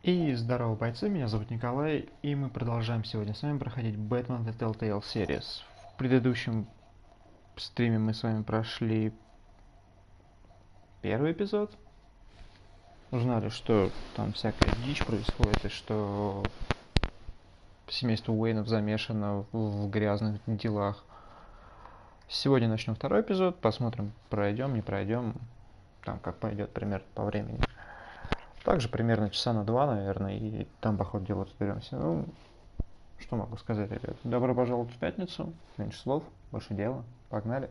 И здорово, бойцы, меня зовут Николай, и мы продолжаем сегодня с вами проходить Бэтмен The Telltale Series. В предыдущем стриме мы с вами прошли первый эпизод. Узнали, что там всякая дичь происходит, и что семейство Уэйнов замешано в грязных делах. Сегодня начнем второй эпизод, посмотрим, пройдем, не пройдем, там как пойдет примерно по времени. Также примерно часа на 2, наверное, и там по ходу дела разберемся. Ну, что могу сказать, ребят. Добро пожаловать в пятницу. Меньше слов, больше дела. Погнали.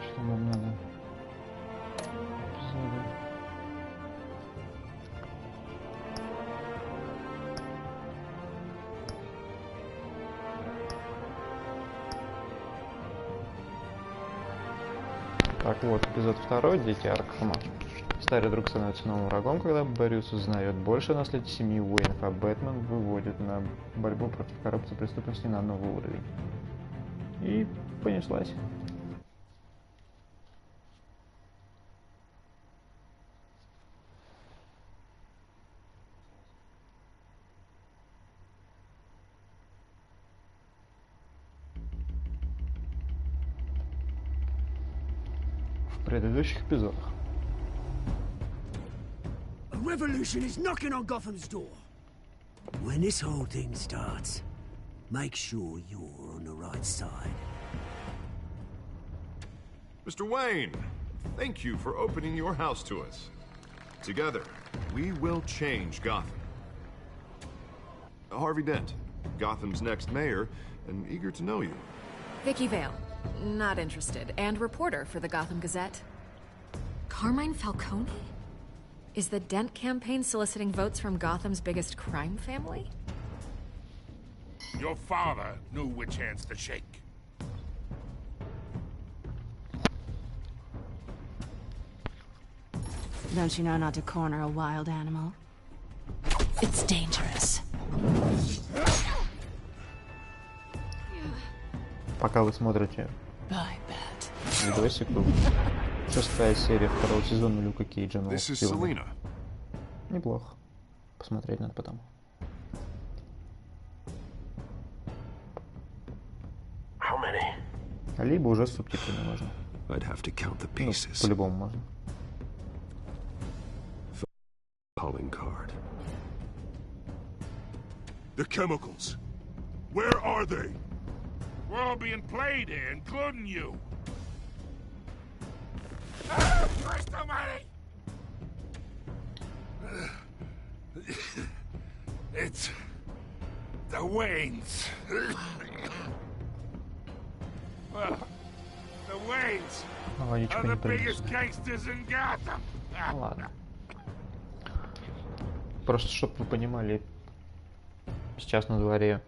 Что нам надо? Эпизоды. Так вот, эпизод 2, Дети Аркхема. Старый друг становится новым врагом, когда Борис узнает больше о наследии семьи Уэйнов, а Бэтмен выводит на борьбу против коррупции и преступности на новый уровень. И понеслась. В предыдущих эпизодах. A revolution is knocking on Gotham's door. When this whole thing starts, make sure you're on the right side. Mr. Wayne, thank you for opening your house to us. Together, we will change Gotham. Harvey Dent, Gotham's next mayor, and eager to know you. Vicky Vale, not interested, and reporter for the Gotham Gazette. Carmine Falcone? Is the Dent campaign soliciting votes from Gotham's biggest crime family? Your father knew which hands to shake. Don't you know not to corner a wild animal? It's dangerous. Пока вы смотрите I bet. видосик, тут 6-я серия 2-го сезона Люка Кейджа. This is Selena. Неплохо. Посмотреть надо потом. How many? Либо уже с субтитрами можно. I'd have to count the Ну, pieces. по-любому можно. Calling card. The chemicals. Where are they? We're all being played here, including you. Ah, Christ almighty! It's the Waynes. Well, the Waynes Логичка are не the biggest принесла. gangsters in Gotham. Ну ладно. Просто, чтобы вы понимали, сейчас на дворе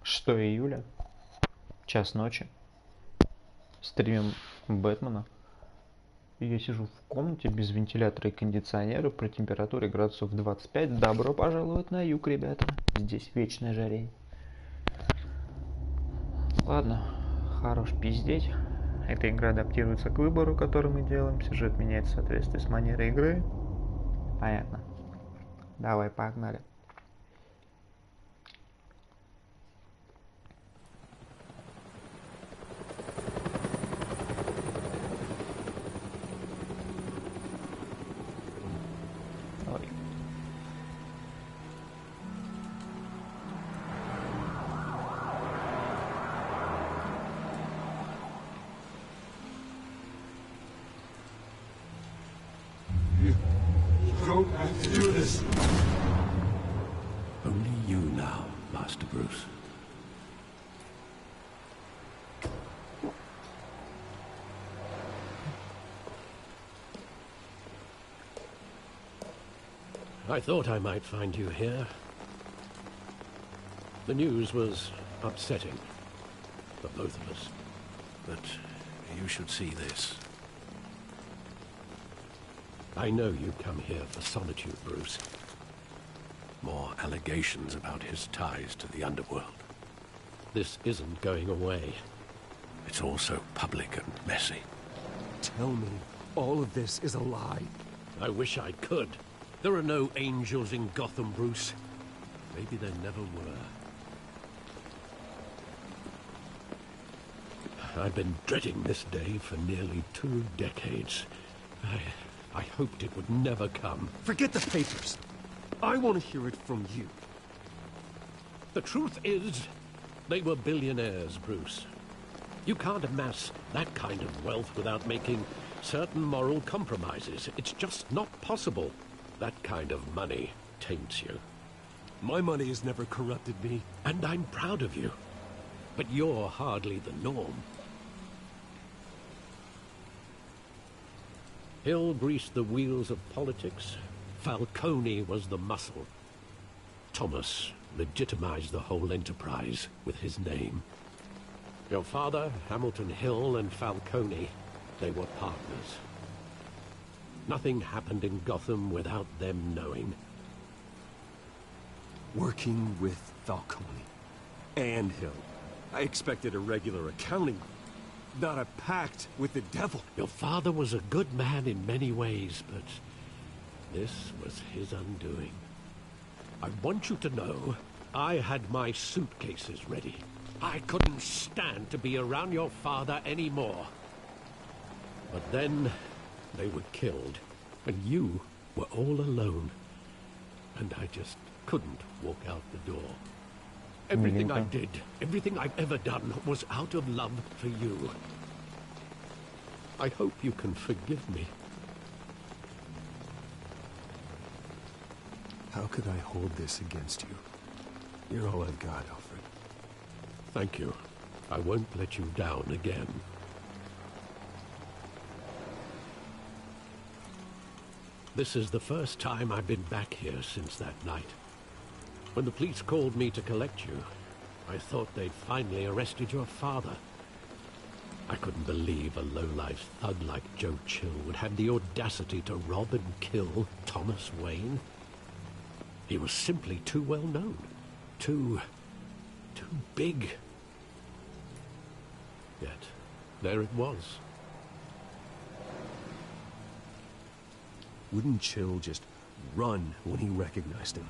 6 июля, час ночи, стримим Бэтмена. И я сижу в комнате без вентилятора и кондиционера при температуре градусов 25. Добро пожаловать на юг, ребята. Здесь вечное жарение. Ладно, хорош пиздеть. Эта игра адаптируется к выбору, который мы делаем. Сюжет меняется в соответствии с манерой игры. Понятно. Давай, погнали. Ой. this? Only you now, Master Bruce. I thought I might find you here. The news was upsetting for both of us. But you should see this. I know you come here for solitude, Bruce. More allegations about his ties to the underworld. This isn't going away. It's all so public and messy. Tell me, all of this is a lie. I wish I could. There are no angels in Gotham, Bruce. Maybe there never were. I've been dreading this day for nearly 2 decades. I hoped it would never come. Forget the papers. I want to hear it from you. The truth is, they were billionaires, Bruce. You can't amass that kind of wealth without making certain moral compromises. It's just not possible. That kind of money taints you. My money has never corrupted me. And I'm proud of you. But you're hardly the norm. Hill greased the wheels of politics. Falcone was the muscle. Thomas legitimized the whole enterprise with his name. Your father, Hamilton Hill, and Falcone, they were partners. Nothing happened in Gotham without them knowing. Working with Falcone and Hill. I expected a regular accounting, not a pact with the devil. Your father was a good man in many ways, but this was his undoing. I want you to know, I had my suitcases ready. I couldn't stand to be around your father anymore. But then they were killed, and you were all alone. And I just couldn't walk out the door. Everything I did, everything I've ever done, was out of love for you. I hope you can forgive me. How could I hold this against you? You're all I've got, Alfred. Thank you. I won't let you down again. This is the first time I've been back here since that night. When the police called me to collect you, I thought they'd finally arrested your father. I couldn't believe a low-life thug like Joe Chill would have the audacity to rob and kill Thomas Wayne. He was simply too well known. Too big. Yet, there it was. Wouldn't Chill just run when he recognized him?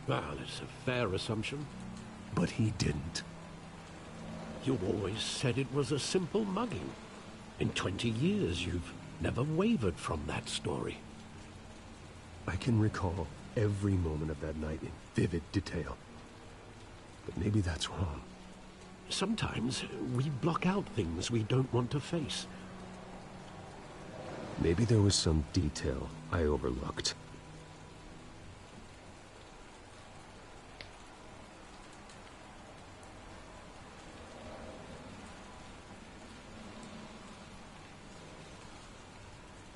Well, it's a fair assumption. But he didn't. You always said it was a simple mugging. In 20 years, you've never wavered from that story. I can recall every moment of that night in vivid detail. But maybe that's wrong. Sometimes we block out things we don't want to face. Maybe there was some detail I overlooked.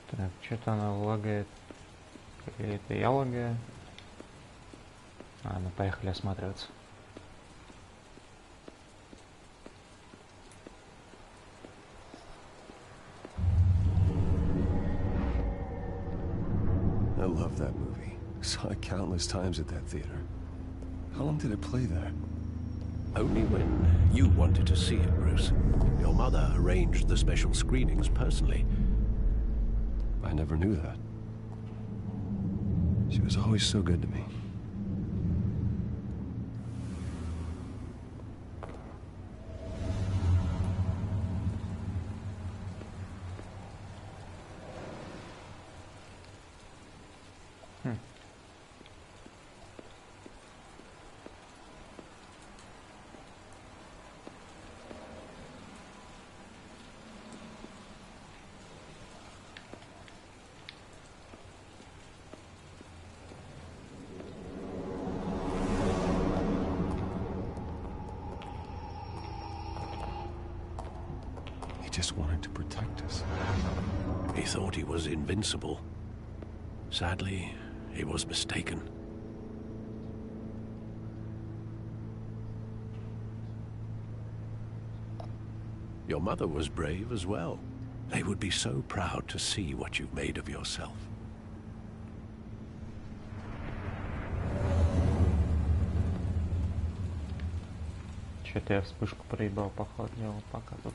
Так, что-то она лагает. Или это я лагаю? Ну поехали осматриваться. I love that movie. Saw it countless times at that theater. How long did it play there? Only when you wanted to see it, Bruce. Your mother arranged the special screenings personally. I never knew that. She was always so good to me. just wanted to protect us. He thought he was invincible. Sadly, he was mistaken. Your mother was brave as well. They would be so proud to see what you've made of yourself. Что-то я вспышку проебал, походу, пока тут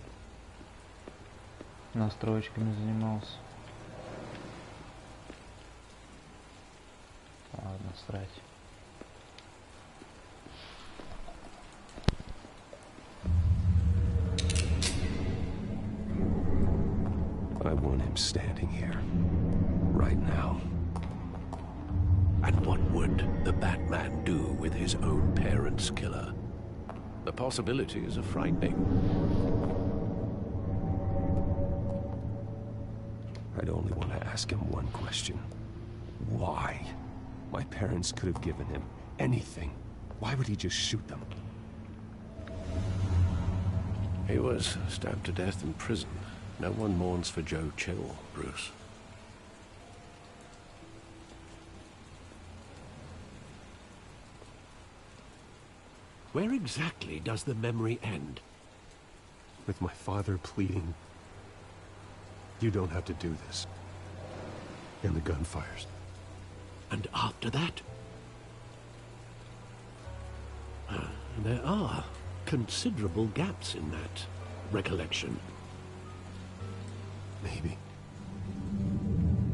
настроечками занимался. Ладно, срать. I want him standing here, right now. And what would the Batman do with his own parents' killer? The possibilities are frightening. I'd only want to ask him one question. Why? My parents could have given him anything. Why would he just shoot them? He was stabbed to death in prison. No one mourns for Joe Chill, Bruce. Where exactly does the memory end? With my father pleading, "You don't have to do this." And the gunfires. And after that? There are considerable gaps in that recollection. Maybe.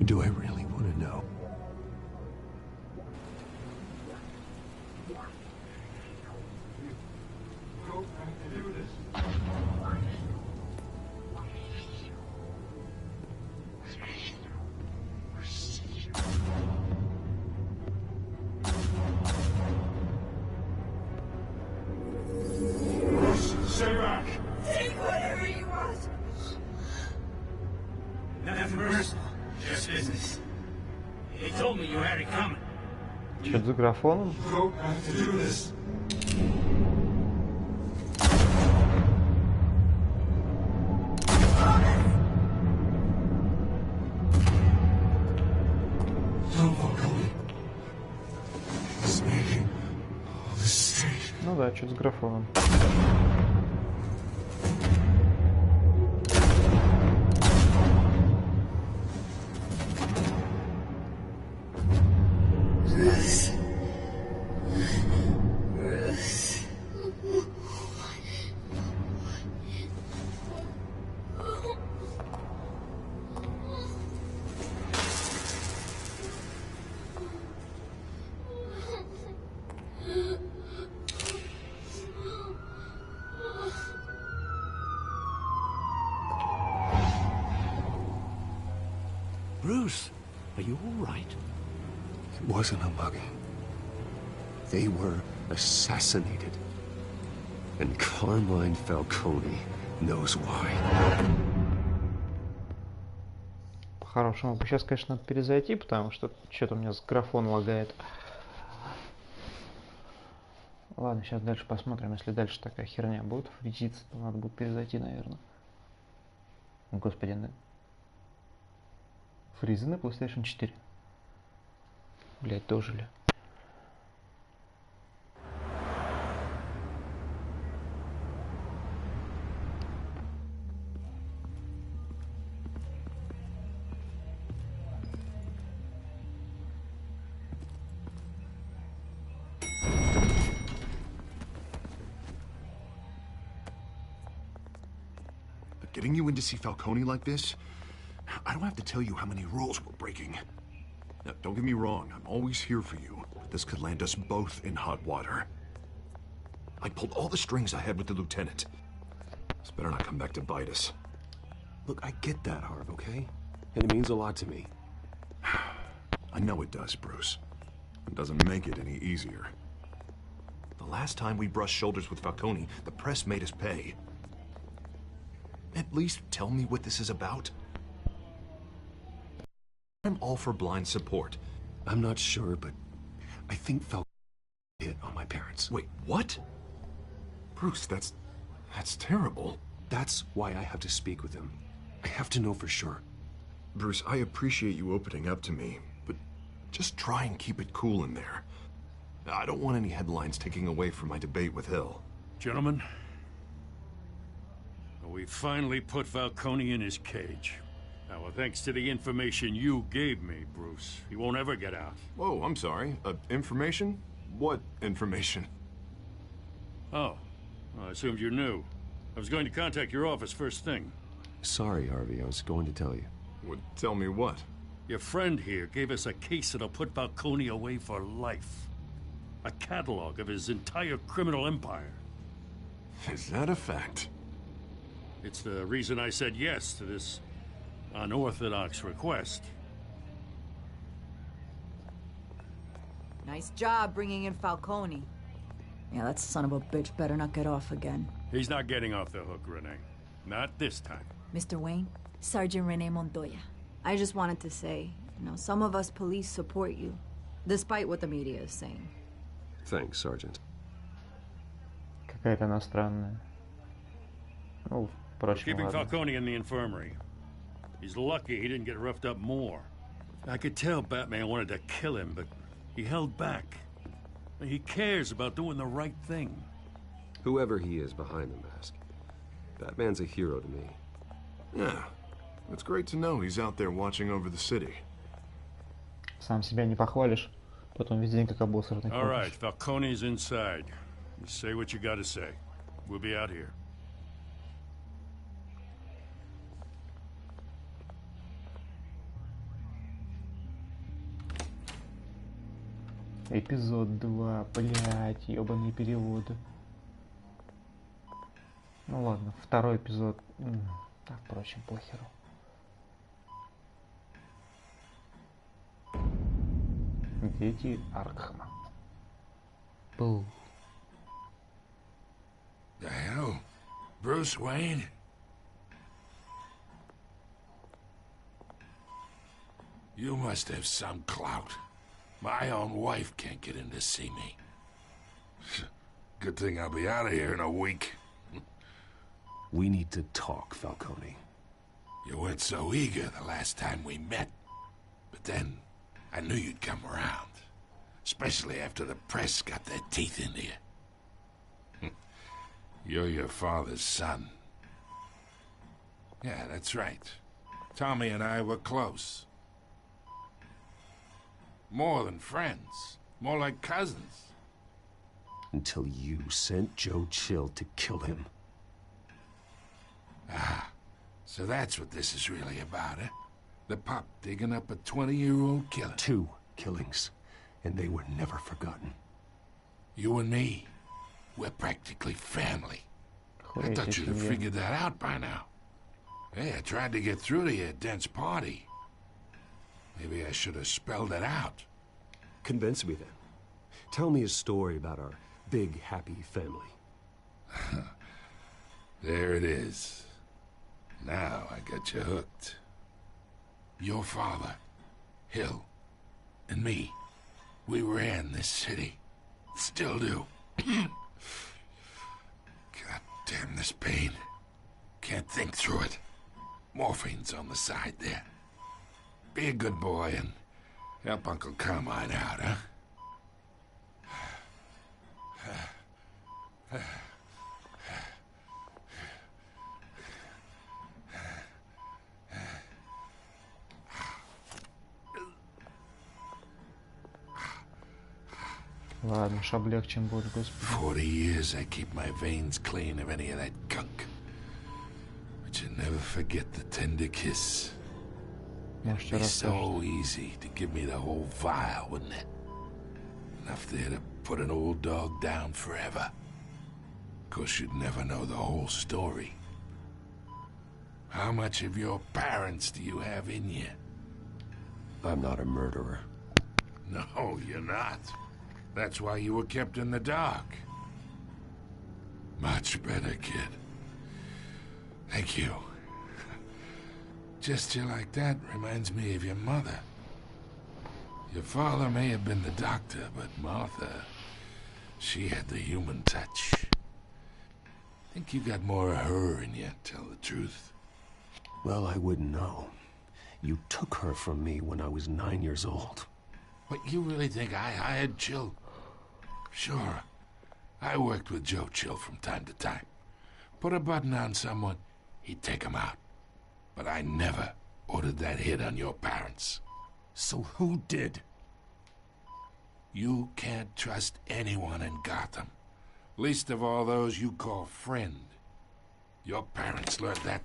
Do I really want to know? Stay back! Take whatever you want. Nothing personal, just business. He told me you had it coming. Что-то за графоном? Don't have to do this. Don't follow me. He's making all this straight. Ну да, что-то с графоном. Bruce, are you all right? It wasn't a mugging. They were assassinated. And Carmine Falcone knows why. По-хорошему бы сейчас, конечно, надо перезайти, потому что что-то у меня с графон лагает. Ладно, сейчас дальше посмотрим. Если дальше такая херня будет фризиться, то надо будет перезайти, наверное. Господи, да. Фризы на PlayStation 4. Блять, дожили. Getting you in to see Falcone like this? I don't have to tell you how many rules we're breaking. Now, don't get me wrong, I'm always here for you, but this could land us both in hot water. I pulled all the strings I had with the lieutenant. This better not come back to bite us. Look, I get that, Harv, okay? And it means a lot to me. I know it does, Bruce. It doesn't make it any easier. The last time we brushed shoulders with Falcone, the press made us pay. At least tell me what this is about. I'm all for blind support. I'm not sure, but I think Falcone hit on my parents. Wait, what? Bruce, that's terrible. That's why I have to speak with him. I have to know for sure. Bruce, I appreciate you opening up to me, but just try and keep it cool in there. I don't want any headlines taking away from my debate with Hill. Gentlemen, we finally put Falcone in his cage. Now, thanks to the information you gave me, Bruce, he won't ever get out. Whoa, I'm sorry. Information? What information? Oh, well, I assumed you knew. I was going to contact your office first thing. Sorry, Harvey, I was going to tell you. Would tell me what? Your friend here gave us a case that'll put Falcone away for life. A catalog of his entire criminal empire. Is that a fact? It's the reason I said yes to this unorthodox request. Nice job bringing in Falcone. Yeah, that son of a bitch better not get off again. He's not getting off the hook, Renee. Not this time. Mr. Wayne, Sergeant Renee Montoya. I just wanted to say, some of us police support you, despite what the media is saying. Thanks, Sergeant. Какая-то она странная. Ну, впрочем, Keeping ладно. Falcone in the infirmary. He's lucky he didn't get roughed up more. I could tell Batman wanted to kill him, but he held back. He cares about doing the right thing. Whoever he is behind the mask, Batman's a hero to me. Yeah, it's great to know he's out there watching over the city. Сам себя не похвалишь, потом весь день как обосранный All right, ходишь. Falcone's inside. You say what you gotta say. We'll be out here. Эпизод 2, блять, ебаные переводы. Ну ладно, второй эпизод. Так, впрочем, похеру. Дети Аркхема. Был. The hell? Bruce Wayne? You must have some clout. My own wife can't get in to see me. Good thing I'll be out of here in a week. We need to talk, Falcone. You weren't so eager the last time we met. But then, I knew you'd come around. Especially after the press got their teeth into you. You're your father's son. Yeah, that's right. Tommy and I were close. More than friends. More like cousins. Until you sent Joe Chill to kill him. Ah, so that's what this is really about, eh? The pup digging up a 20-year-old killer. 2 killings, and they were never forgotten. You and me, we're practically family. I Охуеть, thought you'd have семья. figured that out by now. Hey, I tried to get through to your dense party. Maybe I should have spelled it out. Convince me then. Tell me a story about our big, happy family. There it is. Now I got you hooked. Your father, Hill, and me, we ran this city. Still do. God damn this pain. Can't think through it. Morphine's on the side there. Be a good boy and help Uncle Carmine out, huh? Ладно, уж облегчим боль, господи. 40 years I keep my veins clean of any of that gunk. But you never forget the tender kiss. Может, It'd be расскажешь. so easy to give me the whole vial, wouldn't it? Enough there to put an old dog down forever. Of course, you'd never know the whole story. How much of your parents do you have in you? I'm not a murderer. No, you're not. That's why you were kept in the dark. Much better, kid. Thank you. Gesture like that reminds me of your mother. Your father may have been the doctor, but Martha, she had the human touch. think you got more of her in you, tell the truth. Well, I wouldn't know. You took her from me when I was 9 years old. What, you really think I hired Chill? Sure. I worked with Joe Chill from time to time. Put a button on someone, he'd take him out. But I never ordered that hit on your parents. So who did? You can't trust anyone in Gotham. Least of all those you call friend. Your parents learned that.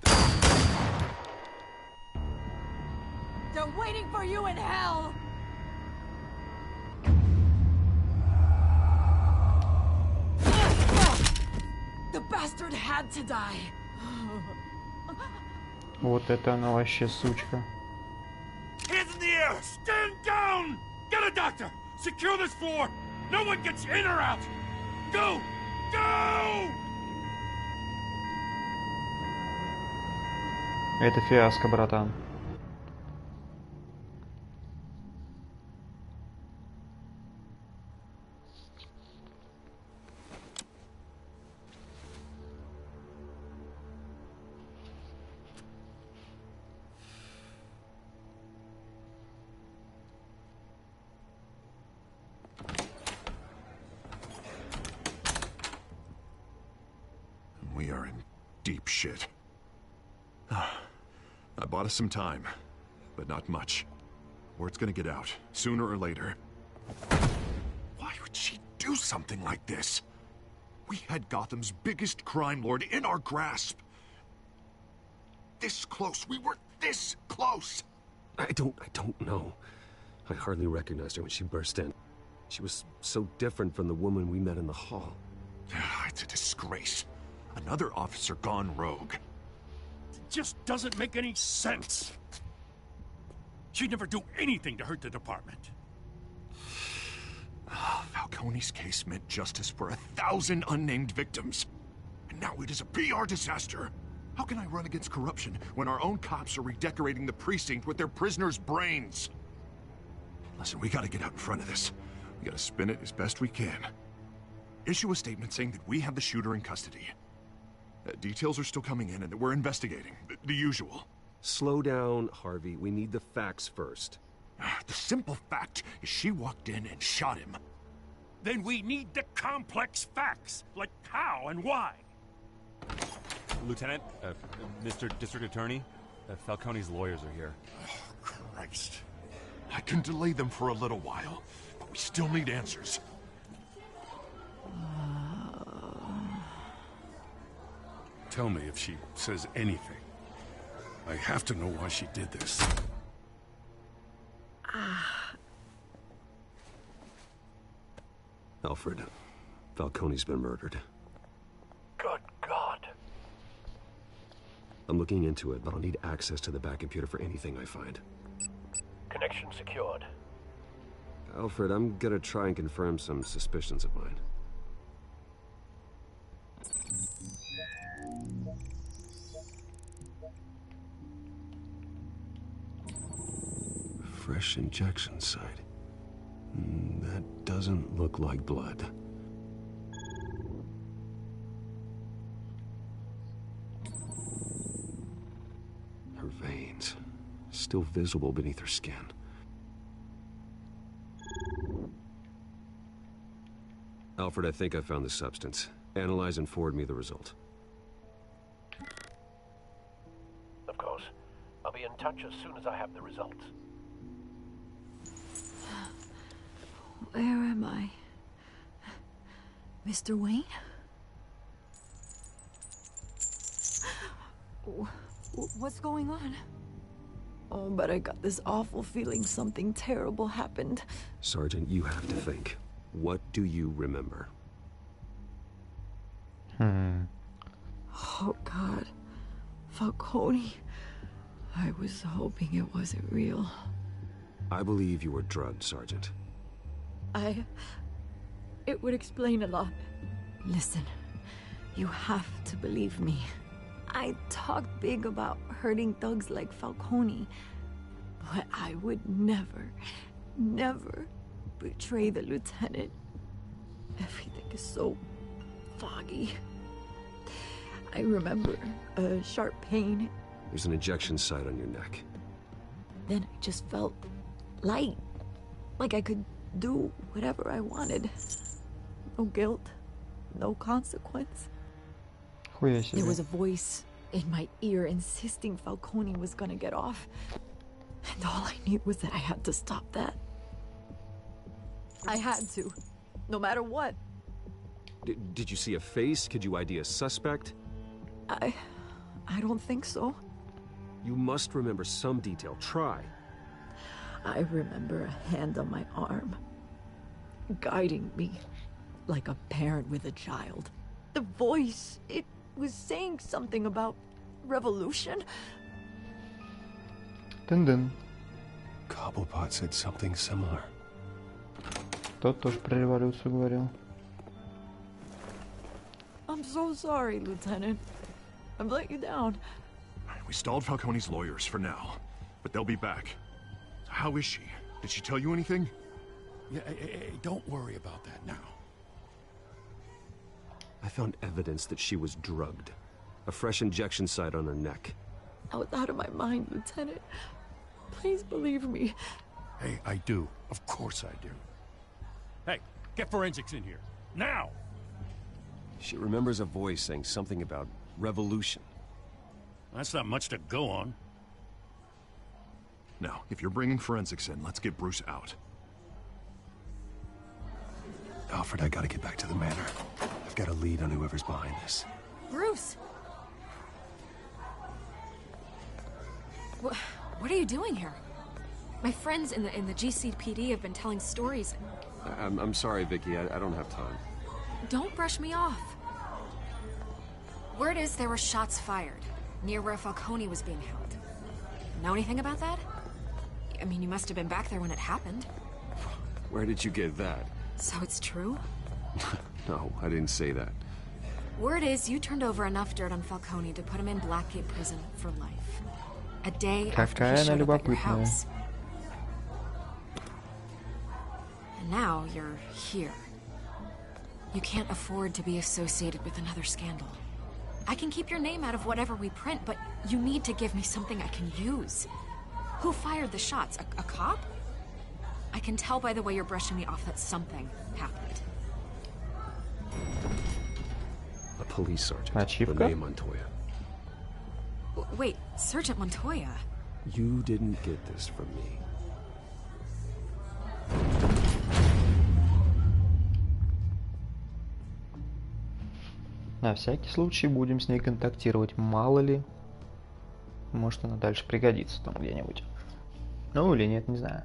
They're waiting for you in hell! The bastard had to die. Вот это она вообще сучка. Hands in the air! Stand down! Get a doctor! Secure this floor! No one gets in or out! Go! Go! Это фиаско, братан. We are in deep shit. I bought us some time, but not much. Word's gonna get out, sooner or later. Why would she do something like this? We had Gotham's biggest crime lord in our grasp. This close, we were this close! I don't know. I hardly recognized her when she burst in. She was so different from the woman we met in the hall. It's a disgrace. Another officer gone rogue. It just doesn't make any sense. She'd never do anything to hurt the department. Falcone's case meant justice for 1,000 unnamed victims. And now it is a PR disaster. How can I run against corruption when our own cops are redecorating the precinct with their prisoners' brains? Listen, we gotta get out in front of this. We gotta spin it as best we can. Issue a statement saying that we have the shooter in custody. Details are still coming in and that we're investigating. The usual. Slow down, Harvey. We need the facts first. The simple fact is she walked in and shot him. Then we need the complex facts, like how and why. Lieutenant, Mr. District Attorney, Falcone's lawyers are here. Oh, Christ. I can delay them for a little while, but we still need answers. Tell me if she says anything. I have to know why she did this. Alfred, Falcone's been murdered. Good God. I'm looking into it, but I'll need access to the back computer for anything I find. Connection secured. Alfred, I'm gonna try and confirm some suspicions of mine. Fresh injection site. That doesn't look like blood. Her veins, still visible beneath her skin. Alfred, I think I found the substance. Analyze and forward me the result. Of course. I'll be in touch as soon as I have the results. Where am I? Mr. Wayne? What's going on? Oh, but I got this awful feeling something terrible happened. Sergeant, you have to think. What do you remember? Oh, God. Falcone. I was hoping it wasn't real. I believe you were drugged, Sergeant. It would explain a lot. Listen, you have to believe me. I talked big about hurting thugs like Falcone, but I would never, never betray the lieutenant. Everything is so foggy. I remember a sharp pain. There's an injection site on your neck. Then I just felt light. Like I could do whatever I wanted. No guilt. No consequence. There was a voice in my ear insisting Falcone was gonna get off. And all I knew was that I had to stop that. I had to. No matter what. Did you see a face? Could you ID a suspect? I don't think so. You must remember some detail. Try. I remember a hand on my arm, guiding me like a parent with a child. The voice, it was saying something about revolution. Дын-дын. Cobblepot said something similar. Тот тоже про революцию говорил. I'm so sorry, Lieutenant. I've let you down. We stalled Falcone's lawyers for now, but they'll be back. How is she? Did she tell you anything? Yeah, hey, don't worry about that now. I found evidence that she was drugged. A fresh injection site on her neck. I was out of my mind, Lieutenant. Please believe me. Hey, I do. Of course I do. Hey, get forensics in here. Now! She remembers a voice saying something about revolution. That's not much to go on. Now, if you're bringing forensics in, let's get Bruce out. Alfred, I gotta get back to the manor. I've got a lead on whoever's behind this. Bruce! What are you doing here? My friends in the GCPD have been telling stories. I'm sorry, Vicky. I don't have time. Don't brush me off. Word is there were shots fired near where Falcone was being held. Know anything about that? I mean, you must have been back there when it happened. Where did you get that? So it's true? No, I didn't say that. Word is you turned over enough dirt on Falcone to put him in Blackgate Prison for life. A day after he showed up at your house. And now you're here. You can't afford to be associated with another scandal. I can keep your name out of whatever we print, but you need to give me something I can use. Who fired the shots? A cop? I can tell by the way you're brushing me off that something happened. A police sergeant. Ачивка? Renee Montoya. Wait, Sergeant Montoya? You didn't get this from me. На всякий случай будем с ней контактировать, мало ли. Может, она дальше пригодится там где-нибудь. Ну или нет, не знаю.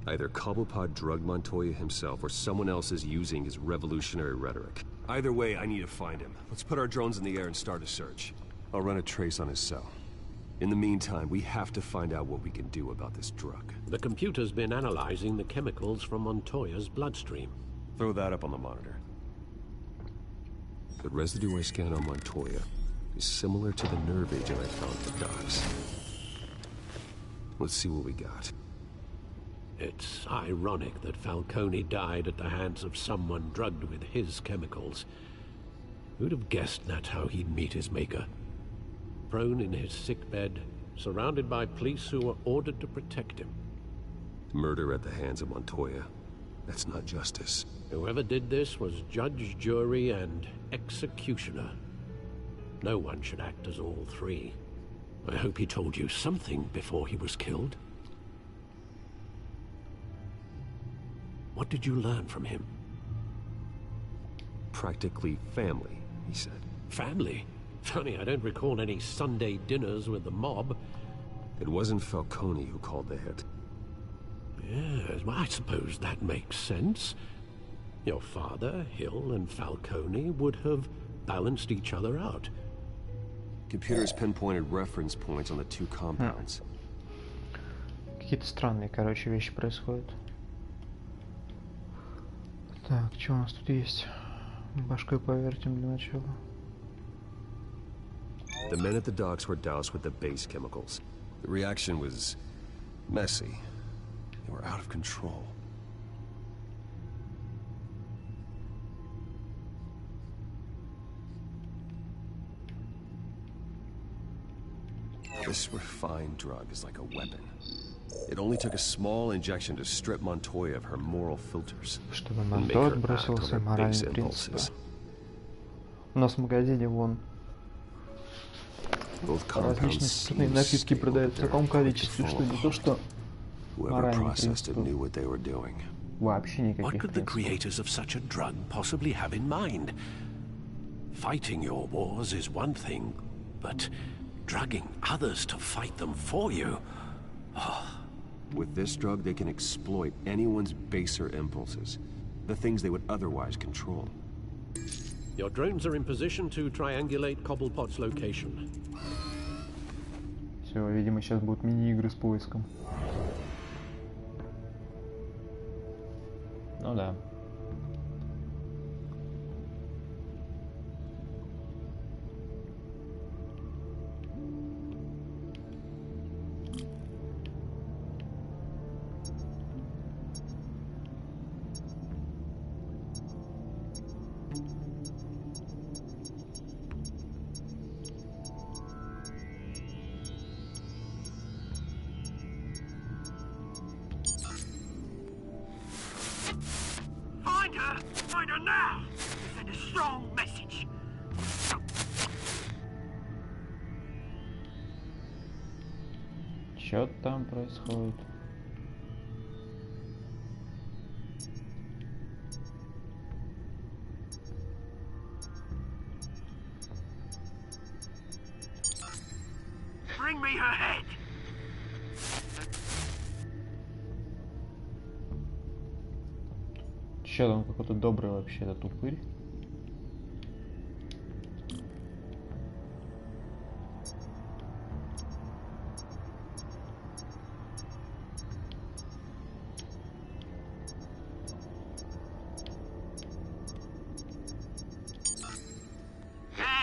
Either Cobblepot drugged Montoya himself or someone else is using his revolutionary rhetoric. Either way, I need to find him. Let's put our drones in the air and start a search. I'll run a trace on his cell. In the meantime, we have to find out what we can do about this drug. The computer's been analyzing the chemicals from Montoya's bloodstream. Throw that up on the monitor. The residue I scanned on Montoya is similar to the nerve agent I found for Docs. Let's see what we got. It's ironic that Falcone died at the hands of someone drugged with his chemicals. Who'd have guessed that's how he'd meet his maker? Prone in his sickbed, surrounded by police who were ordered to protect him. Murder at the hands of Montoya. That's not justice. Whoever did this was judge, jury, and executioner. No one should act as all three. I hope he told you something before he was killed. What did you learn from him? Practically family, he said. Family? Funny, I don't recall any Sunday dinners with the mob. It wasn't Falcone who called the hit. Yes, well, I suppose that makes sense. Your father, Hill, and Falcone would have balanced each other out. Computers pinpointed reference points on the two compounds. Какие-то странные, короче, вещи происходят. Так, что у нас тут есть? Башкой повертим для начала. The men at the docks were doused with the base chemicals. The reaction was messy. They were out of control. This refined drug is like a weapon. It only took a small injection to strip Montoya of her moral filters. Чтобы Монтой отбросил свои моральные принципы. У нас в магазине вон различные спиртные напитки продают в таком количестве, что не то что моральные принципы. Вообще никаких принципов. What could the creators of such a drug possibly have in mind? Fighting your wars is one thing, but drugging others to fight them for you. With this drug, they can exploit anyone's baser impulses, the things they would otherwise control. Your drones are in position to triangulate Cobblepot's location. Все, видимо, сейчас будут мини-игры с поиском. Ну да. Find her now! Send a strong message. Что там происходит? Bring me her head. Че там какой-то добрый вообще этот упырь?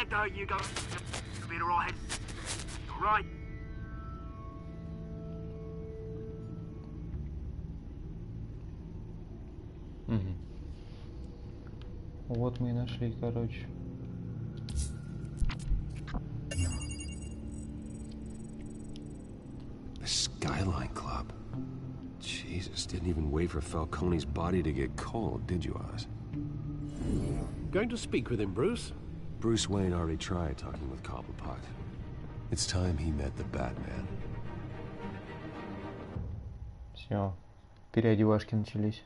There you go. You'll be all right. All right. Вот мы и нашли, короче. The Skyline Club. Jesus, didn't even wait for Falcone's body to get cold, did you, Oz? Going to speak with him, Bruce? Bruce Wayne already tried talking with Cobblepot. It's time he met the Batman. Все, переодевашки начались.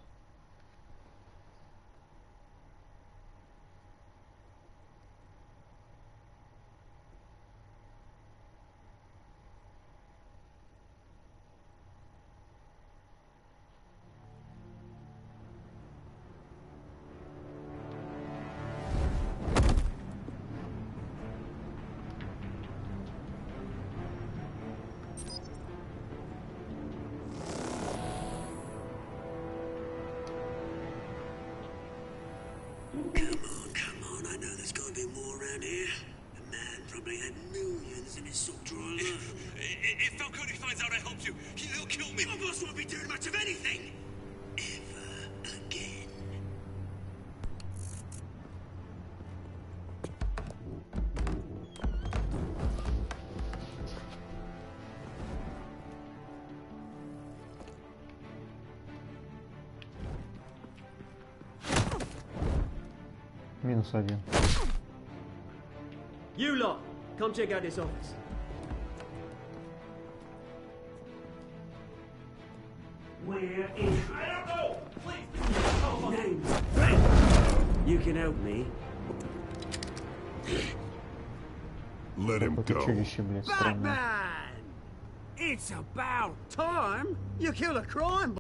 Come on, I know there's gotta be more around here. The man probably had millions in his sock drawer alone. If Falcone finds out I helped you, he'll kill me. Your boss won't be doing much of anything. Ever again. -1. You lot, come check out this office. Where is... I don't know! Please! Names. You can help me. Let him go. Чудище, блядь, странное. Batman! It's about time you kill a crime.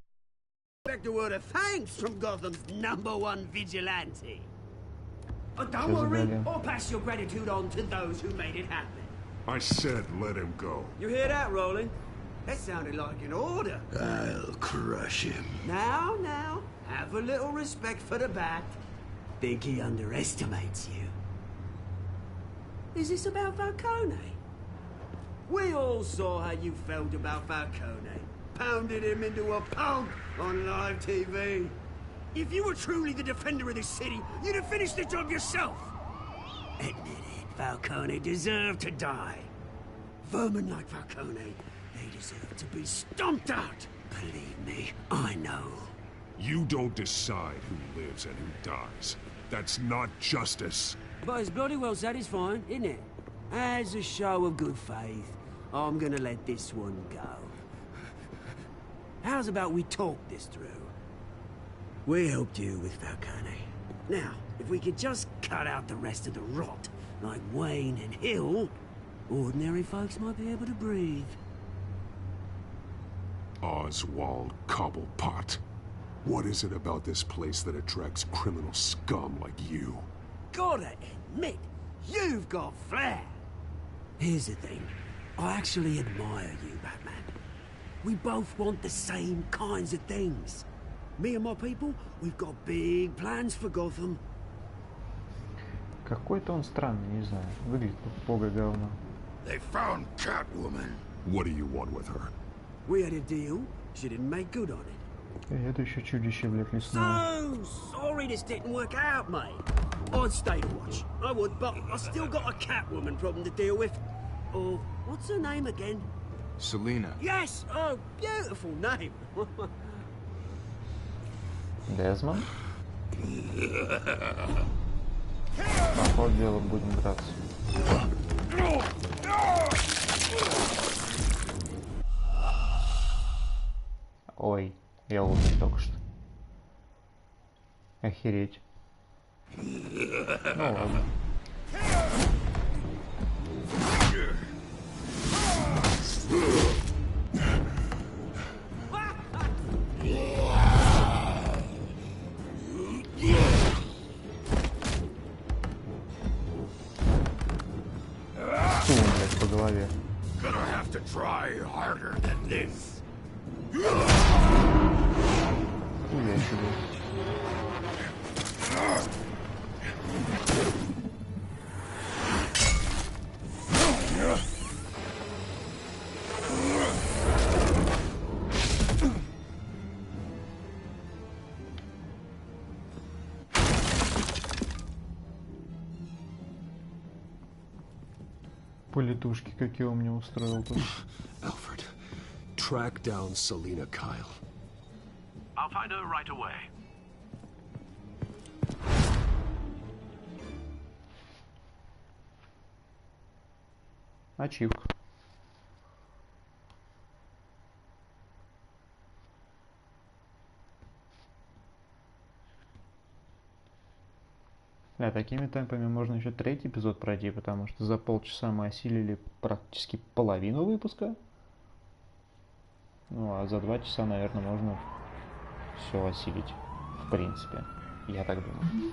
Expect a word of thanks from Gotham's #1 vigilante. Don't worry, or pass your gratitude on to those who made it happen. I said let him go. You hear that, Roland? That sounded like an order. I'll crush him. Now, have a little respect for the bat. Think he underestimates you. Is this about Falcone? We all saw how you felt about Falcone. Pounded him into a pulp on live TV. If you were truly the defender of this city, you'd have finished the job yourself. Admit it, Falcone deserved to die. Vermin like Falcone, they deserve to be stomped out. Believe me, I know. You don't decide who lives and who dies. That's not justice. But it's bloody well satisfying, isn't it? As a show of good faith, I'm gonna let this one go. How's about we talk this through? We helped you with Falcone. Now, if we could just cut out the rest of the rot, like Wayne and Hill, ordinary folks might be able to breathe. Oswald Cobblepot. What is it about this place that attracts criminal scum like you? Gotta admit, you've got flair. Here's the thing. I actually admire you, Batman. We both want the same kinds of things. Me and my people, we've got big plans for Gotham. Какой-то он странный, не знаю. Выглядит как бога говно. They found Catwoman. What do you want with her? We had a deal. She didn't make good on it. Это еще чудище, блядь, лесное. So sorry this didn't work out, mate. I'd stay to watch. I would, but I still got a Catwoman problem to deal with. Oh, what's her name again? Selina. Yes! Oh, beautiful name. Дезмонд? По ходу дела будем драться. Ой, я умер только что. Охереть. Ну ладно. Сунул, блядь, по голове. Gonna have to try harder than this. Хуя себе. Полетушки, какие он мне устроил тут. Alfred, track down Selina Kyle. I'll find her right away. Ачивка. Да, такими темпами можно еще третий эпизод пройти, потому что за полчаса мы осилили практически половину выпуска. Ну, а за 2 часа, наверное, можно все осилить. В принципе. Я так думаю.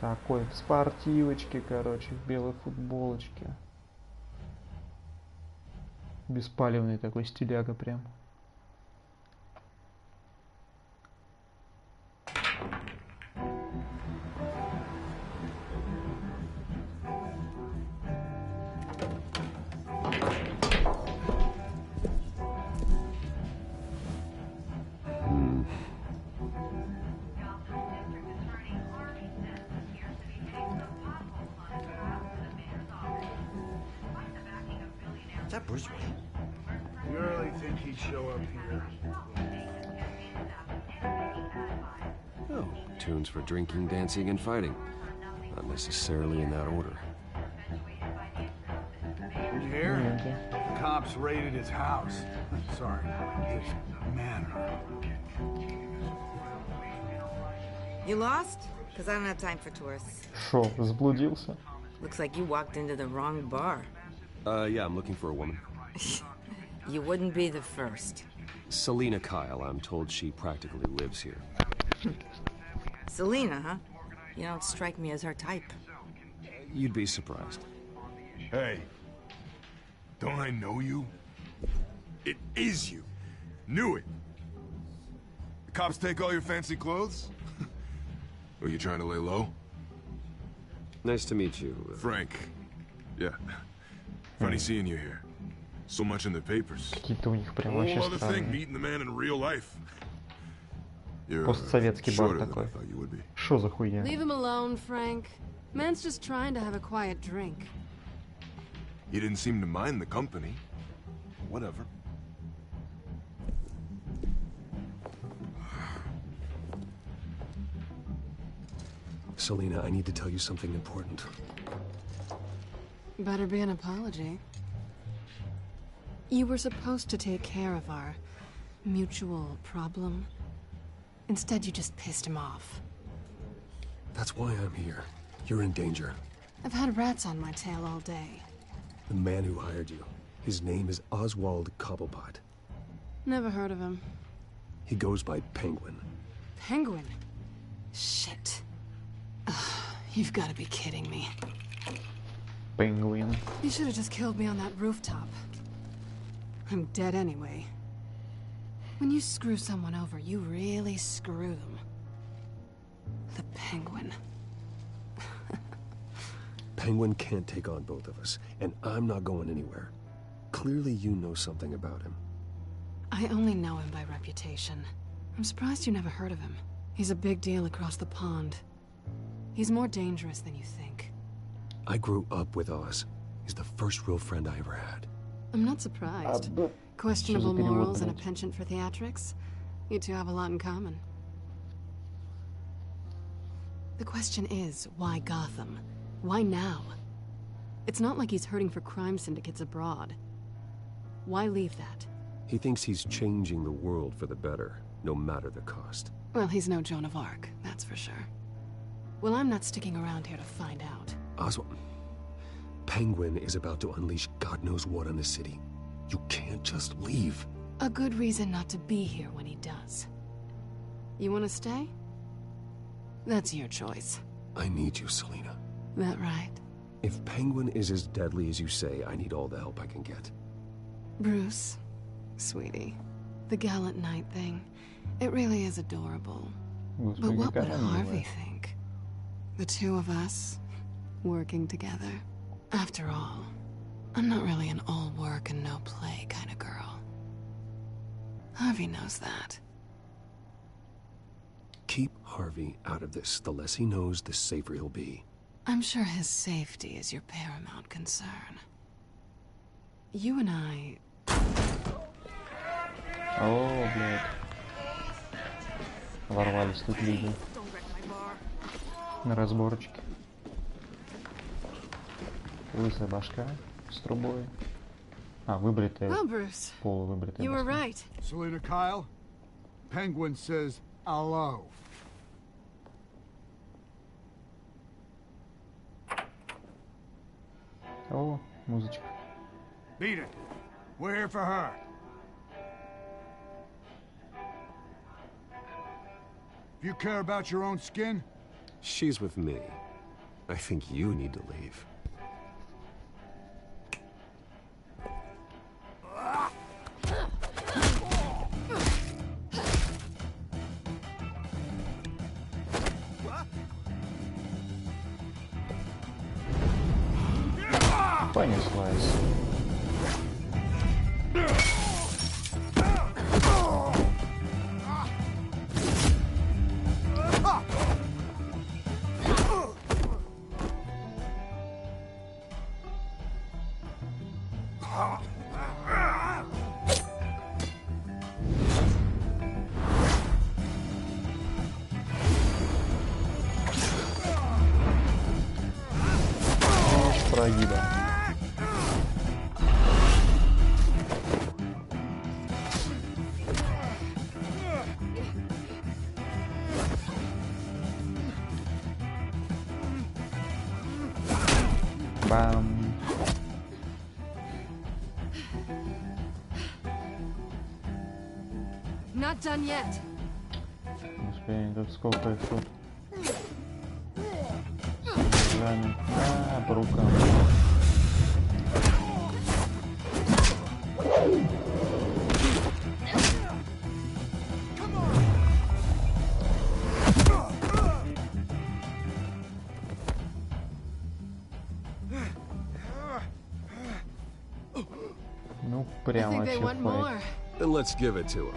Такой в спортивочке, короче, в белой футболочке. Беспалевный такой стиляга прям. Is that Bruce Wayne? You really think he'd show up here? Oh, tunes for drinking, dancing, and fighting. Not necessarily in that order. Did you hear? The cops raided his house. Sorry, his manor. You lost? Because I don't have time for tourists. Шо, заблудился? Looks like you walked into the wrong bar. Yeah, I'm looking for a woman. You wouldn't be the first. Selena Kyle, I'm told she practically lives here. Selena, huh? You don't strike me as her type. You'd be surprised. Hey, don't I know you? It is you. Knew it. The cops take all your fancy clothes? Were you trying to lay low? Nice to meet you. Frank. Yeah. Funny seeing you here. So much in the papers. Какие-то у них прям Whole вообще other thing, странные. meeting the man in real life. You're Постсоветский бар shorter than I такой. thought you would be. Шо за хуйня? Leave him alone, Frank. Man's just trying to have a quiet drink. You didn't seem to mind the company. Whatever. Selena, I need to tell you something important. Better be an apology. You were supposed to take care of our mutual problem. Instead, you just pissed him off. That's why I'm here. You're in danger. I've had rats on my tail all day. The man who hired you, his name is Oswald Cobblepot. Never heard of him. He goes by Penguin. Penguin? Shit. Ugh, you've got to be kidding me. Penguin. You should have just killed me on that rooftop. I'm dead anyway. When you screw someone over, you really screw them. The Penguin. Penguin can't take on both of us, and I'm not going anywhere. Clearly you know something about him. I only know him by reputation. I'm surprised you never heard of him. He's a big deal across the pond. He's more dangerous than you think. I grew up with Oz. He's the first real friend I ever had. I'm not surprised. Questionable morals and a penchant for theatrics. You two have a lot in common. The question is, why Gotham? Why now? It's not like he's hurting for crime syndicates abroad. Why leave that? He thinks he's changing the world for the better, no matter the cost. Well, he's no Joan of Arc, that's for sure. Well, I'm not sticking around here to find out. Oswald, Penguin is about to unleash God knows what on the city. You can't just leave. A good reason not to be here when he does. You want to stay? That's your choice. I need you, Selena. That right? If Penguin is as deadly as you say, I need all the help I can get. Bruce, sweetie, the gallant knight thing, it really is adorable. But what would Harvey think? The two of us, working together. After all, I'm not really an all work and no play kind of girl. Harvey knows that. Keep Harvey out of this. The less he knows, the safer he'll be. I'm sure his safety is your paramount concern. You and I... О, блядь. Ворвались тут люди. На разборочке. Лысая башка с трубой. А, выбритая. Well, Bruce, Полувыбритая. you were right. Selena Kyle, Penguin says hello. О, музычка. Beat it. We're here for her. If you care about your own skin, She's with me. I think you need to leave. Понеслась. Прогиба. Бам. not done yet. Господи, тут сколько их тут. По рукам. Ну, прямо чипай. Then let's give it to him.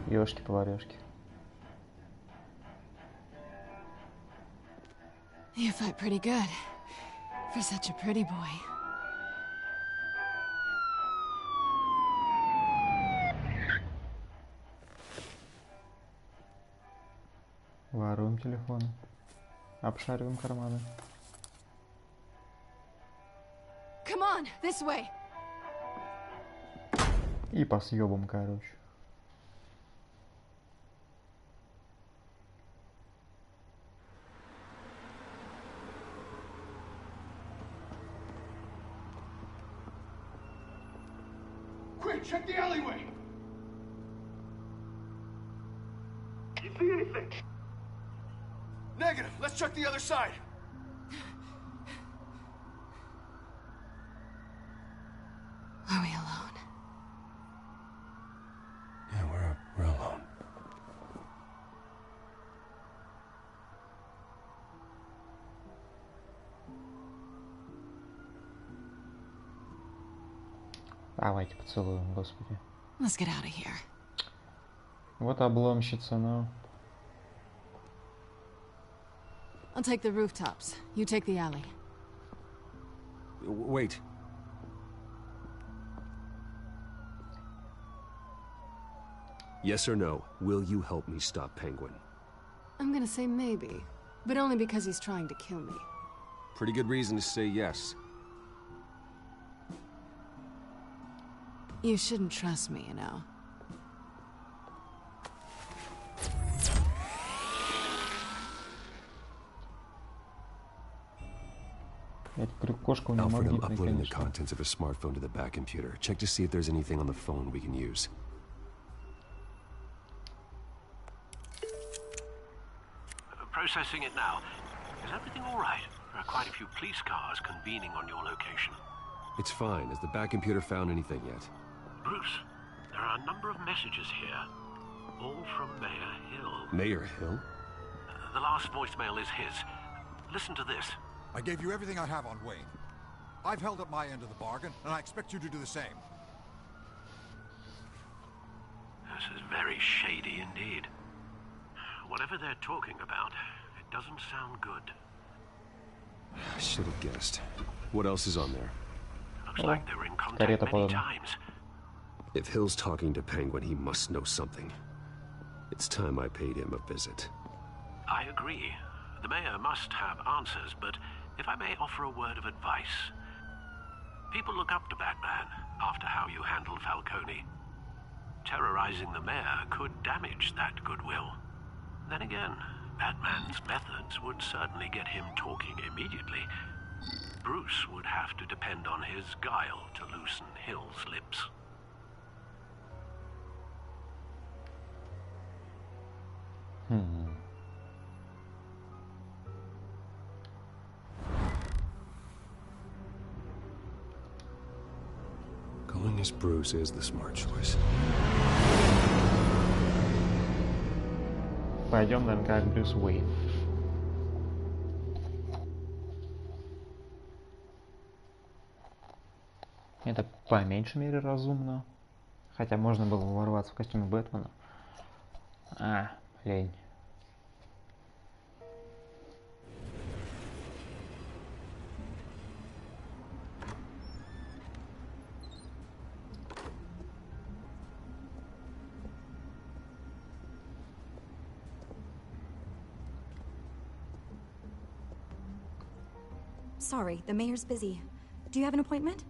Ёшки-поварёшки. You fight pretty good for such a pretty boy. Воруем телефоны. Обшариваем карманы. Come on, this way. И по съёбам, короче. Check the alleyway! You see anything? Negative. Let's check the other side. Are we alone? Yeah, we're alone. Давайте поцелуем, господи. Let's get out of here. Вот обломщица, ну. I'll take the rooftops. You take the alley. Wait. Yes or no, will you help me stop Penguin? I'm gonna say maybe, but only because he's trying to kill me. Pretty good reason to say yes. You shouldn't trust me, you know. Alfred, I'm uploading the contents of a smartphone to the back computer. Check to see if there's anything on the phone we can use. Processing it now. Is everything all right? There are quite a few police cars convening on your location. It's fine. Has the back computer found anything yet? Bruce, there are a number of messages here, all from Mayor Hill. Mayor Hill? The last voicemail is his. Listen to this. I gave you everything I have on Wayne. I've held up my end of the bargain, and I expect you to do the same. This is very shady indeed. Whatever they're talking about, it doesn't sound good. I should have guessed. What else is on there? Looks like they were in contact many times. If Hill's talking to Penguin, he must know something. It's time I paid him a visit. I agree. The mayor must have answers, but if I may offer a word of advice. People look up to Batman after how you handled Falcone. Terrorizing the mayor could damage that goodwill. Then again, Batman's methods would certainly get him talking immediately. Bruce would have to depend on his guile to loosen Hill's lips. Going as Bruce is the smart choice. Пойдем, наверное, как Брюс Уэйн. Это по меньшей мере разумно. Хотя можно было ворваться в костюме Бэтмена. Лень. sorry. The mayor's busy. Do you have an appointment?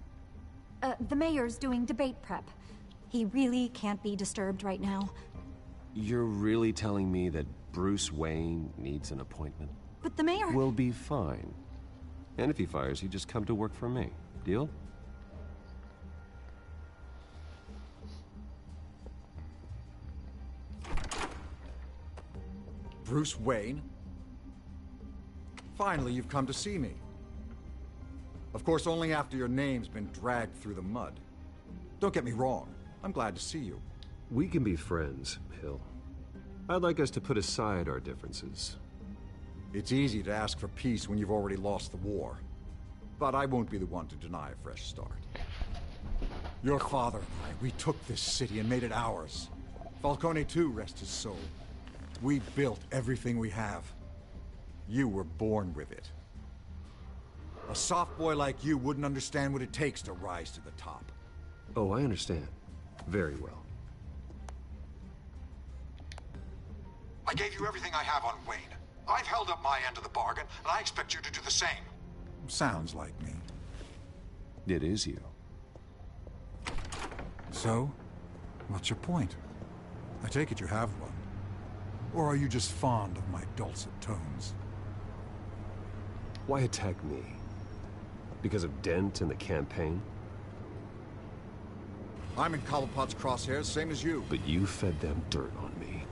The mayor's doing debate prep. He really can't be disturbed right now. You're really telling me that Bruce Wayne needs an appointment? But the mayor... Will be fine. And if he fires you, just come to work for me. Deal? Bruce Wayne? Finally, you've come to see me. Of course, only after your name's been dragged through the mud. Don't get me wrong. I'm glad to see you. We can be friends, Hill. I'd like us to put aside our differences. It's easy to ask for peace when you've already lost the war. But I won't be the one to deny a fresh start. Your father and I, we took this city and made it ours. Falcone too, rest his soul. We built everything we have. You were born with it. A soft boy like you wouldn't understand what it takes to rise to the top. Oh, I understand. Very well. I gave you everything I have on Wayne. I've held up my end of the bargain, and I expect you to do the same. Sounds like me. It is you. So, what's your point? I take it you have one. Or are you just fond of my dulcet tones? Why attack me? Because of Dent and the campaign? I'm in Cobblepot's crosshairs, same as you. But you fed them dirt on me.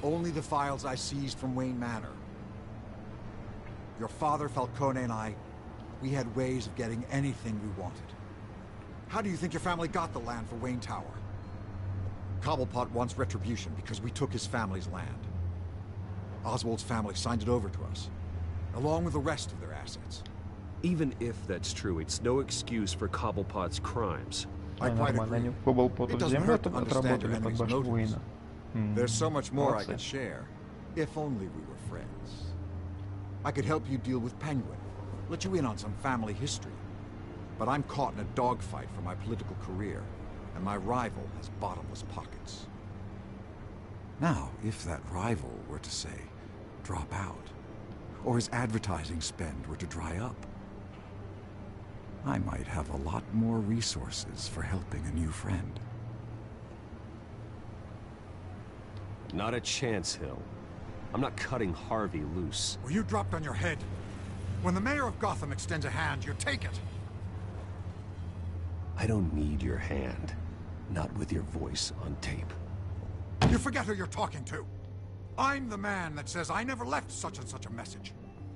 Only the files I seized from Wayne Manor. Your father, Falcone, and I, we had ways of getting anything we wanted. How do you think your family got the land for Wayne Tower? Cobblepot wants retribution because we took his family's land. Oswald's family signed it over to us, along with the rest of their assets. Even if that's true, it's no excuse for Cobblepot's crimes. I quite agree. It doesn't hurt to understand your enemy's motives. There's so much more I could share, if only we were friends. I could help you deal with Penguin, let you in on some family history. But I'm caught in a dogfight for my political career, and my rival has bottomless pockets. Now, if that rival were to say, drop out, or his advertising spend were to dry up, I might have a lot more resources for helping a new friend. Not a chance, Hill. I'm not cutting Harvey loose. Well, you dropped on your head. When the mayor of Gotham extends a hand, you take it. I don't need your hand. Not with your voice on tape. You forget who you're talking to. I'm the man that says I never left such and such a message.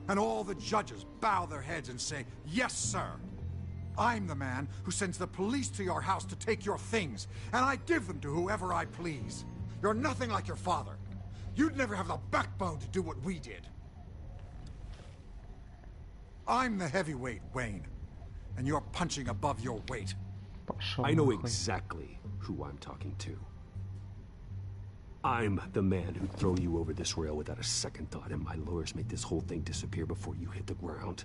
And all the judges bow their heads and say, yes, sir. I'm the man who sends the police to your house to take your things, and I give them to whoever I please. You're nothing like your father. You'd never have the backbone to do what we did. I'm the heavyweight, Wayne, and you're punching above your weight. I know exactly who I'm talking to. I'm the man who'd throw you over this rail without a second thought, and my lawyers make this whole thing disappear before you hit the ground.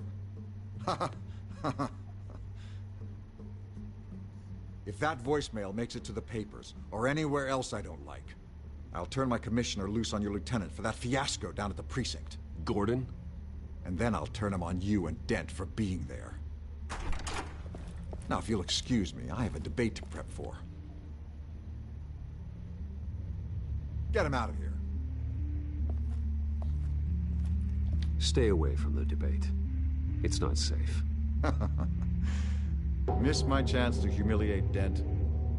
If that voicemail makes it to the papers, or anywhere else I don't like, I'll turn my commissioner loose on your lieutenant for that fiasco down at the precinct. Gordon? And then I'll turn him on you and Dent for being there. Now, if you'll excuse me, I have a debate to prep for. Get him out of here. Stay away from the debate. It's not safe. Missed my chance to humiliate Dent.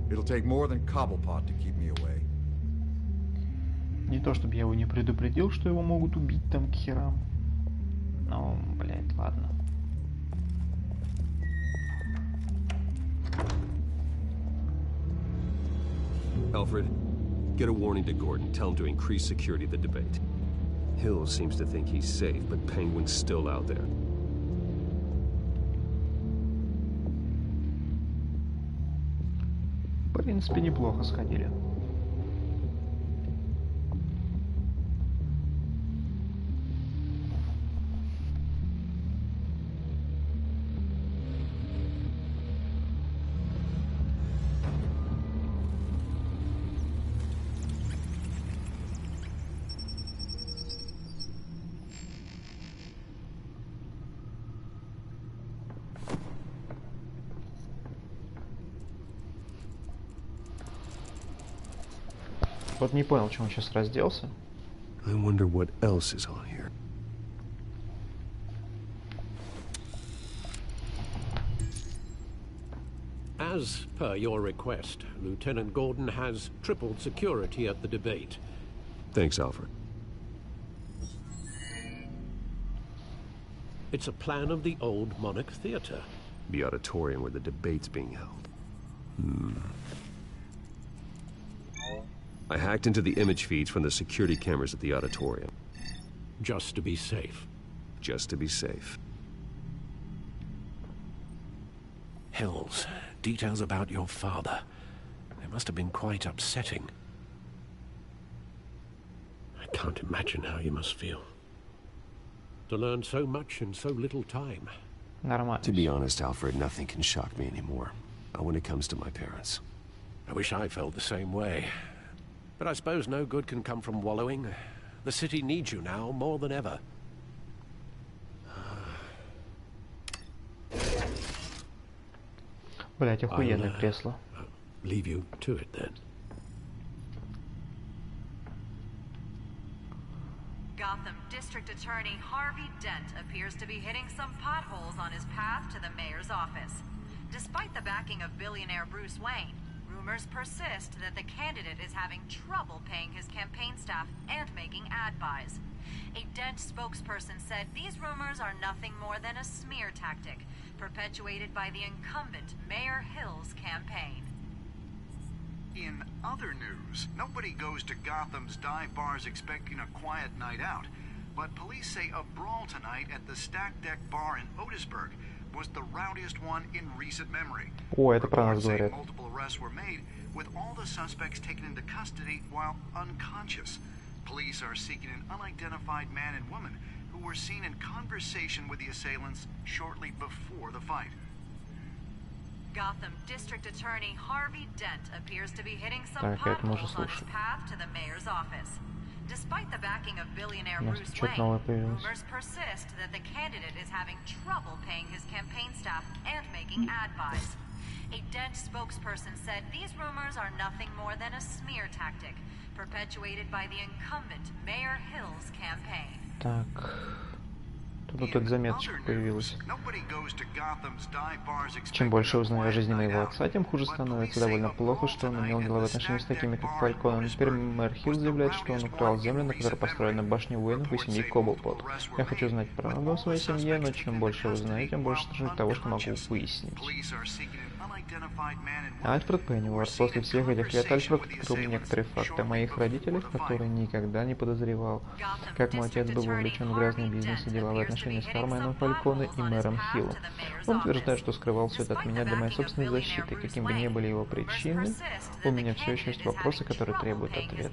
It'll take more than Cobblepot to keep me away. Не то чтобы я его не предупредил, что его могут убить там к херам. Но, блядь, ладно. Alfred, get a warning to Gordon. Tell him to increase security of the debate. Hill seems to think he's safe, but Penguin's still out there. В принципе, неплохо сходили. Вот не понял, почему он сейчас разделся. I wonder what else is on here. As per your request, Lieutenant Gordon has tripled security at the debate. Thanks, Alfred. It's a plan of the old Monarch Theatre. The auditorium where the debate's being held. I hacked into the image feeds from the security cameras at the auditorium. Just to be safe. Just to be safe. Hills, details about your father. They must have been quite upsetting. I can't imagine how you must feel. To learn so much in so little time. Нормально. To be honest, Alfred, nothing can shock me anymore. When it comes to my parents. I wish I felt the same way. But I suppose no good can come from wallowing. The city needs you now more than ever. Блять, охуенное кресло. Leave you to it then. Gotham District Attorney Harvey Dent appears to be hitting some potholes on his path to the mayor's office. Despite the backing of billionaire Bruce Wayne, rumors persist that the candidate is having trouble paying his campaign staff and making ad buys. A Dent spokesperson said these rumors are nothing more than a smear tactic, perpetuated by the incumbent Mayor Hill's campaign. In other news, nobody goes to Gotham's dive bars expecting a quiet night out, but police say a brawl tonight at the Stack Deck Bar in Otisburg was the rowdiest one in recent memory. О, это про нас говорят. Multiple arrests were made, with all the suspects taken into custody while unconscious. Police are seeking an unidentified man and woman who were seen in conversation with the assailants shortly before the fight. Gotham District Attorney Harvey Dent appears to be hitting some potholes on his path to the mayor's office. Despite the backing of billionaire Bruce Wayne, rumors persist that the candidate is having trouble paying his campaign staff and making ad buys. A Dent spokesperson said these rumors are nothing more than a smear tactic, perpetuated by the incumbent Mayor Hill's campaign. Так. Тут вот заметочка появилась. Чем больше узнаю о жизни моего отца, тем хуже становится. Довольно плохо, что он имел дело в отношении с такими, как Фальконе. Теперь мэр Хилл заявляет, что он украл землю, на которой построена башня Уэйнов и семьи Коблпот. Я хочу знать правду о своей семье, но чем больше узнаю, тем больше страшно того, что могу выяснить. Альфред Пенниуорт. После всех этих лет Альфред открыл мне некоторые факты о моих родителях, которые никогда не подозревал. Как мой отец был вовлечен в грязный бизнес и деловые отношения с Кармайном Фальконе и мэром Хиллом. Он утверждает, что скрывал все это от меня для моей собственной защиты. Каким бы ни были его причины, у меня все еще есть вопросы, которые требуют ответа.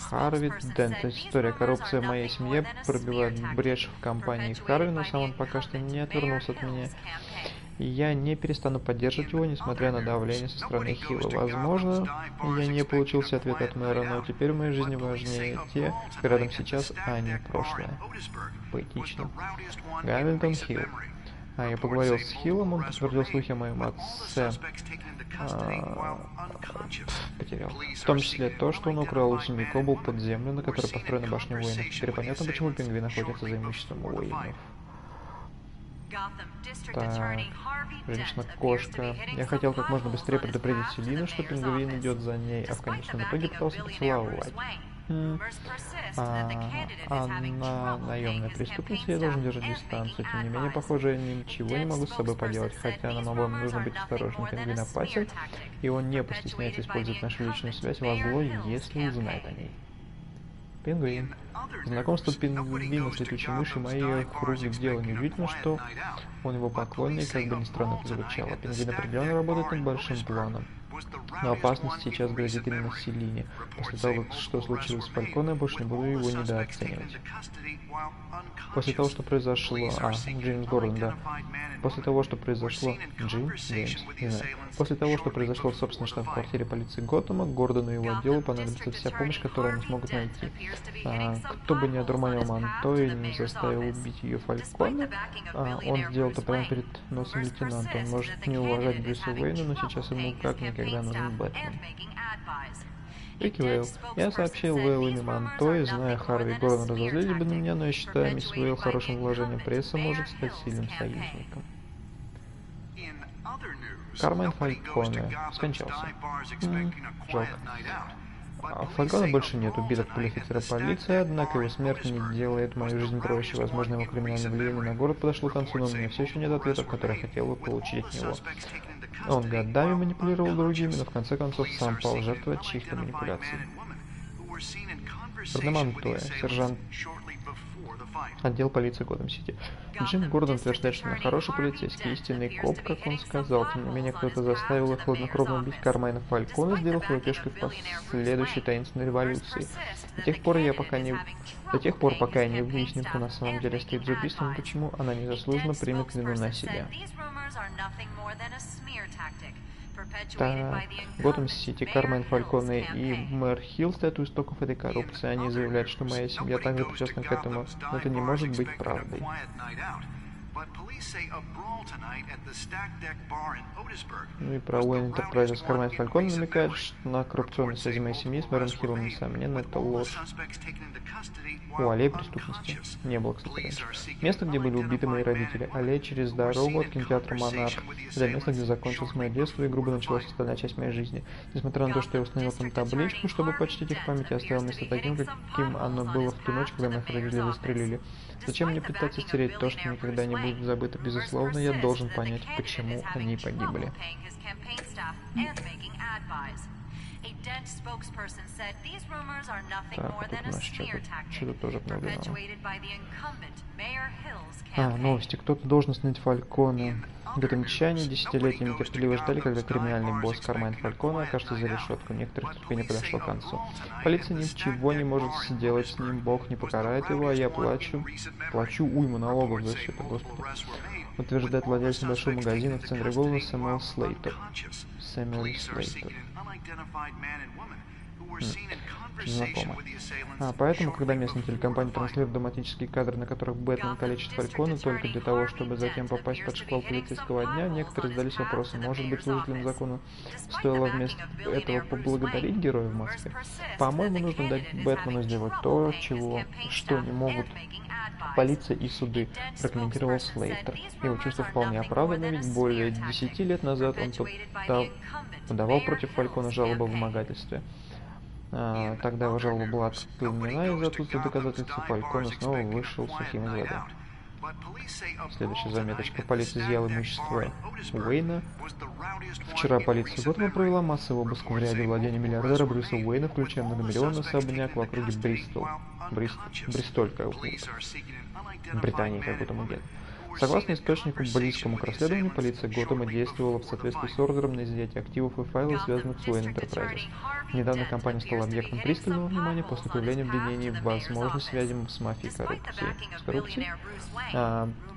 Харви Дент. История коррупции в моей семье пробивает брешь в компании Харви, но сам он пока что не отвернулся от меня. И я не перестану поддерживать его, несмотря на давление со стороны Хилла. Возможно, я не получил все ответы от мэра, но теперь в моей жизни важнее те, кто рядом сейчас, а не прошлое. Поэтично. Гамильтон Хилл. Я поговорил с Хиллом, он подтвердил слухи о моем отце. Потерял. В том числе то, что он украл у семьи Кобл под землю, на которой построена башня Уэйнов. Теперь понятно, почему пингвин находится за имуществом Уэйнов. Так, женщина-кошка. Я хотел как можно быстрее предупредить Селину, что пингвин идет за ней, а в конечном итоге пытался поцеловать. Она наемная преступница, я должен держать дистанцию. Тем не менее, похоже, я ничего не могу с собой поделать, хотя нам обоим нужно быть осторожным. Пингвин опасен, и он не постесняется использовать нашу личную связь во зло, если узнает о ней. Пингвин. Знакомство пингвина с летучей мышью моих рук дело. Неудивительно, что он его поклонник, как бы ни странно это звучало. Пингвин определенно работает над большим планом. Но опасность сейчас грозит именно Селине. После того, что случилось с Фальконе, я больше не буду его недооценивать. После того, что произошло... Джеймс Гордон, да. После того, что произошло... Джеймс, не знаю. После того, что произошло в собственной штаб-квартире полиции Готэма, Гордону и его отделу понадобится вся помощь, которую они смогут найти. Кто бы не одурманил Монетой и не заставил убить ее Фальконе, он сделал это прямо перед носом лейтенанта. Он может не уважать Брюса Уэйна, но сейчас ему как никогда когда нужен Бэтмен. Рики Вейл. Я сообщил Вейл имя Монтой, зная Харви и Гордон разозлили бы на меня, но я считаю, мисс Вейл хорошим вложением прессы может стать сильным союзником. Кармайн Фальконе скончался. Жалко. Фалькона больше нет, убит от пули офицера полиции, однако его смерть не делает мою жизнь проще. Возможно, его криминальное влияние на город подошло к концу, но у меня все еще нет ответов, которые я хотел бы получить от него. Он годами манипулировал другими, но в конце концов сам пал жертвой чьих-то манипуляций. Монтой, сержант отдел полиции Готэм-Сити. Джим Гордон утверждает, что он хороший полицейский, истинный коп, как он сказал. Тем не менее, кто-то заставил их хладнокровно убить Кармайна Фалькона, сделав его пешкой в последующей таинственной революции. До тех пор, пока я не выясню, кто на самом деле стоит за убийством, почему она незаслуженно примет вину на себя. Готэм-Сити, Кармайн Фальконе и мэр Хилл стоят у истоков этой коррупции. Они заявляют, что моя семья также причастна к этому, но это не может быть правдой. Ну и про Уэйн Enterprises Кармайн Фальконе намекает на коррупционные связи моей семьи с мэром Хиллом. Несомненно, это ложь. У аллеи преступности не было, кстати, раньше. Место, где были убиты мои родители. Аллея через дорогу от кинотеатра «Монарх». Это место, где закончилось мое детство и грубо началась остальная часть моей жизни. Несмотря на то, что я установил там табличку, чтобы почтить их память, я оставил место таким, каким оно было в ту ночь, когда моих родителей застрелили. Зачем мне пытаться стереть то, что никогда не будет забыто? Безусловно, я должен понять, почему они погибли. Так, тут у нас что-то тоже обновлено. Новости. Кто-то должен снять Фальконе. Готэмчане десятилетиями терпеливо ждали, когда криминальный босс Кармайн Фальконе окажется за решеткой. Некоторых терпение подошло к концу. Полиция ничего не может сделать с ним, Бог не покарает его, а я плачу уйму налогов за все это, Господи. Утверждает владелец большого магазина в центре города Сэмюэл Слейтер. Знакомо. Поэтому, когда местные телекомпании транслируют драматические кадры, на которых Бэтмен калечит Фалькона только для того, чтобы затем попасть под шквал полицейского дня, некоторые задались вопросом, может быть, служителям закона стоило вместо этого поблагодарить героя в маске? По-моему, нужно дать Бэтмену сделать то, что не могут полиция и суды, прокомментировал Слейтер. Его чувства вполне оправданы, ведь более 10 лет назад он подавал против Фалькона жалобу о вымогательстве. Тогда его жалоба была отклонена из-за отсутствия доказательств, и Фальконе снова вышел сухим из воды. Следующая заметочка. Полиция изъяла имущество Уэйна. Вчера полиция Готэма провела массовый обыск в ряде владений миллиардера Брюса Уэйна, включая многомиллионный особняк в округе Бристоль, в Британии, как будто где-то. Согласно источнику, близкому к расследованию, полиция Готэма действовала в соответствии с ордером на изъятие активов и файлов, связанных с Уэйн Enterprises. Недавно компания стала объектом пристального внимания после появления обвинений в возможной связи с мафией и коррупцией.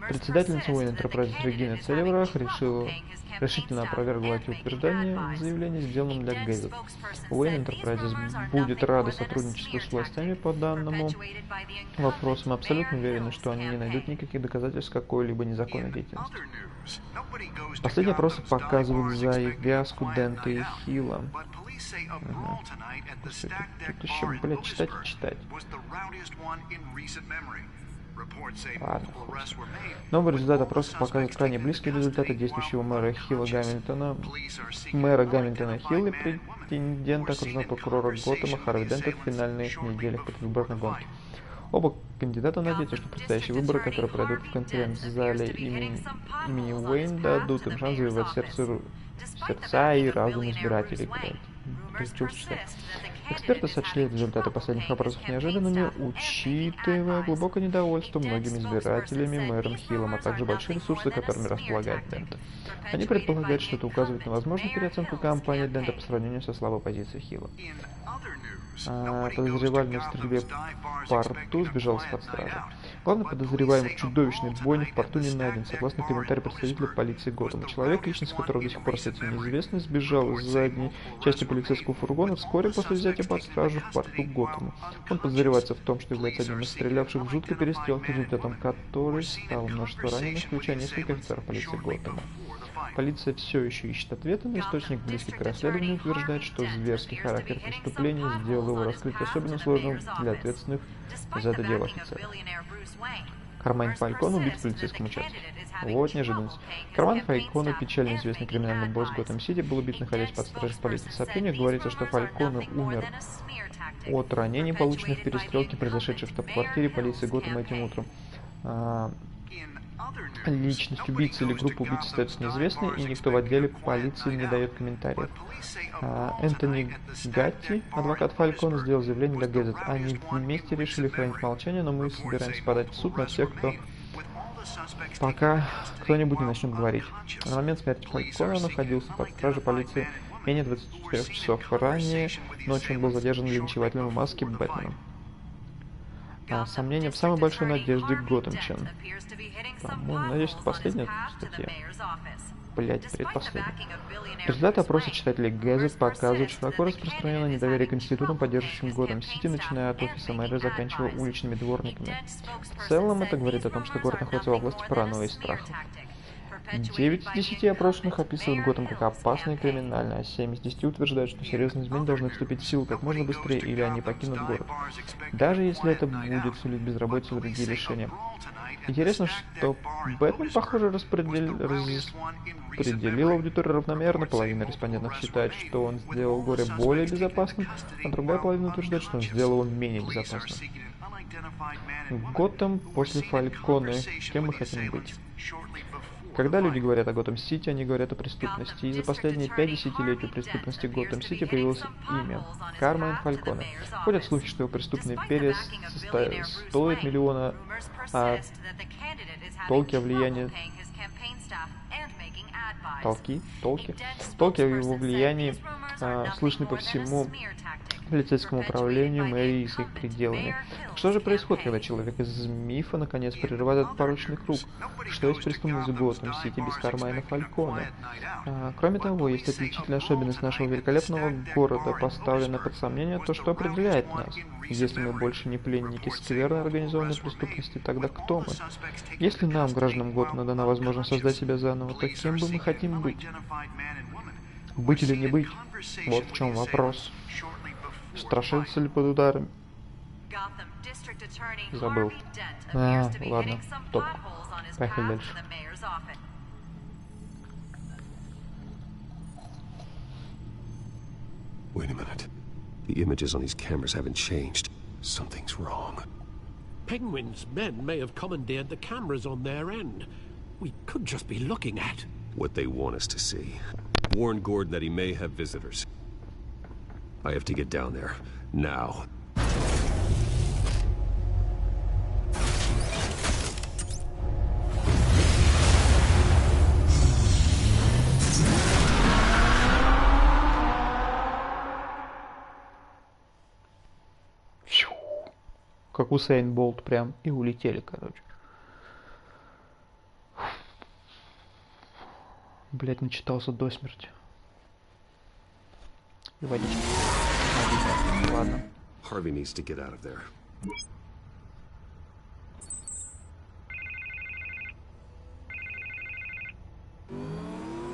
Председательница Уэйн Enterprises Регина Целеврах решительно опровергла эти утверждения в заявлении, сделанном для Gazette. Уэйн Enterprises будет рада сотрудничеству с властями по данному вопросу. Мы абсолютно уверены, что они не найдут никаких доказательств какой-либо незаконной деятельности. Последние опросы показывают завязку Дента и Хилла. Тут еще, блядь, читать и читать. Ладно. Новый результат опроса показывает крайне близкие результаты действующего мэра Гамильтона Хилла и претендента окружного прокурора Готэма Харви Дента в финальных неделях предвыборной гонки. Оба кандидата надеются, что предстоящие выборы, которые пройдут в конференц-зале имени Уэйн, дадут им шанс завоевать сердца и разум избирателей. Эксперты сочли результаты последних опросов неожиданными, учитывая глубокое недовольство многими избирателями мэром Хиллом, а также большие ресурсы, которыми располагает Дента. Они предполагают, что это указывает на возможную переоценку кампании Дента по сравнению со слабой позицией Хилла. Подозреваемый в стрельбе в порту сбежал из-под стражи. Главный подозреваемый в чудовищной бойне в порту не найден, согласно комментарию представителя полиции Готэма. Человек, личность которого до сих пор остается неизвестной, сбежал из задней части полицейского фургона вскоре после взятия под стражу в порту Готэма. Он подозревается в том, что является одним из стрелявших в жуткой перестрелке, результатом которой стало множество раненых, включая несколько офицеров полиции Готэма. Полиция все еще ищет ответы, но источник, близкий к расследованию, утверждает, что зверский характер преступления сделал его раскрытие особенно сложным для ответственных за это дело офицеров. Кармайн Фальконе убит в полицейском участке. Вот неожиданность. Кармайн Фальконе, печально известный криминальный босс Готэм-Сити, был убит, находясь под стражей полиции. В сообщениях говорится, что Фальконе умер от ранений, полученных в перестрелке, произошедшей в штаб-квартире полиции Готэма этим утром. Личность убийцы или группа убийц остается неизвестной, и никто в отделе полиции не дает комментариев. Энтони Гатти, адвокат Фальконе, сделал заявление для газет. Они вместе решили хранить молчание, но мы собираемся подать в суд на всех, пока кто-нибудь не начнет говорить. На момент смерти Фальконе находился под стражей полиции менее 24 часов. Ранее ночью он был задержан линчевателем в маске Бэтменом. Сомнения в самой большой надежде Готэмчан. По-моему, надеюсь, это последняя статья. Блять, предпоследняя. Результаты опроса читателей газет показывают широко распространенное недоверие к институтам, поддерживающим Готэм-Сити, начиная от офиса мэра, заканчивая уличными дворниками. В целом, это говорит о том, что город находится во власти паранойи и страха. 9 из 10 опрошенных описывают Готэм как опасный и криминальный, а 7 из 10 утверждают, что серьезные изменения должны вступить в силу как можно быстрее, или они покинут город. Даже если это будет сулить безработицу и другие решения. Интересно, что Бэтмен, похоже, распределил аудиторию равномерно. Половина респондентов считает, что он сделал горе более безопасным, а другая половина утверждает, что он сделал его менее безопасным. Готэм после Фальконе. Кем мы хотим быть? Когда люди говорят о Готэм-Сити, они говорят о преступности, и за последние 5 десятилетий у преступности Готэм-Сити появилось имя – Кармайн Фальконе. Ходят слухи, что его преступный перец стоит миллиона, а толки о влиянии... Толки о его влиянии слышны по всему полицейскому управлению, мэрии и с их пределами. Что же происходит, когда человек из мифа наконец прерывает этот порочный круг? Что есть преступность Готэм-Сити без Кармайна Фальконе? Кроме того, есть отличительная особенность нашего великолепного города, поставлена под сомнение то, что определяет нас. Если мы больше не пленники скверной организованной преступности, тогда кто мы? Если нам, гражданам Готэма, дана возможность создать себя заново, то кем бы мы хотим быть? Быть или не быть? Вот в чем вопрос. Страшится ли под ударами? Забыл. Ладно, топ. Поехали дальше. Wait a minute. The images on these cameras haven't changed. Something's wrong. Penguin's men may have commandeered the cameras on their end. We could just be looking at what they want us to see. Warn Gordon that he may have visitors. I have to get down there. Now. Как Уэйн Болт прям и улетели, короче. Блять, начитался до смерти. И водичка. Ладно. Harvey needs to get out of there.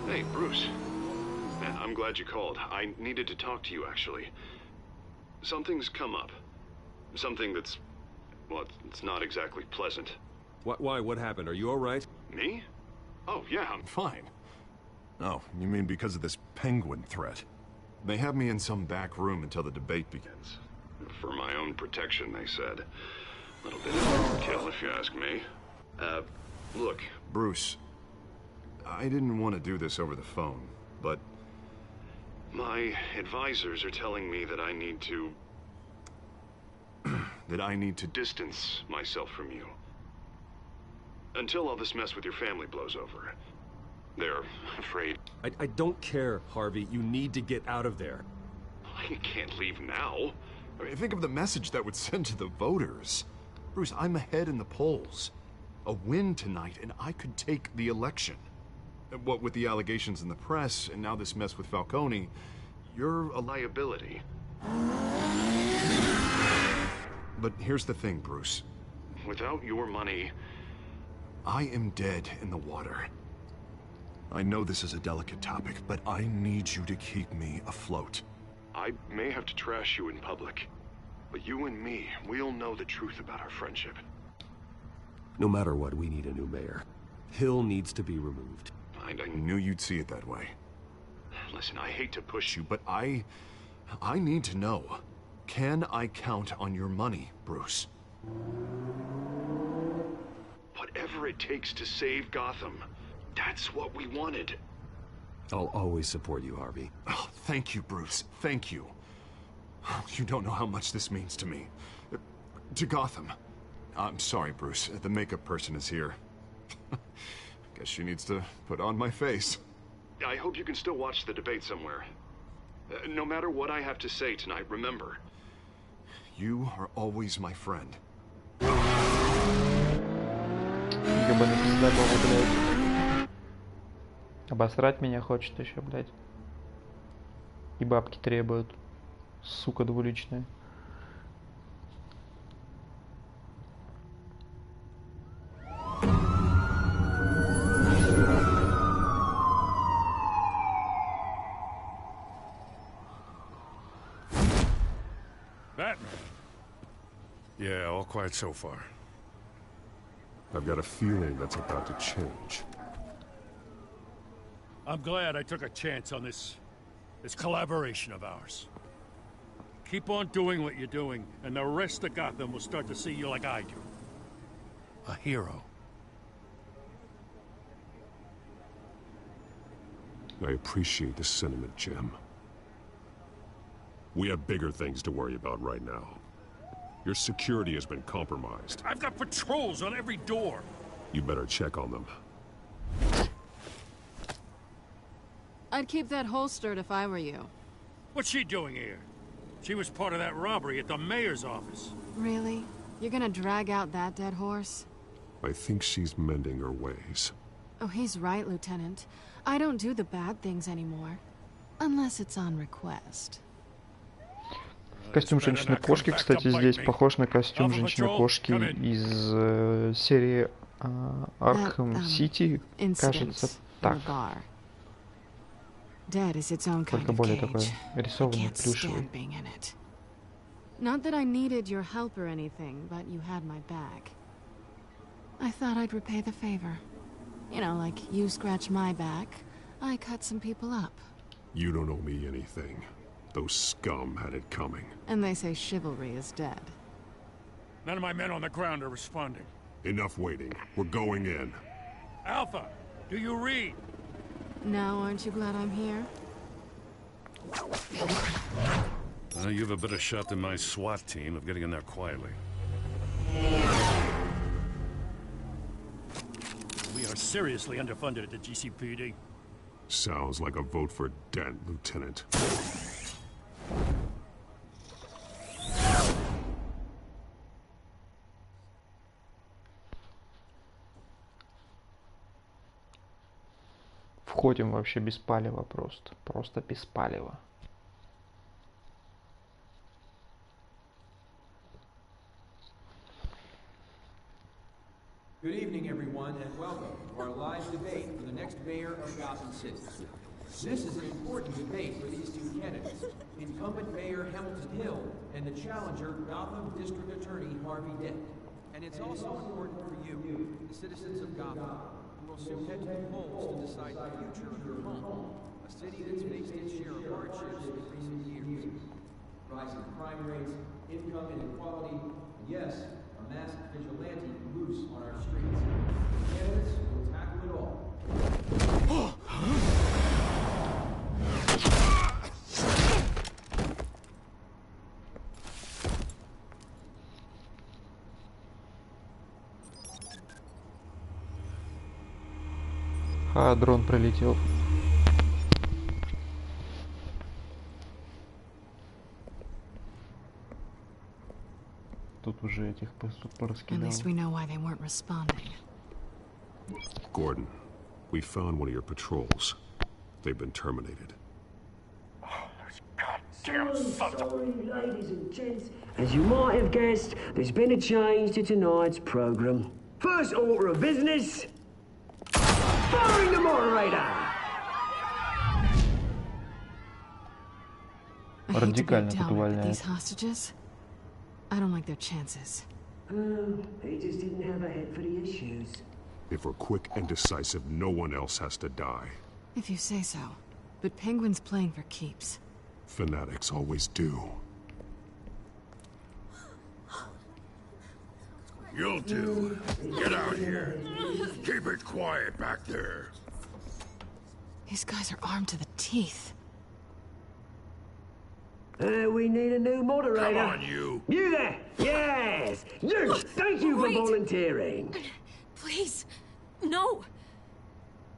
Hey, Bruce. Man, I'm glad you called. I needed to talk to you, actually. Something's come up. Something that's... well, it's not exactly pleasant. Why? What happened? Are you all right? Me? Oh, yeah, I'm fine. Oh, you mean because of this penguin threat? They have me in some back room until the debate begins. For my own protection, they said. A little bit of overkill, if you ask me. Look, Bruce, I didn't want to do this over the phone, but my advisors are telling me that I need to... that I need to distance myself from you. Until all this mess with your family blows over. They're afraid. I don't care, Harvey. You need to get out of there. I can't leave now. I mean, think of the message that would send to the voters. Bruce, I'm ahead in the polls. A win tonight, and I could take the election. What with the allegations in the press, and now this mess with Falcone, you're a liability. But here's the thing, Bruce. Without your money, I am dead in the water. I know this is a delicate topic, but I need you to keep me afloat. I may have to trash you in public, but you and me, we'll know the truth about our friendship. No matter what, we need a new mayor. Hill needs to be removed. I knew you'd see it that way. Listen, I hate to push you, but I need to know. Can I count on your money, Bruce? Whatever it takes to save Gotham. That's what we wanted. I'll always support you, Harvey. Oh, thank you, Bruce. Thank you. You don't know how much this means to me. To Gotham. I'm sorry, Bruce. The makeup person is here. Guess she needs to put on my face. I hope you can still watch the debate somewhere. No matter what I have to say tonight, remember, you are always my friend. Ебаный пиздабол, блядь. Обосрать меня хочет еще, блядь. И бабки требуют. Сука двуличная. Yeah, all quiet so far. I've got a feeling that's about to change. I'm glad I took a chance on this collaboration of ours. Keep on doing what you're doing, and the rest of Gotham will start to see you like I do. A hero. I appreciate the sentiment, Jim. We have bigger things to worry about right now. Your security has been compromised. I've got patrols on every door. You better check on them. I'd keep that holstered if I were you. What's she doing here? She was part of that robbery at the mayor's office. Really? You're gonna drag out that dead horse? I think she's mending her ways. Oh, he's right, Lieutenant. I don't do the bad things anymore. Unless it's on request. Костюм женщины-кошки, кстати, здесь похож на костюм женщины-кошки из серии Arkham City, кажется, так. Только более такой рисованный, плюшевый. Not that I needed your help or anything, but you had my back. I thought I'd repay the favor. You know, like you scratch my back, I cut some people up. You don't owe me anything. Those scum had it coming. And they say chivalry is dead. None of my men on the ground are responding. Enough waiting. We're going in. Alpha, do you read? Now, aren't you glad I'm here? You have a better shot than my SWAT team of getting in there quietly. We are seriously underfunded at the GCPD. Sounds like a vote for Dent, Lieutenant. Входим вообще без палева просто без палева. Good evening, everyone, and welcome to our live debate for the next mayor of Gotham City. This is an important debate for these two candidates, incumbent Mayor Hamilton Hill and the challenger Gotham District Attorney Harvey Dent. And it's also important for you, the citizens of Gotham, who will soon head to the polls to decide the future of your home, a city that's faced its share of hardships in recent years. Rising crime rates, income inequality, and yes, a masked vigilante loose on our streets. The candidates will tackle it all. А, дрон пролетел. Тут уже этих пораскидал. Gordon, we found one of your patrols. They've been terminated. Sorry, ladies and gents. As you might have guessed, there's been a change to tonight's program. First order of business, firing the moderator. радикально тут увольняет. I don't like their chances. He just didn't have a head for the issues. If we're quick and decisive, no one else has to die. If you say so. But Penguin's playing for keeps. Fanatics always do. You'll do. Get out here. Keep it quiet back there. These guys are armed to the teeth. We need a new moderator. Come on, you. You there! Yes! You! Thank you for volunteering. Please, no.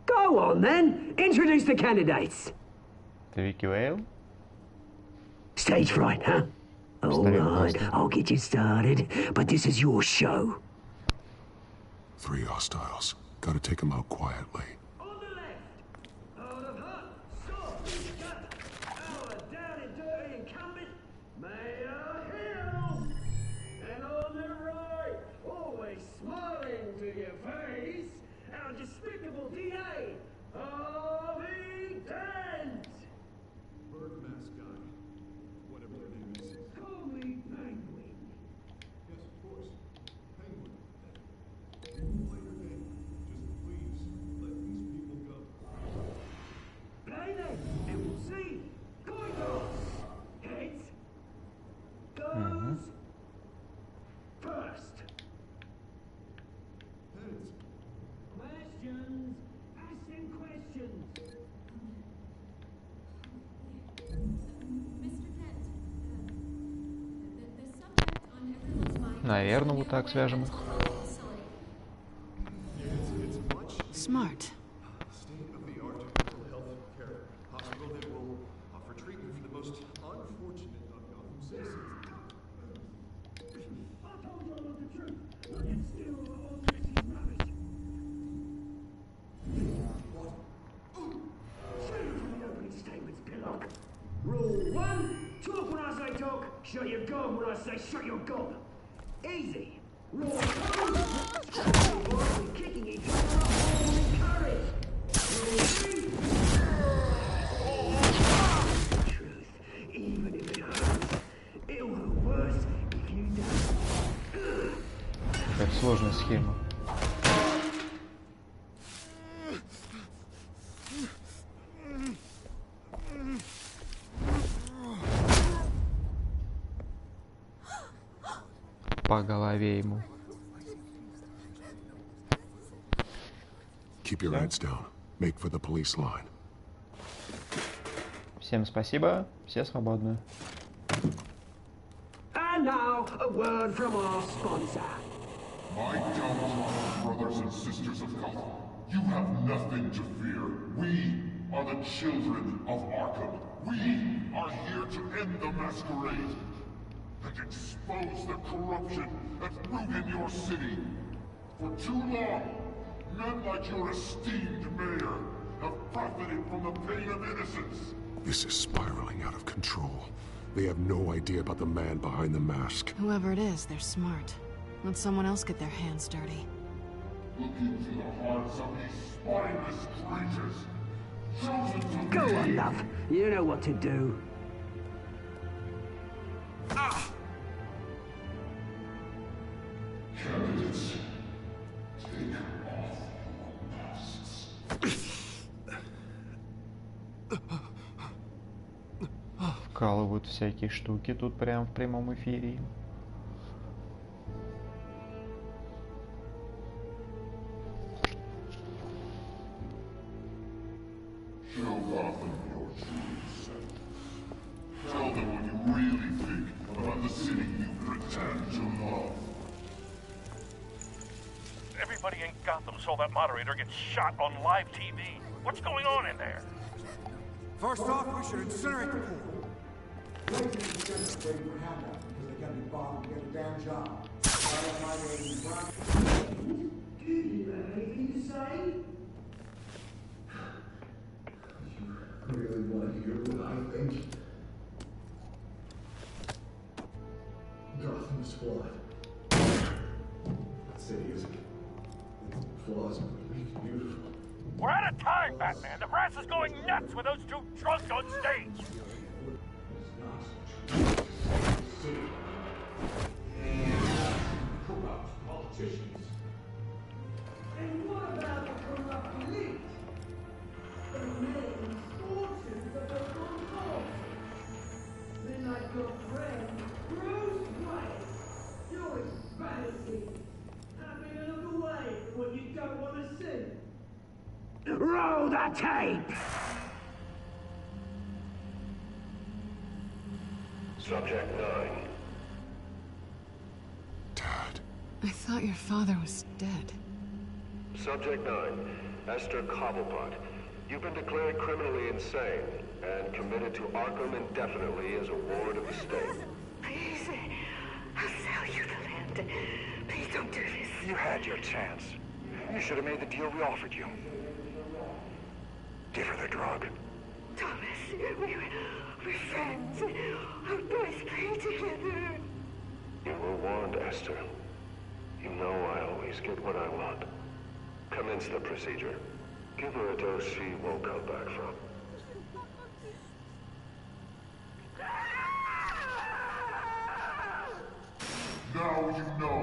Go on, then. Introduce the candidates. Vicky Vale. Stage fright, huh? All right, I'll get you started, but this is your show. 3 hostiles. Gotta take them out quietly. On the left, out of hut, stop, shut, our down and dirty incumbent, Mayor Hill. And on the right, always smiling to your face, our despicable DA, Harvey Dent. Bird mascot. Whatever their name is. Call me Penguin. Yes, of course. Penguin. We'll play your game. Just please let these people go. Play then, and we'll see. Goes. Heads. Goes. First. Heads. Questions. Asking questions. Наверное, вот так свяжем их. Smart. State-of-the-art mental health care. Hospital that will offer treatment for the most unfortunate of Gotham citizens. I told you I love the truth, but it's still all this is rubbish. Say it in the opening statements, Pillock. Rule 1, talk when I say talk, shut your gob when I say shut your gob. Easy. Rule 2, avoid kicking each other up with courage. Rule 3, truth, even if it hurts. It'll hurt worse if you don't. Какая сложная схема. По голове ему. Keep your heads down. Make for the police line. Всем спасибо, все свободны. And now, a word from our sponsor. My gallant brothers and sisters of Gotham, you have nothing to fear. We are the children of Arkham. We are here to end the masquerade and expose the corruption that's ruined your city. For too long, men like your esteemed mayor have profited from the pain of innocence. This is spiraling out of control. They have no idea about the man behind the mask. Whoever it is, they're smart. Let someone else get their hands dirty. Look into the hearts of these spineless creatures. Chosen to Go on, love. You know what to do. Candidates, take off your masks. Вкалывают всякие штуки тут прям в прямом эфире. Show Gotham your true self. Tell them what you really think about the city you pretend to love. Everybody in Gotham saw that moderator get shot on live TV. What's going on in there? First off, we should incinerate the pool. Do you have anything to say? You really want to hear what I think? Gotham is flawed. That city isn't. Its flaws make beautiful. We're out of time, Batman. The brass is going nuts with those two drunks on stage. It's not. politicians. And what about the corrupt elite? The main fortunes of the control. Then like your friend, Bruce Wayne, you're fantasy. Happy to look away from what you don't want to see. Roll the tape! Subject 9. Dad. I thought your father was dead. Subject 9. Esther Cobblepot. You've been declared criminally insane and committed to Arkham indefinitely as a ward of the state. Please, I'll sell you the land. Please don't do this. You had your chance. You should have made the deal we offered you. Give her the drug. Thomas, we're friends. Our boys play together. You were warned, Esther. You know I always get what I want. Commence the procedure. Give her a dose she won't come back from. Now you know.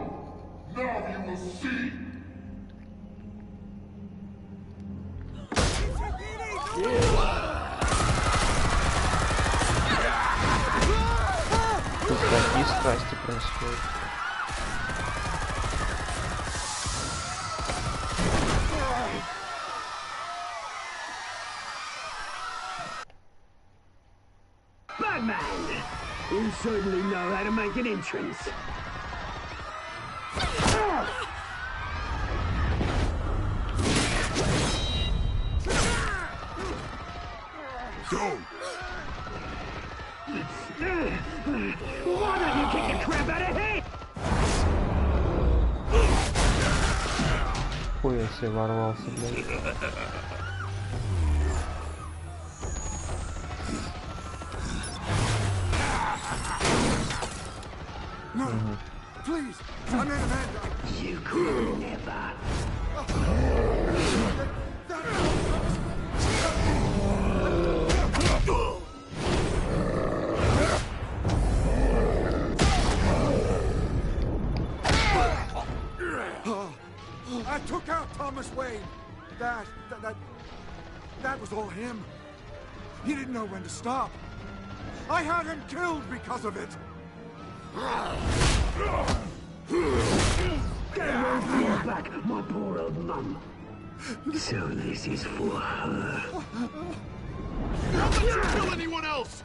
Now you will see. Тут такие страсти происходят. Batman! You certainly know how to make an entrance. Go! Why don't you kick the crap out of here? Хуя себе ворвался, блядь. No, please, I'm in an You could never. I took out Thomas Wayne. That was all him. He didn't know when to stop. I had him killed because of it. Get away from your back, my poor old mum. So this is for her. Don't let you kill anyone else!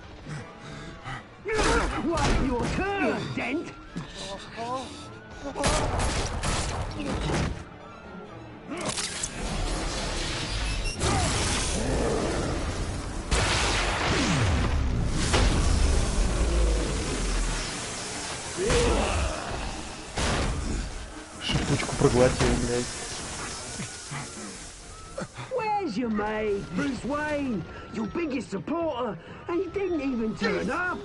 What, your turn, Dent? Шипучку проглотил, блядь. Where's your mate, Bruce Wayne? Your biggest supporter, and he didn't even turn up.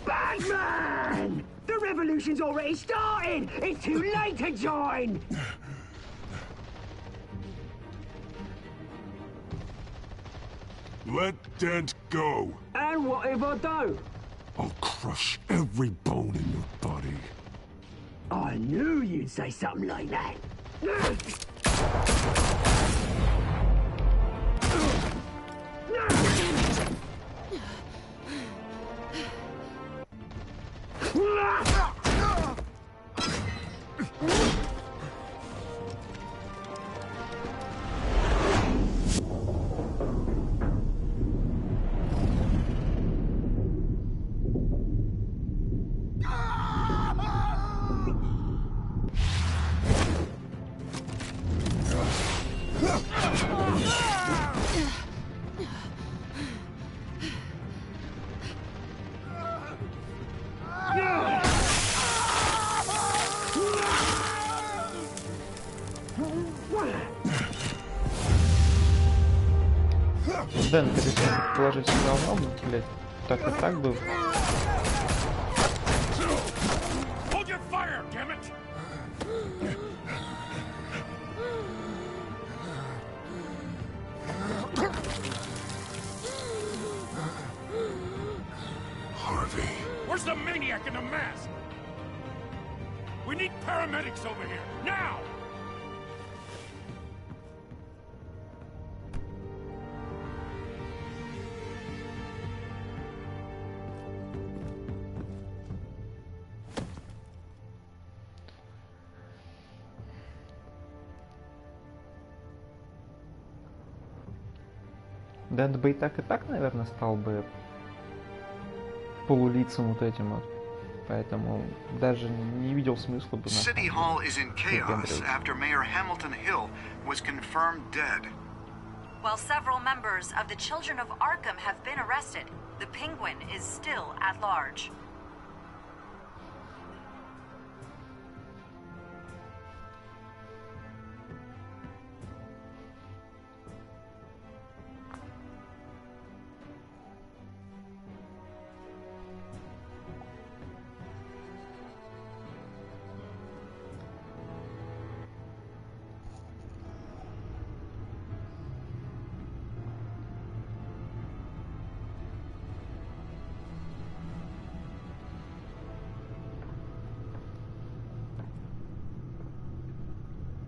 Batman! The revolution's already started! It's too late to join! Let Dent go. And what if I don't? I'll crush every bone in your body. I knew you'd say something like that. Дэн, ты решил положить все равно, блядь, так и так бы. Hold your fire, damn it! Where's the maniac in the mask? We need paramedics over here, now! Дэн бы и так, наверное, стал бы полулицем вот этим вот. Поэтому даже не видел смысла бы. City Hall is in chaos after Mayor Hamilton Hill was confirmed dead. While several members of the Children of Arkham have been arrested, the Penguin is still at large.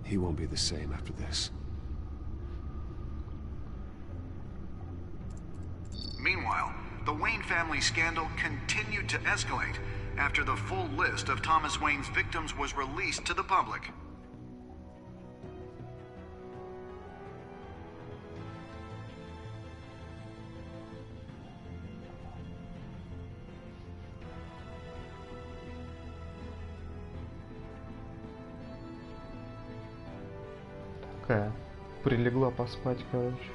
He won't be the same after this. Meanwhile, the Wayne family scandal continued to escalate after the full list of Thomas Wayne's victims was released to the public. Такая прилегла поспать, короче.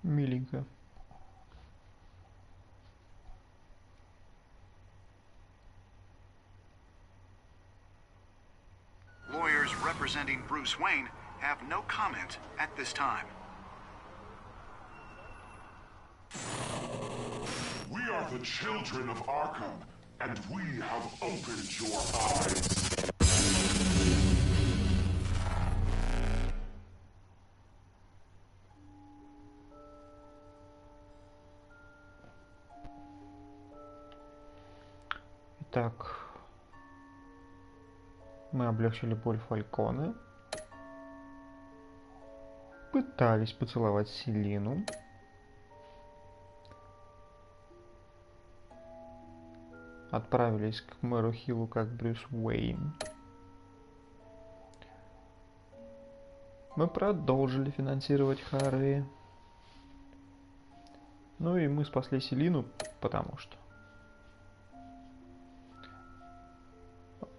Миленько. Lawyers representing Bruce Wayne have no comment at this time. We are the children of Arkham, and we have opened your eyes. Итак, мы облегчили боль Фальконе. Пытались поцеловать Селину. Отправились к мэру Хиллу как Брюс Уэйн. Мы продолжили финансировать Харви. Ну и мы спасли Селину, потому что.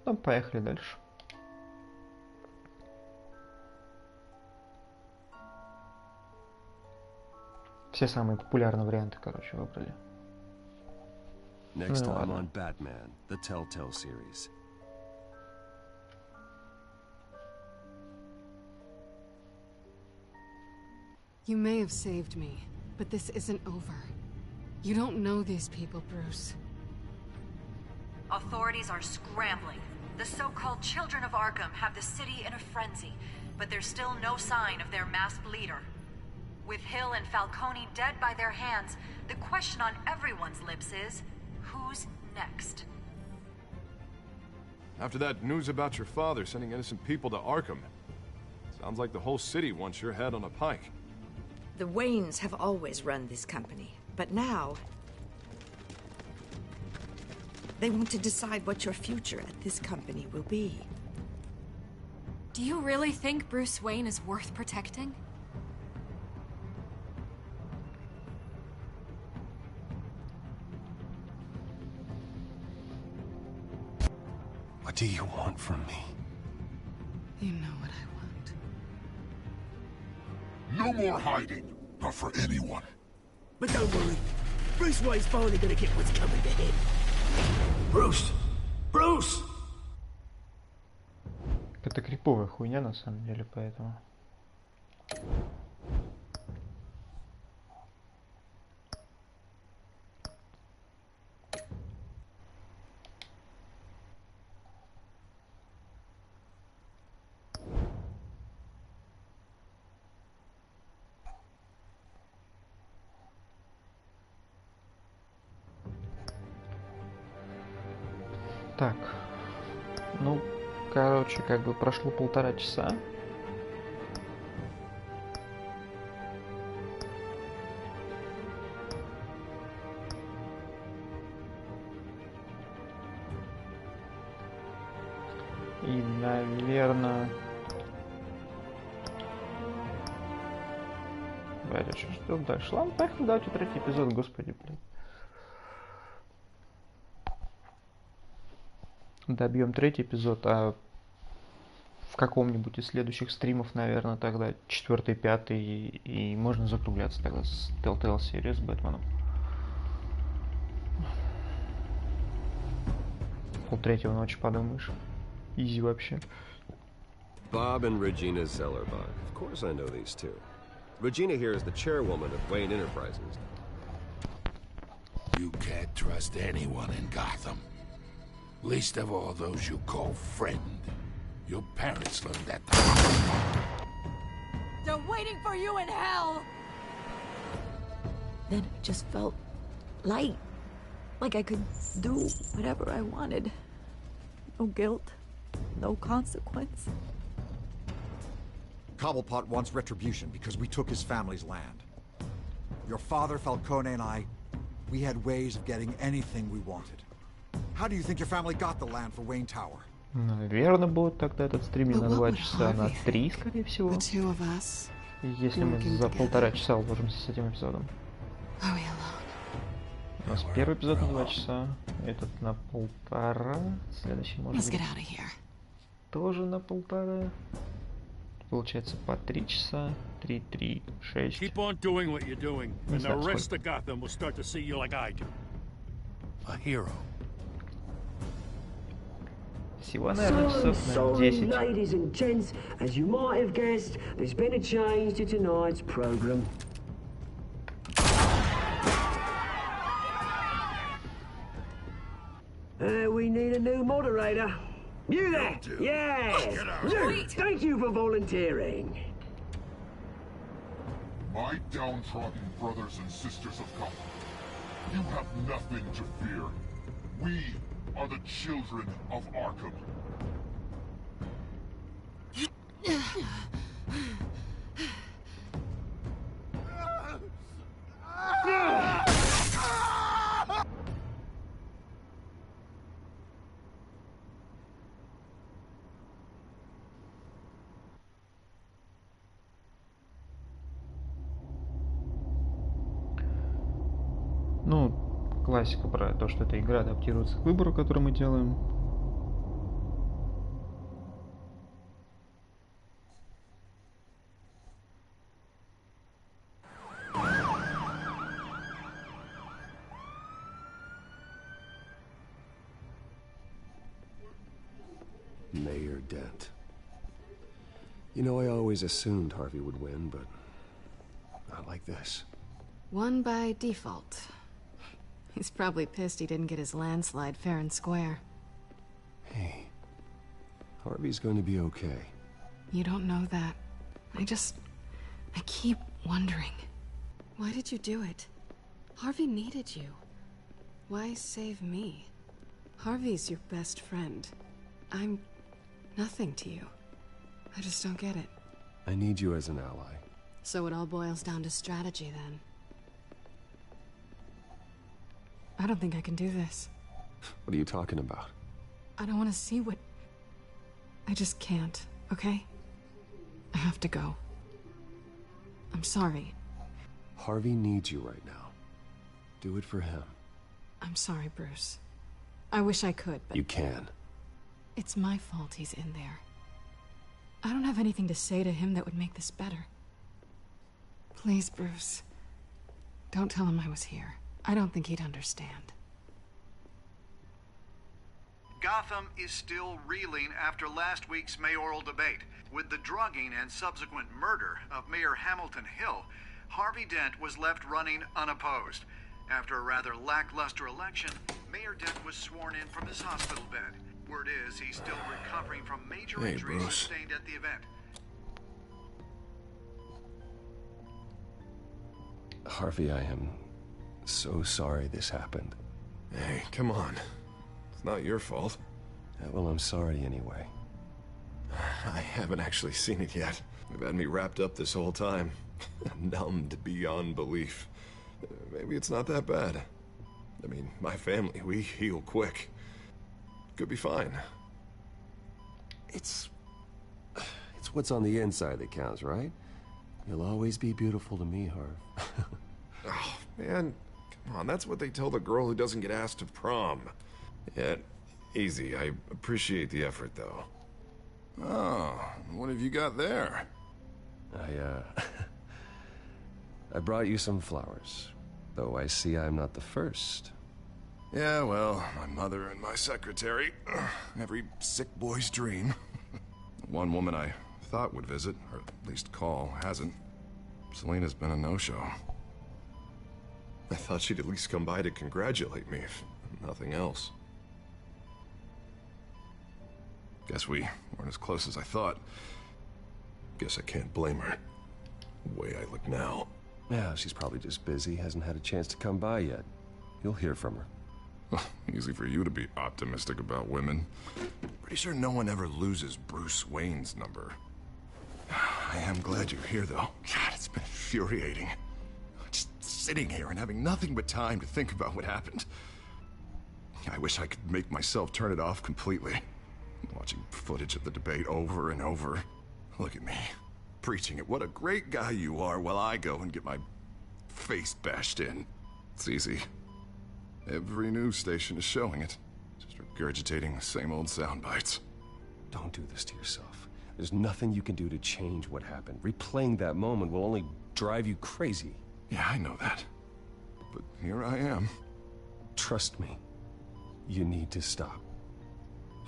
Ну, поехали дальше. Все самые популярные варианты, короче, выбрали. Next time on Batman, the Telltale Series. You may have saved me, but this isn't over. You don't know these people, Bruce. Authorities are scrambling. The so-called Children of Arkham have the city in a frenzy, but there's still no sign of their masked leader. With Hill and Falcone dead by their hands, the question on everyone's lips is, who's next? After that news about your father sending innocent people to Arkham, sounds like the whole city wants your head on a pike. The Waynes have always run this company, but now they want to decide what your future at this company will be. Do you really think Bruce Wayne is worth protecting? What do you want from me? You know what I No want. more hiding, not for anyone. But don't worry, Bruce Wayne's finally gonna get what's coming to him. Bruce! Bruce! Это криповая хуйня на самом деле, поэтому. Так. Ну, короче, как бы прошло 1,5 часа. И, наверное... Блядь, что дальше? Ладно, поехали, давайте 3-й эпизод, господи, блядь. Добьем 3-й эпизод, а в каком-нибудь из следующих стримов, наверное, тогда 4-й, 5-й, и можно закругляться тогда с Telltale Series с Бэтменом. 2:30 ночи, подумаешь. Изи вообще. Bob and Regina Zellerbach. Of course I know these two. Regina here is the chairwoman of Uэйн Enterprises. You can't trust anyone in Gotham. Least of all those you call friend. Your parents learned that. They're waiting for you in hell! Then it just felt light. Like I could do whatever I wanted. No guilt. No consequence. Cobblepot wants retribution because we took his family's land. Your father, Falcone, and I, we had ways of getting anything we wanted. How do you think your family got the land for Wayne Tower? Наверное, будет тогда этот стрим не на 2 часа, на 3, скорее всего. Если мы за 1,5 часа уложимся с этим эпизодом. У нас первый эпизод на 2 часа, этот на 1,5, следующий может быть тоже на 1,5. Получается по 3 часа, 3, 3, 6. Keep on doing what you're doing, and the rest of Gotham will start to see you like I do. A hero. Всего, наверное, часов на 10. Ladies and gents, as you might have guessed, there's been a change to tonight's program. We need a new moderator. You there? Yes! Luke, thank you for volunteering. My downtrodden brothers and sisters of Gotham, you have nothing to fear. We are the children of Arkham. Ну, классика про то, что эта игра адаптируется к выбору, который мы делаем. Mayor Dent. You know, I always assumed Harvey would win, but not like this. Won by default. He's probably pissed he didn't get his landslide fair and square. Hey, Harvey's going to be okay. You don't know that. I keep wondering. Why did you do it? Harvey needed you. Why save me? Harvey's your best friend. I'm nothing to you. I just don't get it. I need you as an ally. So it all boils down to strategy, then. I don't think I can do this. What are you talking about? I don't want to see what... I just can't, okay? I have to go. I'm sorry. Harvey needs you right now. Do it for him. I'm sorry, Bruce. I wish I could, but... You can. It's my fault he's in there. I don't have anything to say to him that would make this better. Please, Bruce. Don't tell him I was here. I don't think he'd understand. Gotham is still reeling after last week's mayoral debate. With the drugging and subsequent murder of Mayor Hamilton Hill, Harvey Dent was left running unopposed. After a rather lackluster election, Mayor Dent was sworn in from his hospital bed. Word is he's still recovering from major injuries sustained at the event. Harvey, I am so sorry this happened. Hey, come on. It's not your fault. Well, I'm sorry anyway. I haven't actually seen it yet. They've had me wrapped up this whole time. Numbed beyond belief. Maybe it's not that bad. I mean, my family, we heal quick. Could be fine. It's what's on the inside that counts, right? You'll always be beautiful to me, Harv. Oh, man. Come on, that's what they tell the girl who doesn't get asked to prom. Yeah, easy. I appreciate the effort, though. Oh, what have you got there? I brought you some flowers. Though I see I'm not the first. Yeah, well, my mother and my secretary. Every sick boy's dream. One woman I thought would visit, or at least call, hasn't. Selena's been a no-show. I thought she'd at least come by to congratulate me, if nothing else. Guess we weren't as close as I thought. Guess I can't blame her. The way I look now. Yeah, she's probably just busy, hasn't had a chance to come by yet. You'll hear from her. Easy for you to be optimistic about women. Pretty sure no one ever loses Bruce Wayne's number. I am glad you're here, though. God, it's been infuriating. Just sitting here and having nothing but time to think about what happened. I wish I could make myself turn it off completely. Watching footage of the debate over and over. Look at me, preaching it. What a great guy you are, while I go and get my face bashed in. It's easy. Every news station is showing it. Just regurgitating the same old sound bites. Don't do this to yourself. There's nothing you can do to change what happened. Replaying that moment will only drive you crazy. Yeah, I know that. But here I am. Trust me. You need to stop.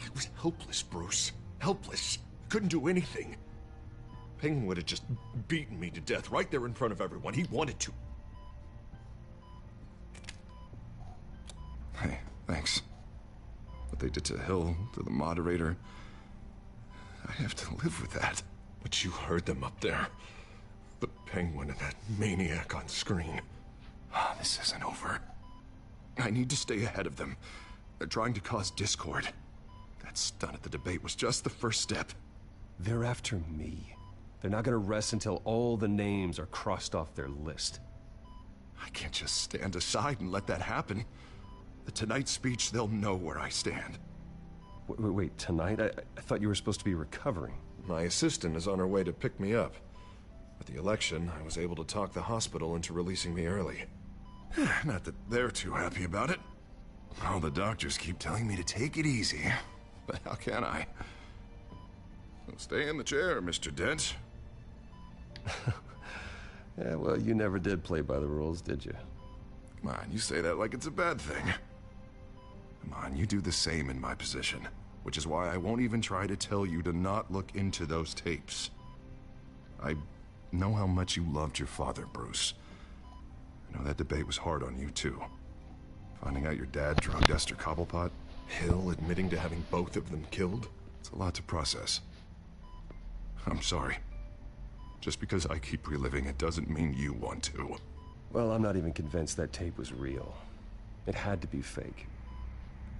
I was helpless, Bruce. Helpless. Couldn't do anything. Penguin would have just beaten me to death right there in front of everyone. He wanted to. Hey, thanks. What they did to Hill, to the moderator, I have to live with that. But you heard them up there. The Penguin and that maniac on screen. This isn't over. I need to stay ahead of them. They're trying to cause discord. That stunt at the debate was just the first step. They're after me. They're not gonna rest until all the names are crossed off their list. I can't just stand aside and let that happen. The Tonight speech, they'll know where I stand. Wait, tonight? I thought you were supposed to be recovering. My assistant is on her way to pick me up. At the election, I was able to talk the hospital into releasing me early. Not that they're too happy about it. All the doctors keep telling me to take it easy. But how can I? Well, stay in the chair, Mr. Dent. Yeah, well, you never did play by the rules, did you? Come on, you say that like it's a bad thing. Come on, you do the same in my position. Which is why I won't even try to tell you to not look into those tapes. I know how much you loved your father, Bruce. I know that debate was hard on you, too. Finding out your dad drugged Esther Cobblepot, Hill admitting to having both of them killed. It's a lot to process. I'm sorry. Just because I keep reliving it doesn't mean you want to. Well, I'm not even convinced that tape was real. It had to be fake.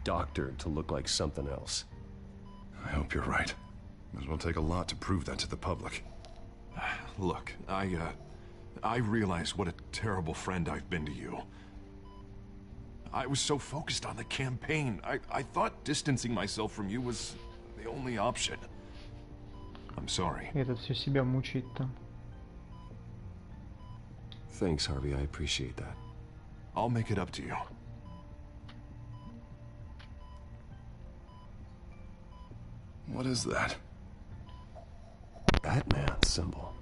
Doctored to look like something else. I hope you're right. Might as well take a lot to prove that to the public. Look, I realize what a terrible friend I've been to you. I was so focused on the campaign. I thought distancing myself from you was the only option. I'm sorry. Этот все себя мучает там. Thanks, Harvey. I appreciate that. I'll make it up to you. What is that? Batman symbol.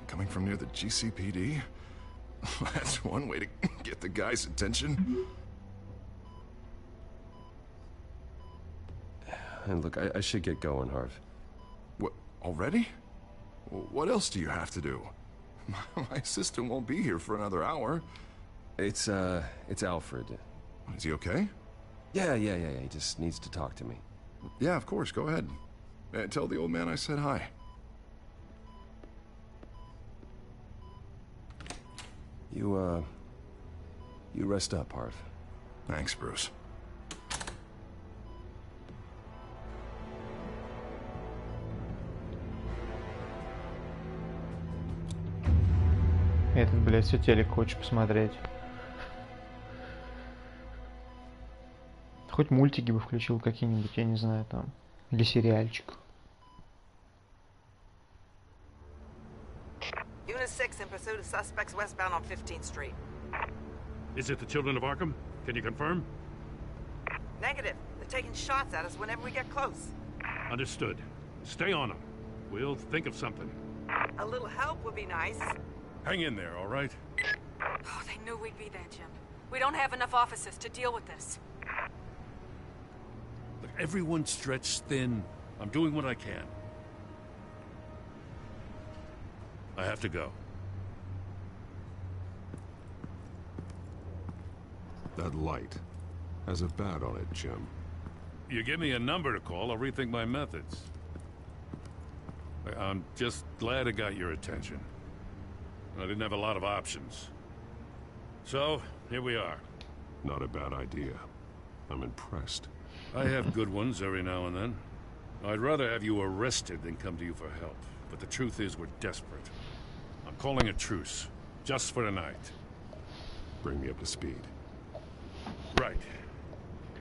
Coming from near the GCPD? That's one way to get the guy's attention. And look, I should get going, Harv. What, already? What else do you have to do? My assistant won't be here for another hour. It's Alfred. Is he okay? Yeah. He just needs to talk to me. Yeah, of course. Go ahead. Tell the old man I said hi. You rest up, Harv. Thanks, Bruce. Этот, блядь, все телек хочет посмотреть. Хоть мультики бы включил какие-нибудь, я не знаю, там. Или сериальчик. Unit 6 in pursuit of suspects westbound on 15th Street. Is it the children of Arkham? Can you confirm? Negative. They're taking shots at us whenever we get close. Understood. Stay on them. We'll think of something. A little help would be nice. Hang in there, all right? Oh, they knew we'd be there, Jim. We don't have enough officers to deal with this. Look, everyone's stretched thin. I'm doing what I can. I have to go. That light has a bat on it, Jim. You give me a number to call, I'll rethink my methods. I'm just glad I got your attention. I didn't have a lot of options. So, here we are. Not a bad idea. I'm impressed. I have good ones every now and then. I'd rather have you arrested than come to you for help. But the truth is, we're desperate. I'm calling a truce. Just for tonight. Bring me up to speed. Right.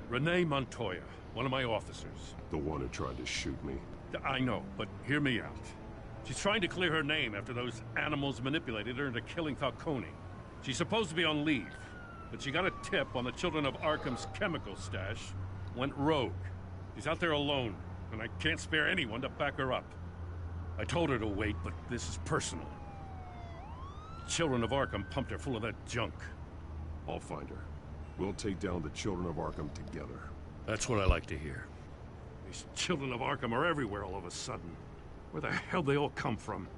Renee Montoya, one of my officers. The one who tried to shoot me. I know, but hear me out. She's trying to clear her name after those animals manipulated her into killing Falcone. She's supposed to be on leave, but she got a tip on the children of Arkham's chemical stash, went rogue. She's out there alone, and I can't spare anyone to back her up. I told her to wait, but this is personal. The children of Arkham pumped her full of that junk. I'll find her. We'll take down the children of Arkham together. That's what I like to hear. These children of Arkham are everywhere all of a sudden. Where the hell they all come from?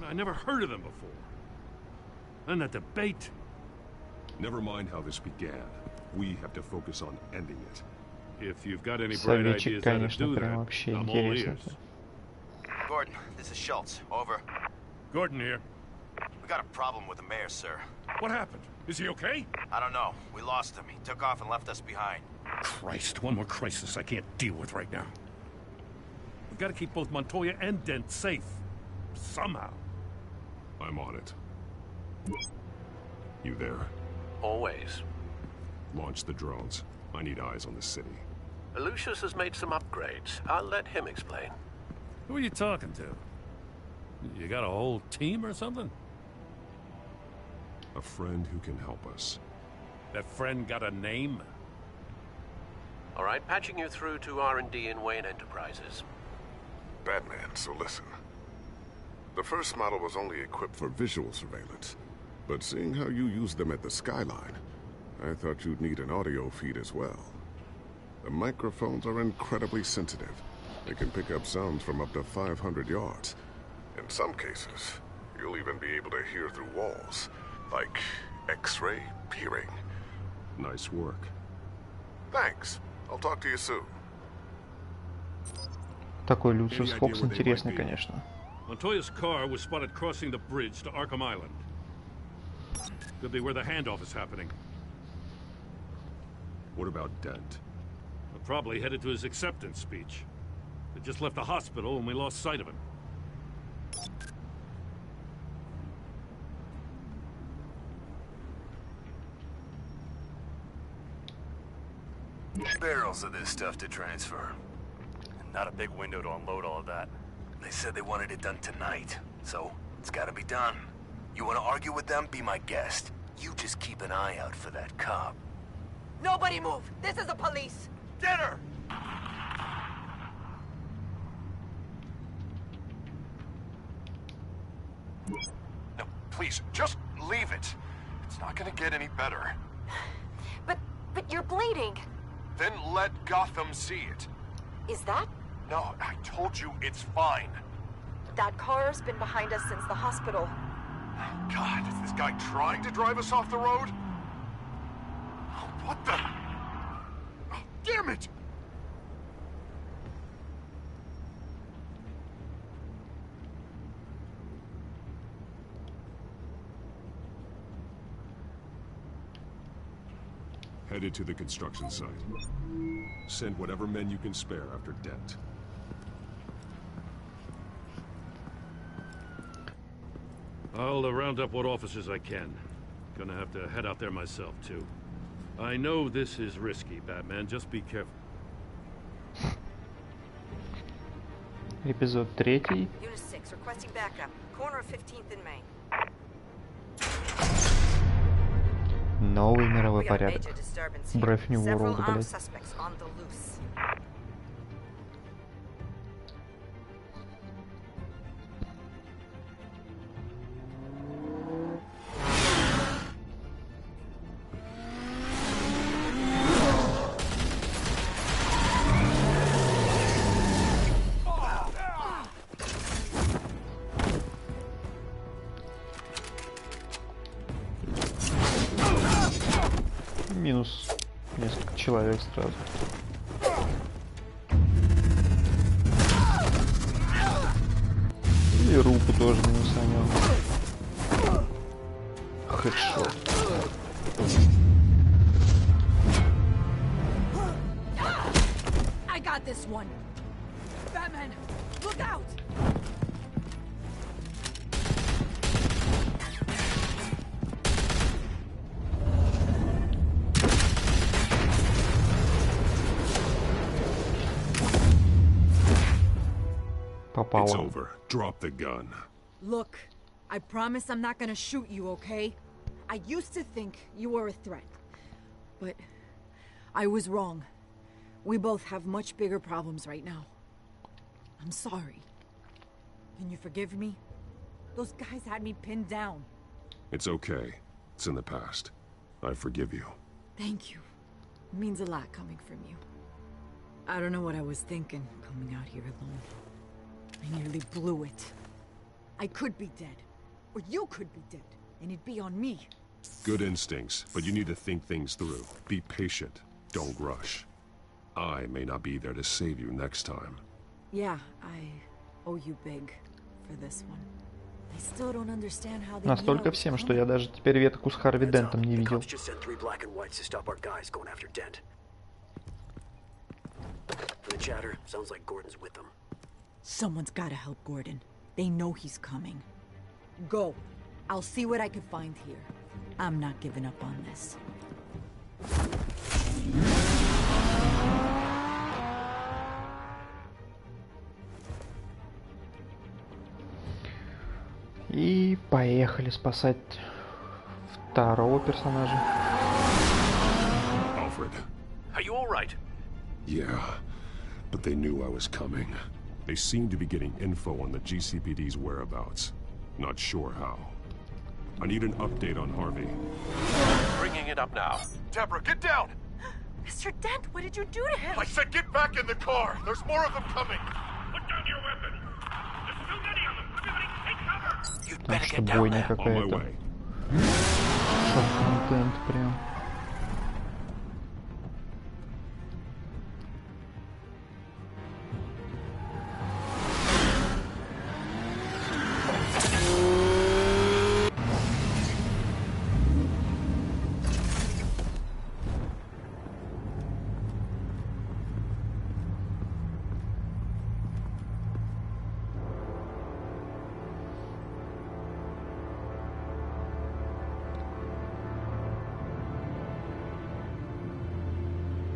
I never heard of them before. And that debate. Never mind how this began. We have to focus on ending it. If you've got any bright ideas how to do that, I'm all ears. Gordon, this is Schultz. Over. Gordon here. We got a problem with the mayor, sir. What happened? Is he okay? I don't know. We lost him. He took off and left us behind. Christ, one more crisis I can't deal with right now. We've got to keep both Montoya and Dent safe. Somehow. I'm on it. You there? Always. Launch the drones. I need eyes on the city. Lucius has made some upgrades. I'll let him explain. Who are you talking to? You got a whole team or something? A friend who can help us. That friend got a name? All right, patching you through to R&D in Wayne Enterprises. Batman, so listen. The first model was only equipped for visual surveillance. But seeing how you use them at the skyline, I thought you'd need an audio feed as well. The microphones are incredibly sensitive. They can pick up sounds from up to 500 yards. In some cases, you'll even be able to hear through walls, like X-ray peering. Nice work. Thanks. I'll talk to you soon. Такой Люциус Фокс интересный, конечно. Montoya's car was spotted crossing the bridge to Arkham Island. Could be where the handoff is happening. What about Dent? Probably headed to his acceptance speech. They just left the hospital and we lost sight of him. Barrels of this stuff to transfer. And not a big window to unload all of that. They said they wanted it done tonight, so it's gotta be done. You wanna argue with them? Be my guest. You just keep an eye out for that cop. Nobody move! This is the police! Get her! No, please, just leave it. It's not gonna get any better. But you're bleeding. Then let Gotham see it. Is that? No, I told you it's fine. That car's been behind us since the hospital. God, is this guy trying to drive us off the road? What the? Oh, damn it! Headed to the construction site. Send whatever men you can spare after Dent. I'll round up what officers I can. Gonna have to head out there myself, too. I know this is risky, Batman. Just be careful. Эпизод 3. Unit 6, requesting backup. Corner of 15th and Main. Новый мировой порядок. Brave New World, блядь. Минус несколько человек сразу. И руку тоже минусанем. Хэдшот. I got this one. Batman, look out! It's over. Drop the gun. Look, I promise I'm not gonna shoot you, okay? I used to think you were a threat, but I was wrong. We both have much bigger problems right now. I'm sorry. Can you forgive me? Those guys had me pinned down. It's okay. It's in the past. I forgive you. Thank you. It means a lot coming from you. I don't know what I was thinking, coming out here alone. I nearly blew it. I could be dead. Or you could be dead. And it'd be on me. Good instincts, but you need to think things through. Be patient. Don't rush. I may not be there to save you next time. Yeah, I owe you big for this one. I still don't understand how they Настолько всем, что я даже теперь ветку с Харви Дентом не видел. For the chatter, sounds like Gordon's with them. Someone's gotta help Gordon. They know he's coming. Go. I'll see what I can find here. I'm not giving up on this. И поехали спасать второго персонажа. Alfred. Are you all right? Yeah, but they knew I was coming. They seem to be getting info on the GCPD's whereabouts. Not sure how. I need an update on Harvey. Bringing it up now. Deborah, get down! Mr. Dent, what did you do to him? I said get back in the car! There's more of them coming! Put down your weapon! There's too many of them! Everybody take cover! You'd Так что бойня какая-то. Шок-контент прям.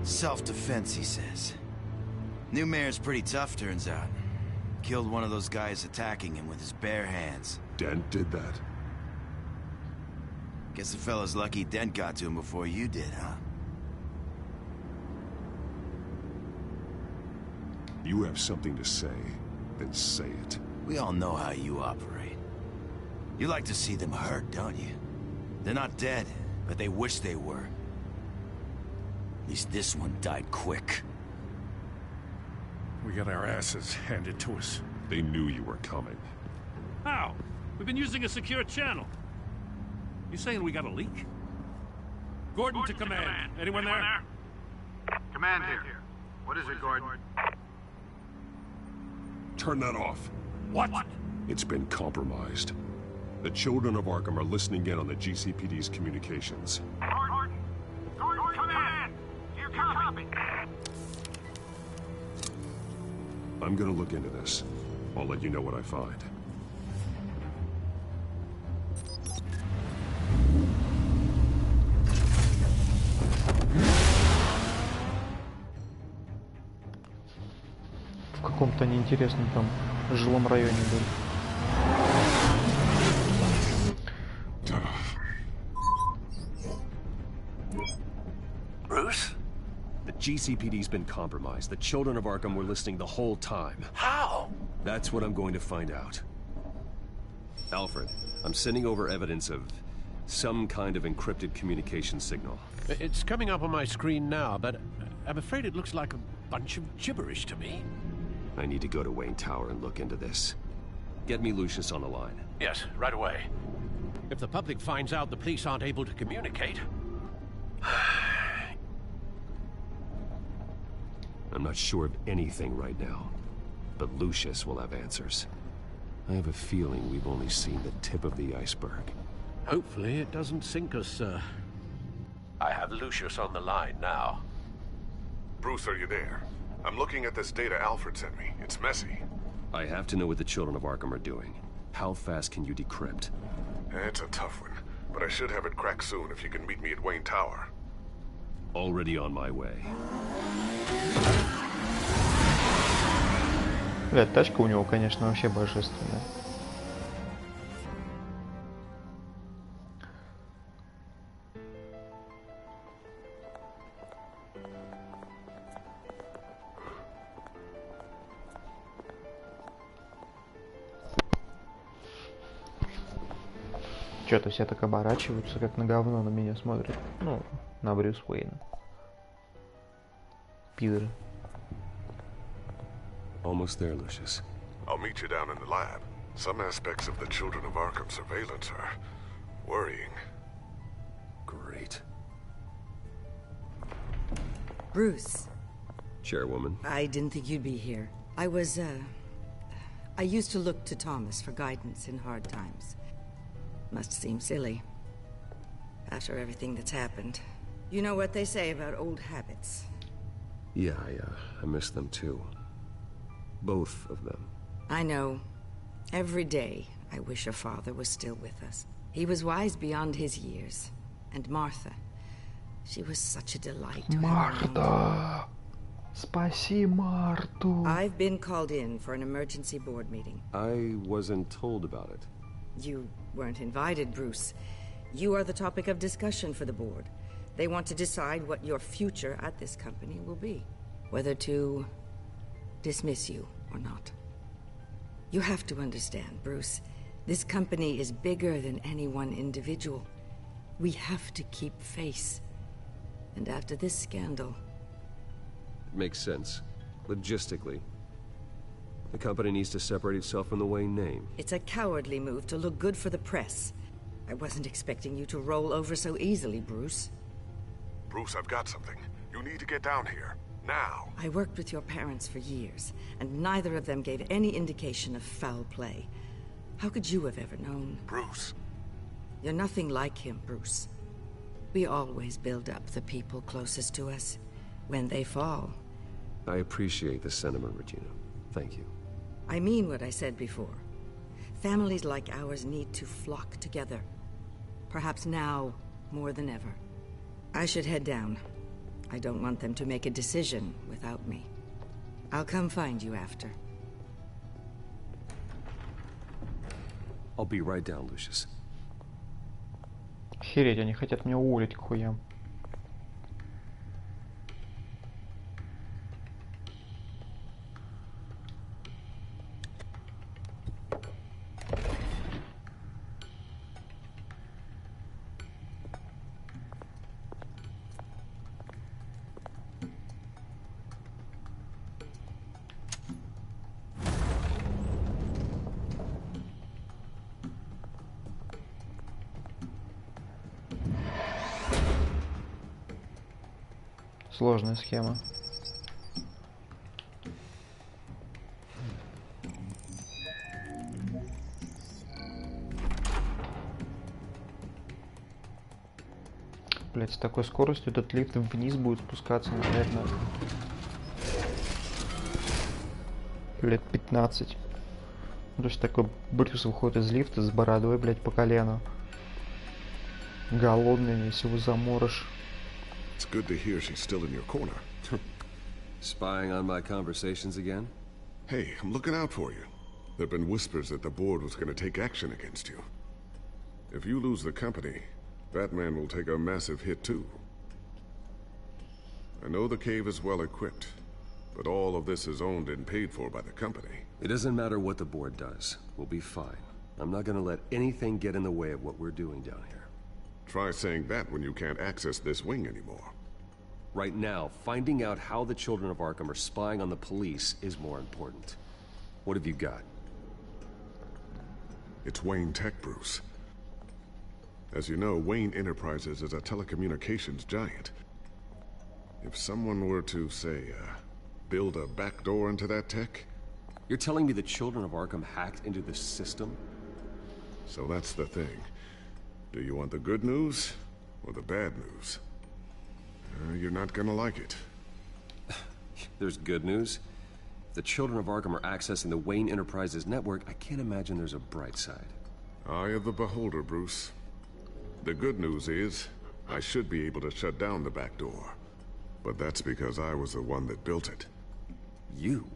Self-defense, he says. New mayor's pretty tough, turns out. Killed one of those guys attacking him with his bare hands. Dent did that? Guess the fella's lucky Dent got to him before you did, huh? You have something to say, then say it. We all know how you operate. You like to see them hurt, don't you? They're not dead, but they wish they were. At least this one died quick. We got our asses handed to us. They knew you were coming. How? We've been using a secure channel. You saying we got a leak? Gordon to command. Anyone there? Command here. What is it, Gordon? Turn that off. What? It's been compromised. The children of Arkham are listening in on the GCPD's communications. Gordon, command! You copy? I'm gonna look into this. I'll let you know what I find. каком-то неинтересном там жилом районе были. Bruce? The GCPD's been compromised. The children of Arkham were listening the whole time. How? That's what I'm going to find out. Alfred, I'm sending over evidence of some kind of encrypted communication signal. It's coming up on my screen now, but I'm afraid it looks like a bunch of gibberish to me. I need to go to Wayne Tower and look into this. Get me Lucius on the line. Yes, right away. If the public finds out the police aren't able to communicate... I'm not sure of anything right now, but Lucius will have answers. I have a feeling we've only seen the tip of the iceberg. Hopefully it doesn't sink us, sir. I have Lucius on the line now. Bruce, are you there? I'm looking at this data Alfred sent me. It's messy. I have to know what the children of Arkham are doing. How fast can you decrypt? It's a tough one, but I should have it cracked soon if you can meet me at Wayne Tower. Already on my way. Блядь, тачка у него, конечно, вообще божественная. Что-то все так оборачиваются, как на говно на меня смотрят. Ну, на Брюс Уэйна. Пидоры. Almost there, Lucius. I'll meet you down in the lab. Some aspects of the Children of Arkham surveillance are worrying. Great. Bruce. Chairwoman. I didn't think you'd be here. I used to look to Thomas for guidance in hard times. Must seem silly. After everything that's happened. You know what they say about old habits. Yeah, I miss them too. Both of them. I know. Every day, I wish your father was still with us. He was wise beyond his years. And Martha, she was such a delight to have around. Спаси Марту. I've been called in for an emergency board meeting. I wasn't told about it. You weren't invited, Bruce. You are the topic of discussion for the board. They want to decide what your future at this company will be. Whether to dismiss you or not. You have to understand, Bruce. This company is bigger than any one individual. We have to keep face. And after this scandal... It makes sense. Logistically. The company needs to separate itself from the Wayne name. It's a cowardly move to look good for the press. I wasn't expecting you to roll over so easily, Bruce. Bruce, I've got something. You need to get down here. Now. I worked with your parents for years, and neither of them gave any indication of foul play. How could you have ever known? Bruce. You're nothing like him, Bruce. We always build up the people closest to us. When they fall... I appreciate the sentiment, Regina. Thank you. I mean what I said before. Families like ours need to flock together. Perhaps now, more than ever. I should head down. I don't want them to make a decision without me. I'll come find you after. I'll be right down, Lucius. Охереть, они хотят меня уволить к хуям. Сложная схема. Блять, с такой скоростью этот лифт вниз будет спускаться, наверное, лет 15. То есть такой Брюс выходит из лифта с бородой, блять, по колено. Голодный, если его заморож. It's good to hear she's still in your corner. Spying on my conversations again? Hey, I'm looking out for you. There have been whispers that the board was going to take action against you. If you lose the company, Batman will take a massive hit too. I know the cave is well equipped, but all of this is owned and paid for by the company. It doesn't matter what the board does. We'll be fine. I'm not gonna let anything get in the way of what we're doing down here. Try saying that when you can't access this wing anymore. Right now, finding out how the children of Arkham are spying on the police is more important. What have you got? It's Wayne Tech, Bruce. As you know, Wayne Enterprises is a telecommunications giant. If someone were to, say, build a backdoor into that tech... You're telling me the children of Arkham hacked into this system? So that's the thing. Do you want the good news or the bad news? You're not gonna like it. There's good news. If the children of Arkham are accessing the Wayne Enterprises network, I can't imagine there's a bright side. Eye of the beholder, Bruce. The good news is, I should be able to shut down the back door. But that's because I was the one that built it. You?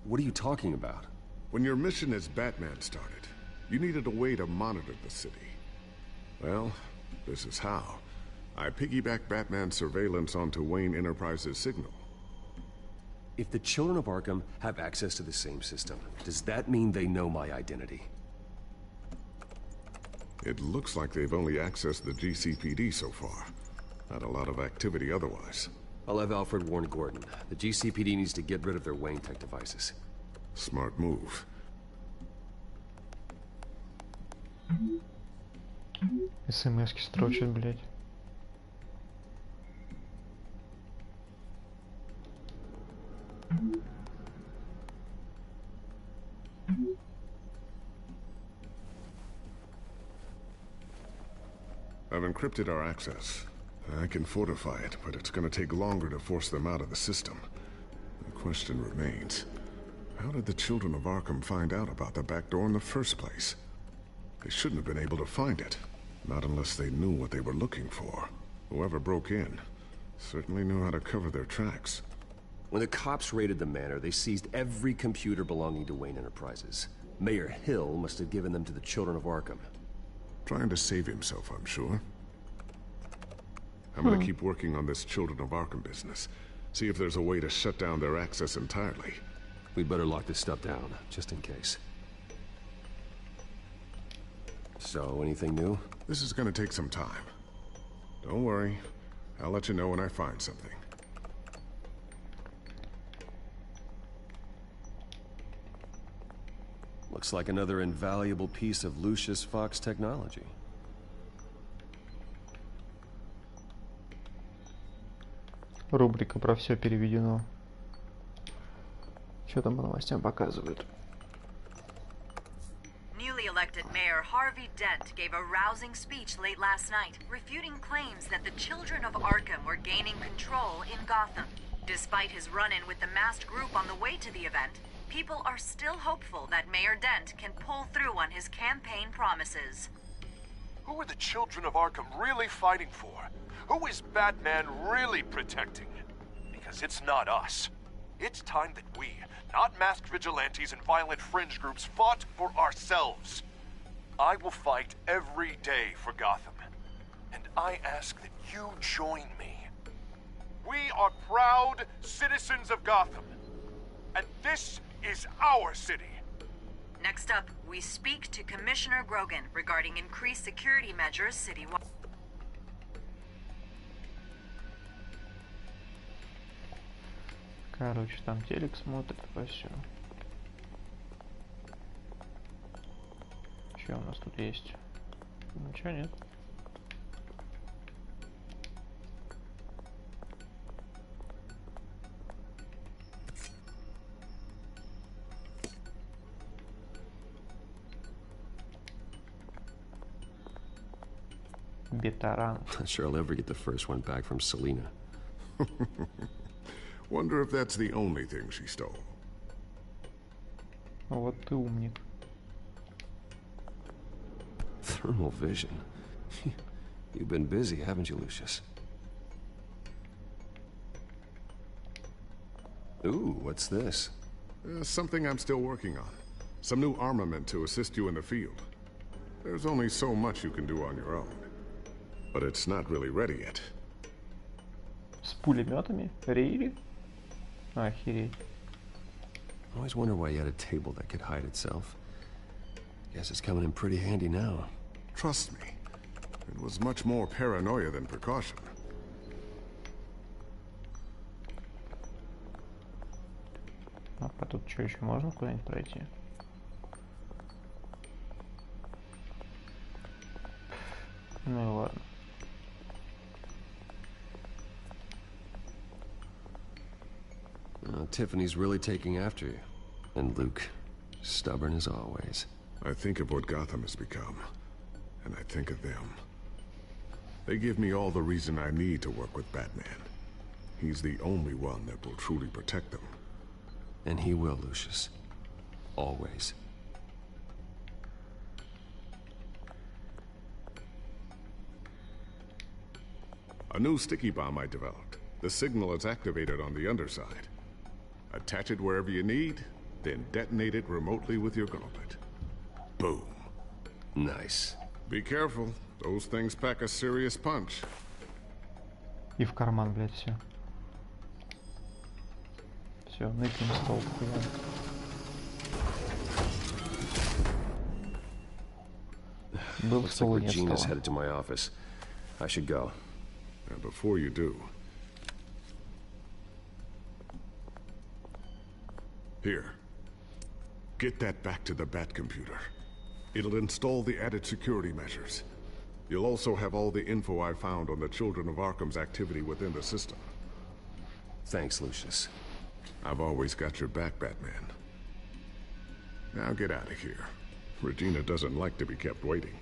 What are you talking about? When your mission as Batman started, you needed a way to monitor the city. Well, this is how. I piggybacked Batman's surveillance onto Wayne Enterprises' signal. If the children of Arkham have access to the same system, does that mean they know my identity? It looks like they've only accessed the GCPD so far. Not a lot of activity otherwise. I'll have Alfred warn Gordon. The GCPD needs to get rid of their Wayne Tech devices. Smart move. СМСки строчат, блядь. I've encrypted our access. I can fortify it, but it's gonna take longer to force them out of the system. The question remains, how did the children of Arkham find out about the back door in the first place? They shouldn't have been able to find it. Not unless they knew what they were looking for. Whoever broke in certainly knew how to cover their tracks. When the cops raided the manor, they seized every computer belonging to Wayne Enterprises. Mayor Hill must have given them to the children of Arkham. Trying to save himself, I'm sure. I'm gonna keep working on this Children of Arkham business. See if there's a way to shut down their access entirely. We'd better lock this stuff down, just in case. So, anything new? This is gonna take some time. Don't worry. I'll let you know when I find something. Looks like another invaluable piece of Lucius Fox technology. Рубрика про все переведено. Что там по новостям показывают? Newly elected Mayor Harvey Dent gave a rousing speech late last night, refuting claims that the children of Arkham were gaining control in Gotham. Despite his run-in with the masked group on the way to the event, people are still hopeful that Mayor Dent can pull through on his campaign promises. Who are the children of Arkham really fighting for? Who is Batman really protecting? Because it's not us. It's time that we, not masked vigilantes and violent fringe groups, fought for ourselves. I will fight every day for Gotham. And I ask that you join me. We are proud citizens of Gotham. And this is our city. Next up, we speak to Commissioner Grogan regarding increased security measures citywide. Короче, там телек смотрит, по всё. Что у нас тут есть? Ничего нет. Бетаран. Not sure I'll ever get the first one back from Selena. Wonder if that's the only thing she stole. Вот ты умник. Thermal vision. You've been busy, haven't you, Lucius? Ooh, what's this? Something I'm still working on. Some new armament to assist you in the field. There's only so much you can do on your own. But it's not really ready yet. С пулеметами? Really? Охереть. I always wonder why you had a table that could hide itself. Guess it's coming in pretty handy now. Trust me, it was much more paranoia than precaution. А тут что, еще можно куда-нибудь пройти? Ну и ладно. Tiffany's really taking after you. And Luke, stubborn as always. I think of what Gotham has become, and I think of them. They give me all the reason I need to work with Batman. He's the only one that will truly protect them. And he will, Lucius. Always. A new sticky bomb I developed. The signal is activated on the underside. Attach it wherever you need, then detonate it remotely with your gauntlet. Boom. Nice. Be careful. Those things pack a serious punch. И в карман, блядь, все. Все, ныкнем стол, хуя. Был стол, нет стола. Headed to my office. I should go. And before you do, here, get that back to the Bat computer. It'll install the added security measures. You'll also have all the info I found on the Children of Arkham's activity within the system. Thanks, Lucius. I've always got your back, Batman. Now get out of here. Regina doesn't like to be kept waiting.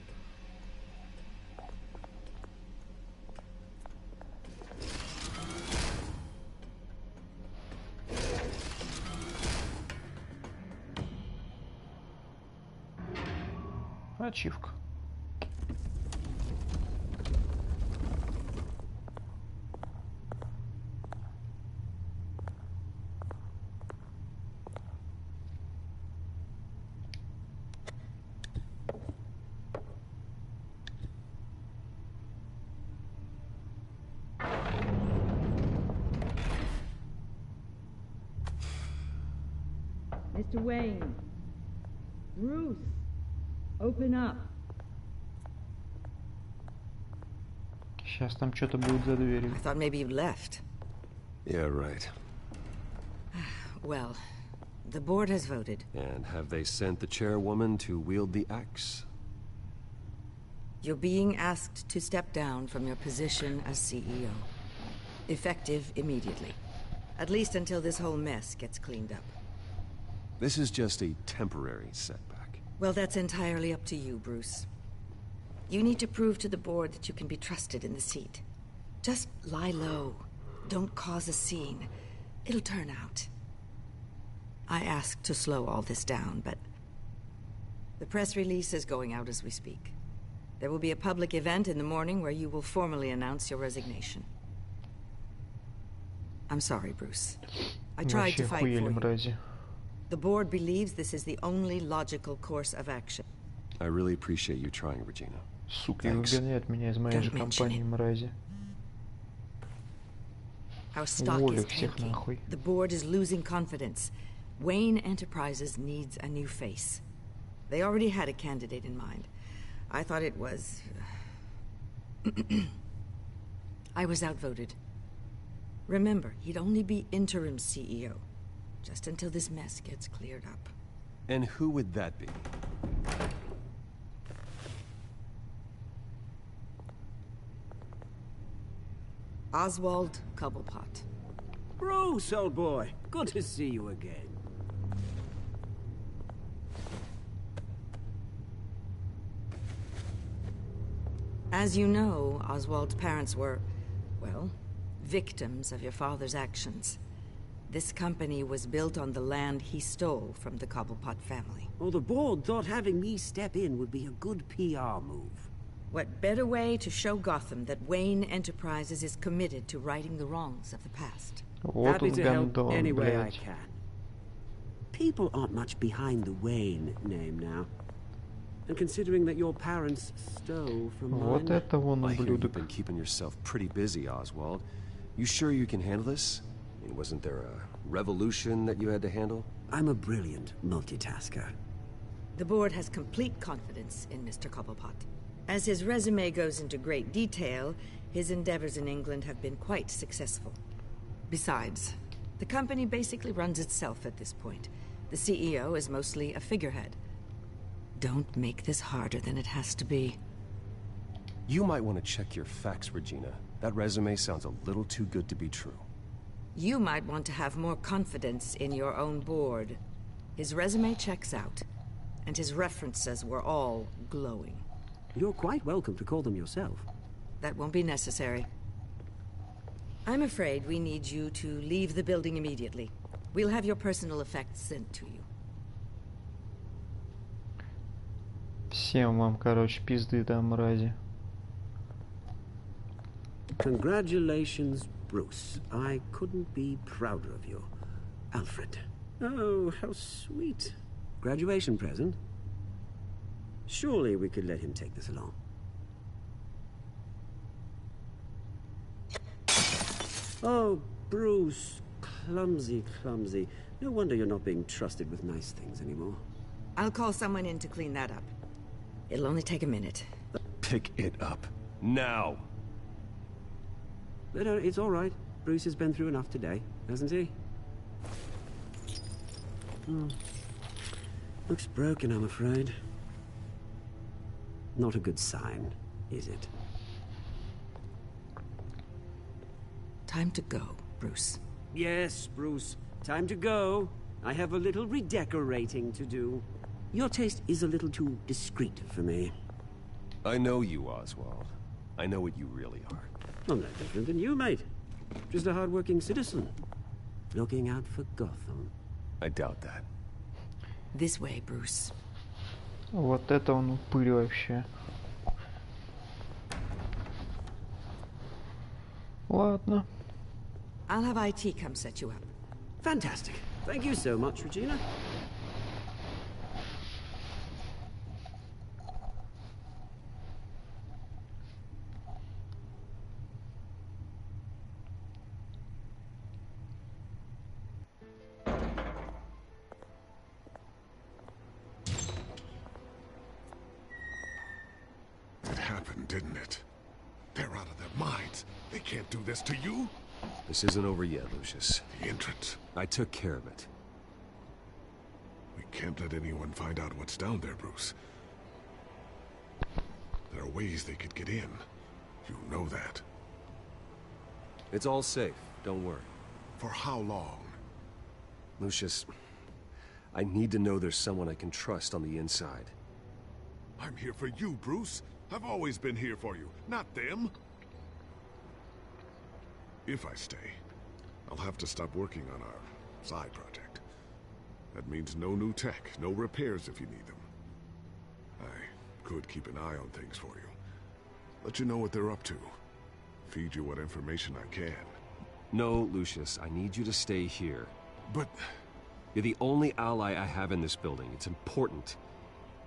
Ачивка. Mr. Wayne. Bruce. Open up. Сейчас там что-то будет за дверью. I thought maybe you left. Yeah, right. Well, the board has voted. And have they sent the chairwoman to wield the axe? You're being asked to step down from your position as CEO. Effective immediately. At least until this whole mess gets cleaned up. This is just a temporary setback. Well, that's entirely up to you, Bruce. You need to prove to the board that you can be trusted in the seat. Just lie low. Don't cause a scene. It'll turn out. I asked to slow all this down, but the press release is going out as we speak. There will be a public event in the morning where you will formally announce your resignation. I'm sorry, Bruce. I tried to fight for you. The board believes this is the only logical course of action. I really appreciate you trying, Regina. Сука, выгоняет меня из моей же компании, мрази. Our stock is tanking. The board is losing confidence. Wayne Enterprises needs a new face. They already had a candidate in mind. I thought it was... I was outvoted. Remember, he'd only be interim CEO. Just until this mess gets cleared up. And who would that be? Oswald Cobblepot. Bruce, old boy. Good to see you again. As you know, Oswald's parents were, well, victims of your father's actions. This company was built on the land he stole from the Cobblepot family. Well, the board thought having me step in would be a good PR move. What better way to show Gotham that Wayne Enterprises is committed to righting the wrongs of the past? Happy to help any way I can. People aren't much behind the Wayne name now. And considering that your parents stole from Вот mine... это вон I hear you've ублюдок. been keeping yourself pretty busy, Oswald. You sure you can handle this? I mean, wasn't there a revolution that you had to handle? I'm a brilliant multitasker. The board has complete confidence in Mr. Cobblepot. As his resume goes into great detail, his endeavors in England have been quite successful. Besides, the company basically runs itself at this point. The CEO is mostly a figurehead. Don't make this harder than it has to be. You might want to check your facts, Regina. That resume sounds a little too good to be true. You might want to have more confidence in your own board. His resume checks out, and his references were all glowing. You're quite welcome to call them yourself. That won't be necessary. I'm afraid we need you to leave the building immediately. We'll have your personal effects sent to you. Всем вам, короче, пизды там, мрази. Congratulations, Bruce. I couldn't be prouder of you. Alfred. Oh, how sweet. Graduation present? Surely we could let him take this along. Oh, Bruce. Clumsy, clumsy. No wonder you're not being trusted with nice things anymore. I'll call someone in to clean that up. It'll only take a minute. Pick it up. Now! But it's all right. Bruce has been through enough today, hasn't he? Looks broken, I'm afraid. Not a good sign, is it? Time to go, Bruce. Yes, Bruce. Time to go. I have a little redecorating to do. Your taste is a little too discreet for me. I know you, Oswald. I know what you really are. I'm no different than you, mate. Just a hard-working citizen. Looking out for Gotham. I doubt that. This way, Bruce. Вот это он упырь вообще. Ладно. I'll have IT come set you up. Fantastic. Thank you so much, Regina. It happened, didn't it? They're out of their minds. They can't do this to you. This isn't over yet, Lucius. The entrance. I took care of it. We can't let anyone find out what's down there, Bruce. There are ways they could get in. You know that. It's all safe. Don't worry. For how long? Lucius, I need to know there's someone I can trust on the inside. I'm here for you, Bruce. I've always been here for you, not them. If I stay, I'll have to stop working on our side project. That means no new tech, no repairs if you need them. I could keep an eye on things for you. Let you know what they're up to. Feed you what information I can. No, Lucius, I need you to stay here. But... You're the only ally I have in this building. It's important.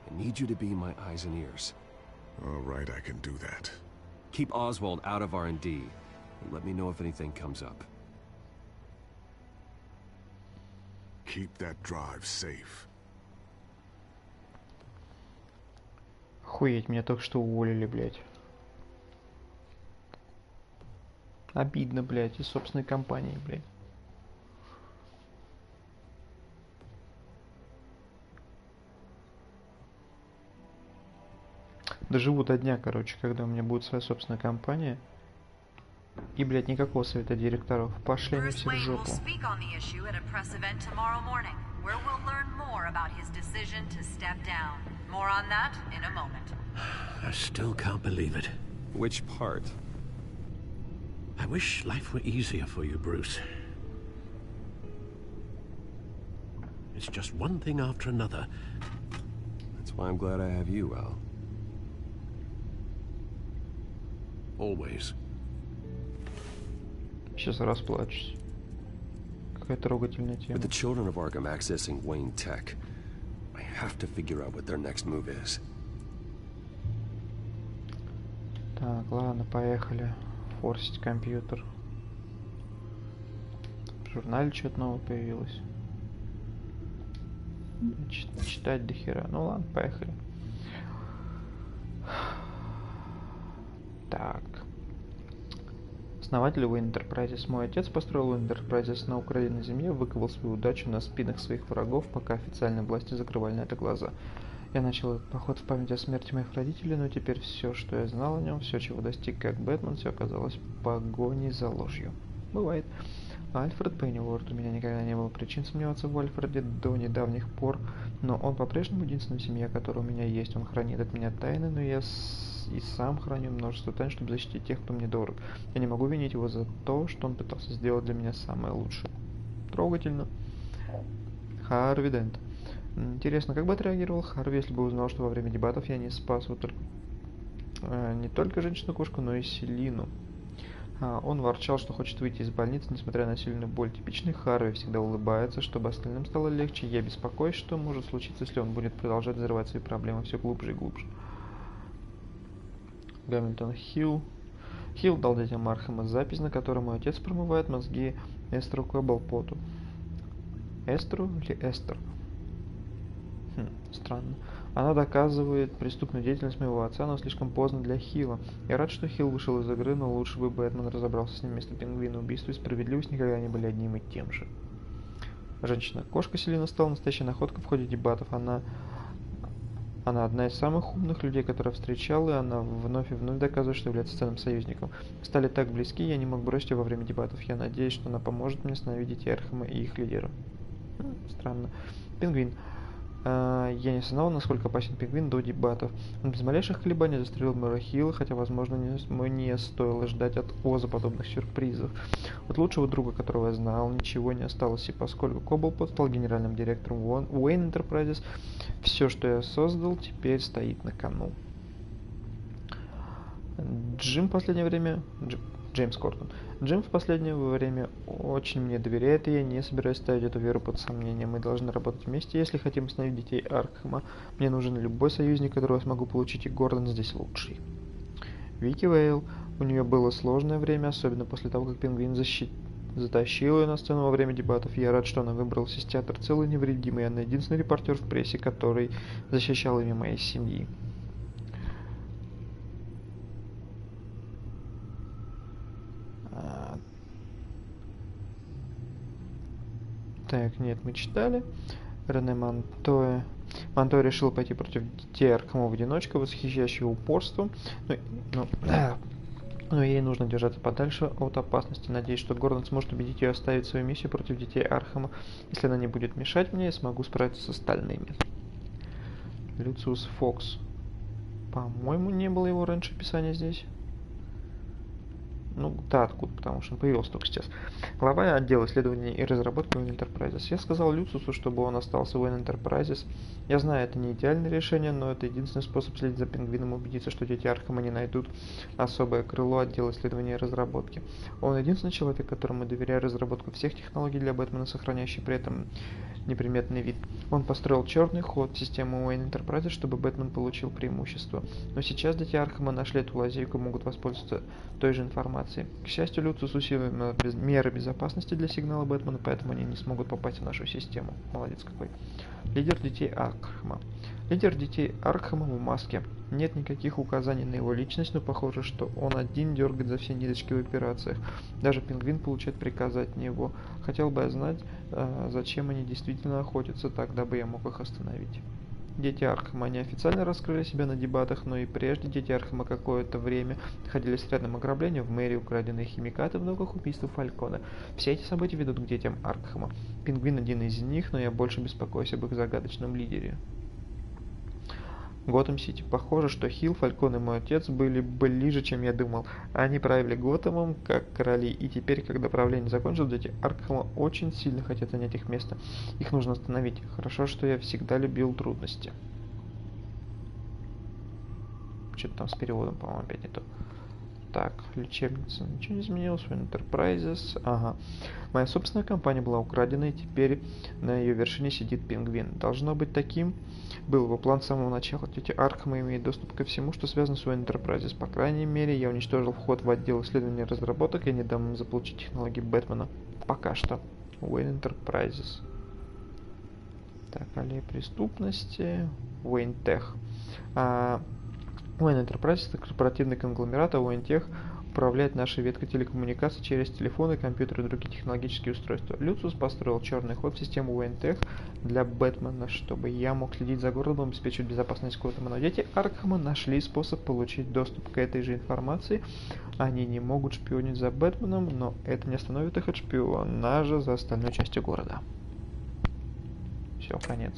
I need you to be my eyes and ears. All right, I can do that. Keep Oswald out of R&D. And let me know if anything comes up. Keep that drive safe. Охуеть, меня только что уволили, блядь. Обидно, блядь, из собственной компании, блядь. Доживу до дня, короче, когда у меня будет своя собственная компания. И, блядь, никакого совета директоров. Пошли они все в жопу. I still can't believe it. Which part? I wish life were easier for you, Bruce. It's just one thing after another. That's why I'm glad I have you, Al. Always. Сейчас расплачусь. Какая трогательная тема. With the children of Arkham accessing Wayne tech, I have to figure out what their next move is. Так, ладно, поехали. Форсить компьютер. В журнале что-то новое появилось. Читать до хера. Ну ладно, поехали. Так. Основатель Уэйн Enterprises. Мой отец построил Уэйн Enterprises на украинной земле, выковал свою удачу на спинах своих врагов, пока официальные власти закрывали на это глаза. Я начал этот поход в память о смерти моих родителей, но теперь все, что я знал о нем, все, чего достиг как Бэтмен, все оказалось погоней за ложью. Бывает. Альфред Пенниуорт. У меня никогда не было причин сомневаться в Альфреде до недавних пор, но он по-прежнему единственная семья, которая у меня есть. Он хранит от меня тайны, но я и сам храню множество тайн, чтобы защитить тех, кто мне дорог. Я не могу винить его за то, что он пытался сделать для меня самое лучшее. Трогательно. Харви Дент. Интересно, как бы отреагировал Харви, если бы узнал, что во время дебатов я не спас вот не только женщину-кошку, но и Селину. Он ворчал, что хочет выйти из больницы, несмотря на сильную боль. Типичный Харви всегда улыбается, чтобы остальным стало легче. Я беспокоюсь, что может случиться, если он будет продолжать взрывать свои проблемы все глубже и глубже. Гамильтон Хилл. Хилл дал детям Архэма запись, на которой мой отец промывает мозги Эстеру Кэбблпоту. Эстеру или Эстер? Странно. Она доказывает преступную деятельность моего отца, но слишком поздно для Хилла. Я рад, что Хилл вышел из игры, но лучше бы Бэтмен разобрался с ним вместо Пингвина. Убийство и справедливость никогда не были одним и тем же. Женщина-кошка Селина стала настоящей находкой в ходе дебатов. Она одна из самых умных людей, которые я встречал, и она вновь и вновь доказывает, что является ценным союзником. Мы стали так близки, я не мог бросить ее во время дебатов. Я надеюсь, что она поможет мне остановить детей Архэма и их лидера. Странно. Пингвин. Я не знал, насколько опасен Пингвин до дебатов. Он без малейших колебаний застрелил мэра Хилла, хотя, возможно, мне стоило ждать от Оза подобных сюрпризов. От лучшего друга, которого я знал, ничего не осталось, и поскольку Кобблпот стал генеральным директором Уэйн Enterprises, все, что я создал, теперь стоит на кону. Джеймс Кордон. Джим в последнее время очень мне доверяет, и я не собираюсь ставить эту веру под сомнение. Мы должны работать вместе, если хотим остановить детей Аркхэма. Мне нужен любой союзник, которого я смогу получить, и Гордон здесь лучший. Вики Вейл. У нее было сложное время, особенно после того, как Пингвин затащил ее на сцену во время дебатов. Я рад, что она выбралась из театра целой и невредимой. Она единственный репортер в прессе, который защищал имя моей семьи. Так, нет, мы читали. Рене Монтоя. Монтоя решил пойти против детей Аркхэма в одиночку, восхищающего упорством. Но ей нужно держаться подальше от опасности. Надеюсь, что Гордон сможет убедить ее оставить свою миссию против детей Аркхэма. Если она не будет мешать мне, я смогу справиться с остальными. Люциус Фокс. По-моему, не было его раньше описания здесь. Ну, да, откуда, потому что он появился только сейчас. Глава отдела исследований и разработки Уэйн Enterprises. Я сказал Люциусу, чтобы он остался в Уэйн Enterprises. Я знаю, это не идеальное решение, но это единственный способ следить за Пингвином и убедиться, что дети Аркхэма не найдут особое крыло отдела исследований и разработки. Он единственный человек, которому доверяю разработку всех технологий для Бэтмена, сохраняющий при этом неприметный вид. Он построил черный ход в систему Уэйн Enterprises, чтобы Бэтмен получил преимущество. Но сейчас дети Аркхэма нашли эту лазейку и могут воспользоваться той же информацией. К счастью, Люциус усилил меры безопасности для сигнала Бэтмена, поэтому они не смогут попасть в нашу систему. Молодец какой. Лидер детей Аркхэма. Лидер детей Аркхэма в маске. Нет никаких указаний на его личность, но похоже, что он один дергает за все ниточки в операциях. Даже Пингвин получает приказы от него. Хотел бы я знать, зачем они действительно охотятся, тогда бы я мог их остановить. Дети Аркхэма. Они официально раскрыли себя на дебатах, но и прежде дети Аркхэма какое-то время находились рядом ограбления в мэрии, украденные химикаты в ногах убийства Фалькона. Все эти события ведут к детям Аркхэма. Пингвин один из них, но я больше беспокоюсь об их загадочном лидере. Готэм-Сити. Похоже, что Хилл, Фалькон и мой отец были ближе, чем я думал. Они правили Готэмом как короли, и теперь, когда правление закончилось, дети Аркхэма очень сильно хотят занять их место. Их нужно остановить. Хорошо, что я всегда любил трудности. Что-то там с переводом, по-моему, опять не то. Так, лечебница. Ничего не изменилось. Уэйн Enterprises. Ага. Моя собственная компания была украдена, и теперь на ее вершине сидит пингвин. Должно быть, таким был его план с самого начала. Тетя Аркхема имеет доступ ко всему, что связано с Уэйн Enterprises. По крайней мере, я уничтожил вход в отдел исследования и разработок и не дам им заполучить технологии Бэтмена. Пока что. Уэйн Enterprises. Так, аллея преступности. Уэйн Тех. Уэйн Enterprises — это корпоративный конгломерат, а Уэйн Тех управляет нашей веткой телекоммуникаций через телефоны, компьютеры и другие технологические устройства. Люциус построил черный ход в систему Уэйн Тех для Бэтмена, чтобы я мог следить за городом и обеспечивать безопасность Готэма. Но дети Аркхема нашли способ получить доступ к этой же информации. Они не могут шпионить за Бэтменом, но это не остановит их от шпионажа за остальной частью города. Все, конец.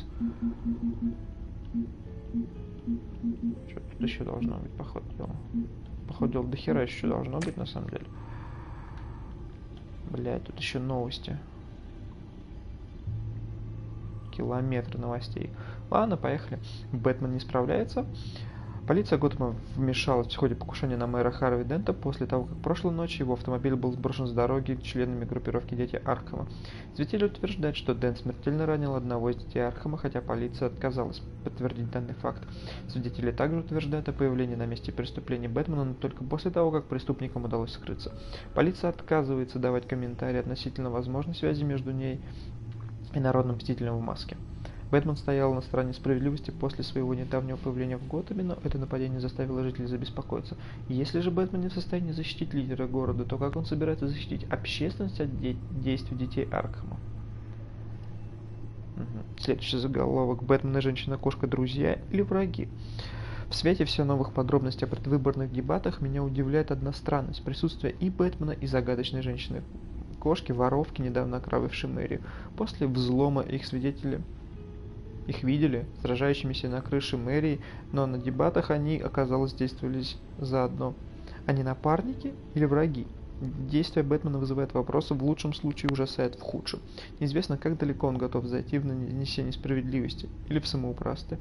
Что тут еще должно быть, походу дела? Походу дела, до хера еще должно быть, на самом деле. Блять, тут еще новости. Километры новостей. Ладно, поехали. Бэтмен не справляется. Полиция Готэма вмешалась в ходе покушения на мэра Харви Дента после того, как прошлой ночью его автомобиль был сброшен с дороги членами группировки «Дети Аркхема». Свидетели утверждают, что Дент смертельно ранил одного из детей Аркхема, хотя полиция отказалась подтвердить данный факт. Свидетели также утверждают о появлении на месте преступления Бэтмена, но только после того, как преступникам удалось скрыться. Полиция отказывается давать комментарии относительно возможной связи между ней и народным мстителем в маске. Бэтмен стоял на стороне справедливости после своего недавнего появления в Готэме, но это нападение заставило жителей забеспокоиться. Если же Бэтмен не в состоянии защитить лидера города, то как он собирается защитить общественность от действий детей Аркхема? Следующий заголовок. Бэтмен и женщина-кошка друзья или враги? В свете все новых подробностей о предвыборных дебатах меня удивляет одна странность. Присутствие и Бэтмена, и загадочной женщины-кошки, воровки, недавно ограбившей мэрию. После взлома их видели сражающимися на крыше мэрии, но на дебатах они, оказалось, действовали заодно. Они напарники или враги? Действия Бэтмена вызывают вопросы, в лучшем случае ужасает в худшем. Неизвестно, как далеко он готов зайти в нанесение справедливости или в самоуправстве.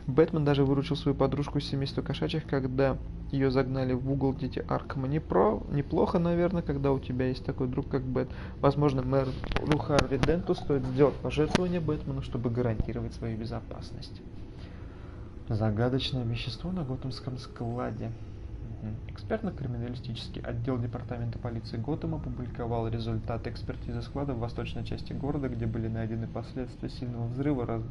Бэтмен даже выручил свою подружку из семейства кошачьих, когда ее загнали в угол дети Аркхема. Неплохо, наверное, когда у тебя есть такой друг, как Бэт. Возможно, мэру Харви Денту стоит сделать пожертвование Бэтмену, чтобы гарантировать свою безопасность. Загадочное вещество на готэмском складе. Экспертно-криминалистический отдел департамента полиции Готэма опубликовал результаты экспертизы склада в восточной части города, где были найдены последствия сильного взрыва,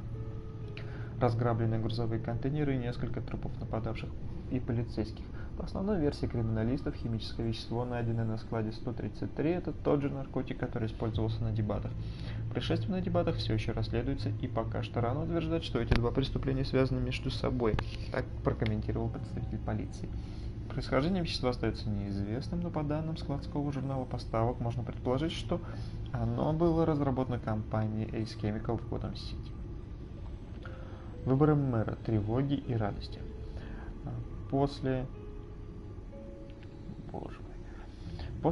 разграбленные грузовые контейнеры и несколько трупов нападавших и полицейских. По основной версии криминалистов, химическое вещество, найденное на складе 133, это тот же наркотик, который использовался на дебатах. Происшествие на дебатах все еще расследуется, и пока что рано утверждать, что эти два преступления связаны между собой, так прокомментировал представитель полиции. Происхождение вещества остается неизвестным, но по данным складского журнала поставок можно предположить, что оно было разработано компанией Ace Chemical в Готэм-Сити. Выборы мэра, тревоги и радости. После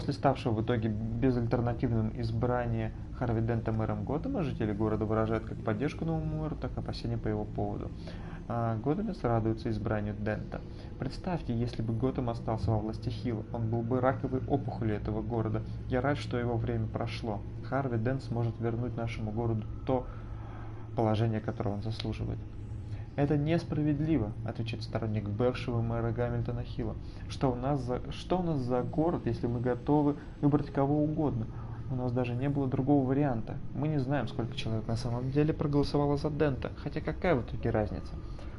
ставшего в итоге безальтернативным избрания Харви Дента мэром Готэма, жители города выражают как поддержку новому мэру, так и опасения по его поводу. Готэмец радуется избранию Дента. Представьте, если бы Готэм остался во власти Хилла, он был бы раковой опухолью этого города. Я рад, что его время прошло. Харви Дент сможет вернуть нашему городу то положение, которое он заслуживает. Это несправедливо, отвечает сторонник бывшего мэра Гамильтона Хилла. Что у нас за город, если мы готовы выбрать кого угодно? У нас даже не было другого варианта. Мы не знаем, сколько человек на самом деле проголосовало за Дента, хотя какая в итоге разница?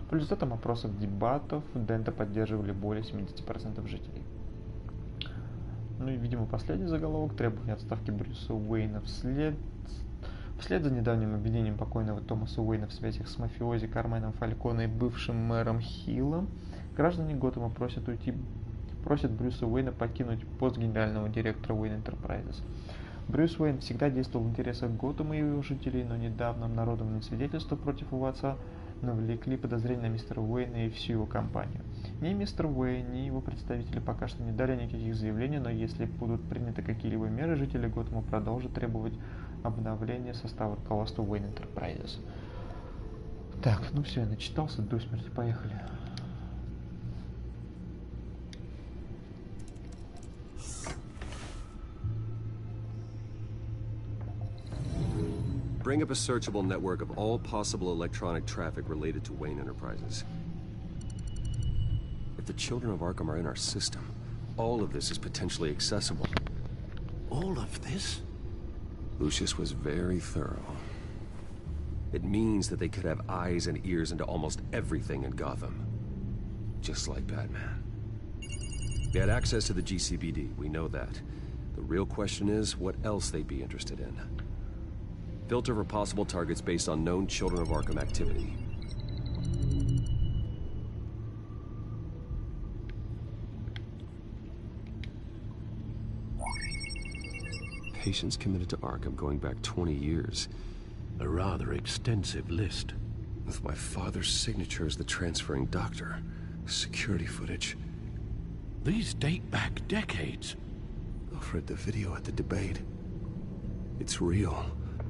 По результатам опросов дебатов Дента поддерживали более 70% жителей. Ну и, видимо, последний заголовок. Требование отставки Брюса Уэйна Вслед за недавним обвинением покойного Томаса Уэйна в связях с мафиози Карменом Фальконе и бывшим мэром Хиллом, граждане Готэма просят Брюса Уэйна покинуть пост генерального директора Уэйн Enterprises. Брюс Уэйн всегда действовал в интересах Готэма и его жителей, но недавно обнародованные свидетельства против его отца навлекли подозрения на мистера Уэйна и всю его компанию. Ни мистер Уэйн, ни его представители пока что не дали никаких заявлений, но если будут приняты какие-либо меры, жители Готэма продолжат требовать обновления состава руководства Уэйн Enterprises. Так, ну все, я начитался до смерти, поехали. Bring up a searchable network of all possible electronic traffic related to Wayne Enterprises. If the children of Arkham are in our system, all of this is potentially accessible. All of this? Lucius was very thorough. It means that they could have eyes and ears into almost everything in Gotham. Just like Batman. They had access to the GCPD, we know that. The real question is, what else they'd be interested in. Filter for possible targets based on known Children of Arkham activity. Patients committed to Arkham going back 20 years. A rather extensive list. With my father's signature as the transferring doctor. Security footage. These date back decades. Alfred, the video at the debate. It's real.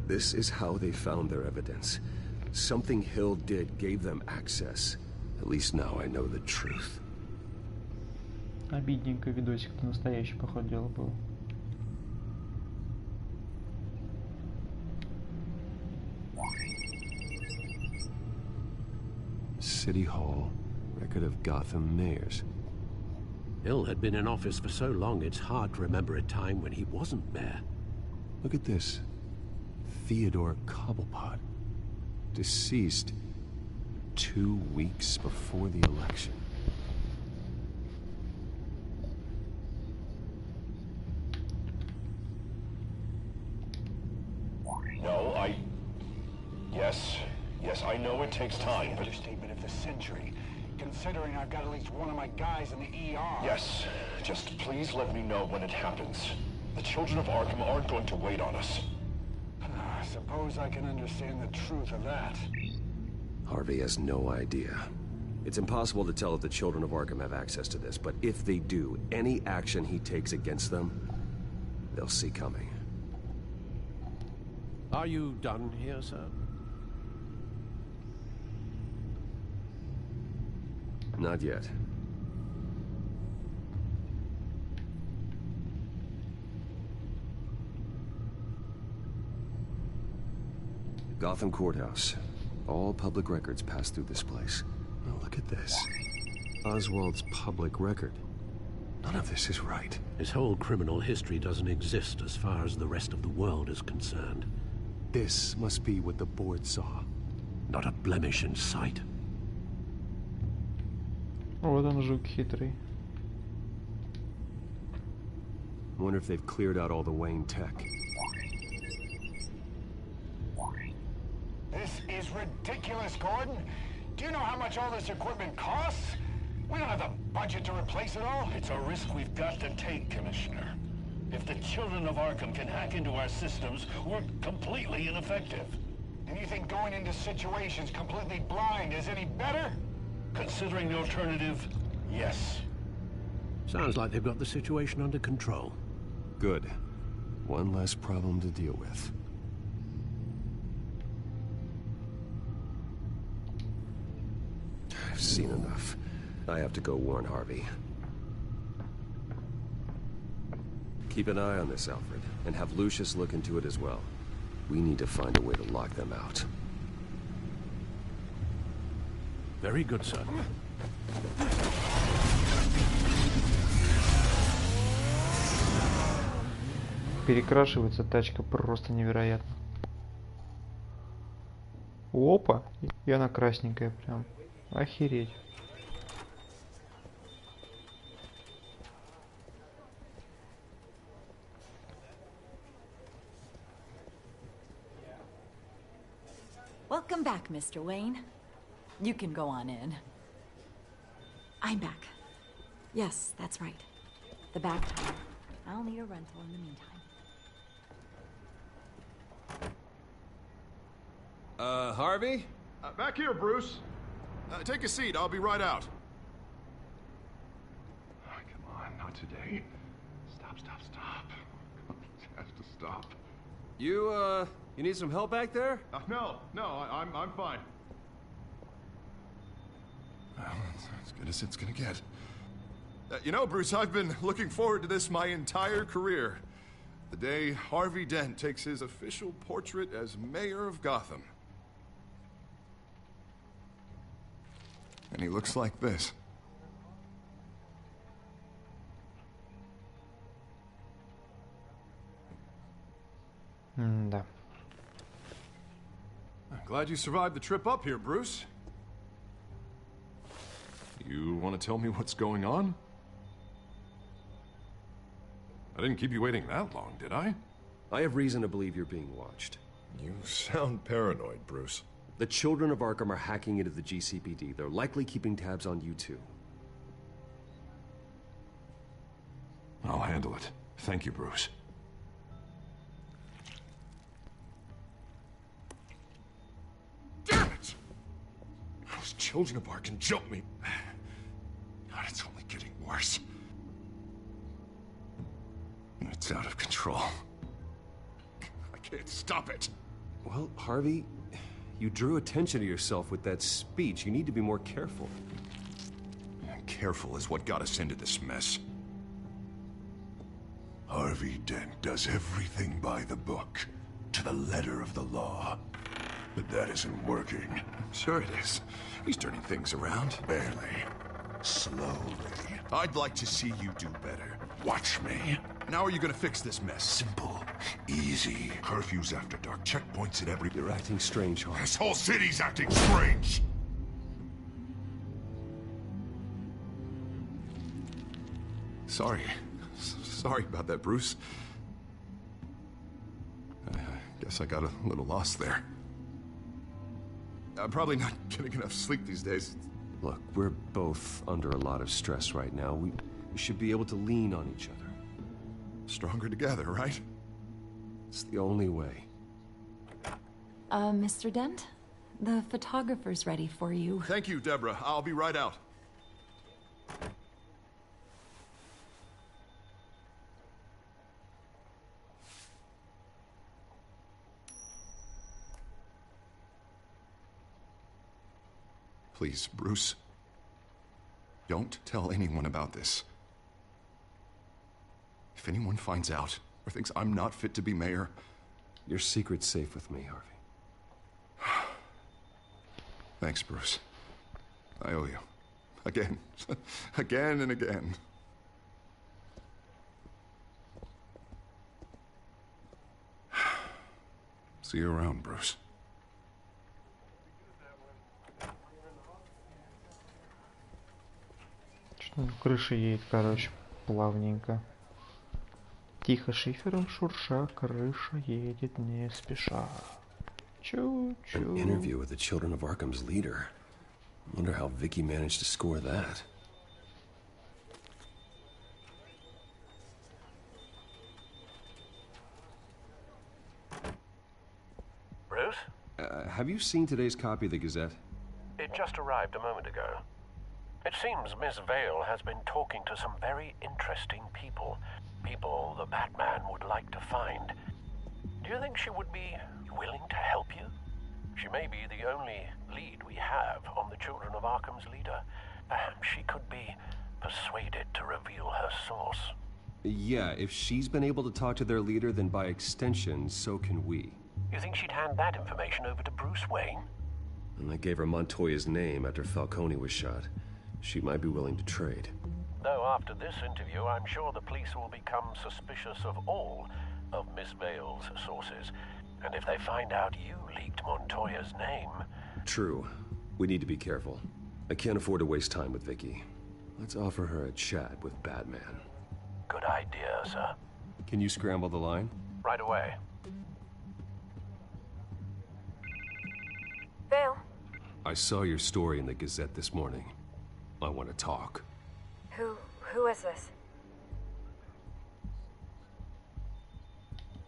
This is how they found their evidence. Something Hill did gave them access. At least now I know the truth. Обидненько, видосик-то настоящий, по ходу дела, был. City Hall, record of Gotham mayors. Hill had been in office for so long, it's hard to remember a time when he wasn't mayor. Look at this. Theodore Cobblepot. Deceased 2 weeks before the election. No, Yes, I know it takes time, but... Understatement of the century, considering I've got at least one of my guys in the ER. Yes, just please let me know when it happens. The children of Arkham aren't going to wait on us. I suppose I can understand the truth of that. Harvey has no idea. It's impossible to tell if the children of Arkham have access to this, but if they do, any action he takes against them, they'll see coming. Are you done here, sir? Not yet. Gotham Courthouse. All public records pass through this place. Now look at this. Oswald's public record. None of this is right. His whole criminal history doesn't exist as far as the rest of the world is concerned. This must be what the board saw. Not a blemish in sight. Вот он, жук хитрый. Wonder if they've cleared out all the Wayne tech. This is ridiculous, Gordon. Do you know how much all this equipment costs? We don't have the budget to replace it all. It's a risk we've got to take, Commissioner. If the children of Arkham can hack into our systems, we're completely ineffective. And you think going into situations completely blind is any better? Considering the alternative, yes. Sounds like they've got the situation under control. Good. One less problem to deal with. I've seen enough. I have to go warn Harvey. Keep an eye on this, Alfred, and have Lucius look into it as well. We need to find a way to lock them out. Very good, sir. Перекрашивается тачка просто невероятно. Опа! И она красненькая прям. Охереть. Welcome back, Mr. Wayne. You can go on in. I'm back. Yes, that's right. The back tire. I'll need a rental in the meantime. Harvey? Back here, Bruce. Take a seat. I'll be right out. Oh, come on, not today. Stop. It has to stop. You need some help back there? No, I'm fine. Well, it's as good as it's gonna get. You know, Bruce, I've been looking forward to this my entire career. The day Harvey Dent takes his official portrait as mayor of Gotham. And he looks like this. Да. I'm glad you survived the trip up here, Bruce. You want to tell me what's going on? I didn't keep you waiting that long, did I? I have reason to believe you're being watched. You sound paranoid, Bruce. The children of Arkham are hacking into the GCPD. They're likely keeping tabs on you too. I'll handle it. Thank you, Bruce. Damn it! Those children of Arkham jumped me. God, it's only getting worse. It's out of control. I can't stop it. Well, Harvey, you drew attention to yourself with that speech. You need to be more careful. Careful is what got us into this mess. Harvey Dent does everything by the book, to the letter of the law. But that isn't working. Sure it is. He's turning things around. Barely. Slowly. I'd like to see you do better. Watch me. Now are you gonna fix this mess? Simple. Easy. Curfews after dark. Checkpoints at every... You're acting strange, Harvey. This whole city's acting strange! Sorry. Sorry about that, Bruce. I guess I got a little lost there. I'm probably not getting enough sleep these days. Look, we're both under a lot of stress right now. We should be able to lean on each other. Stronger together, right? It's the only way. Mr. Dent? The photographer's ready for you. Thank you, Deborah. I'll be right out. Please, Bruce. Don't tell anyone about this. If anyone finds out or thinks I'm not fit to be mayor... Your secret's safe with me, Harvey. Thanks, Bruce. I owe you. Again. Again and again. See you around, Bruce. Что-то крыша едет, короче, плавненько. Тихо шифером шурша, крыша едет не спеша. Чу-чу. An interview with the Children of Arkham's leader. Wonder how Vicky managed to score that. Bruce? Have you seen today's copy of the Gazette? It just arrived a moment ago. It seems Miss Vale has been talking to some very interesting people. People the Batman would like to find. Do you think she would be willing to help you? She may be the only lead we have on the Children of Arkham's leader. Perhaps she could be persuaded to reveal her source. Yeah, if she's been able to talk to their leader, then by extension, so can we. You think she'd hand that information over to Bruce Wayne? And I gave her Montoya's name after Falcone was shot. She might be willing to trade. Though after this interview, I'm sure the police will become suspicious of all of Miss Vale's sources. And if they find out you leaked Montoya's name... True. We need to be careful. I can't afford to waste time with Vicky. Let's offer her a chat with Batman. Good idea, sir. Can you scramble the line? Right away. Vale? I saw your story in the Gazette this morning. I want to talk. Who is this?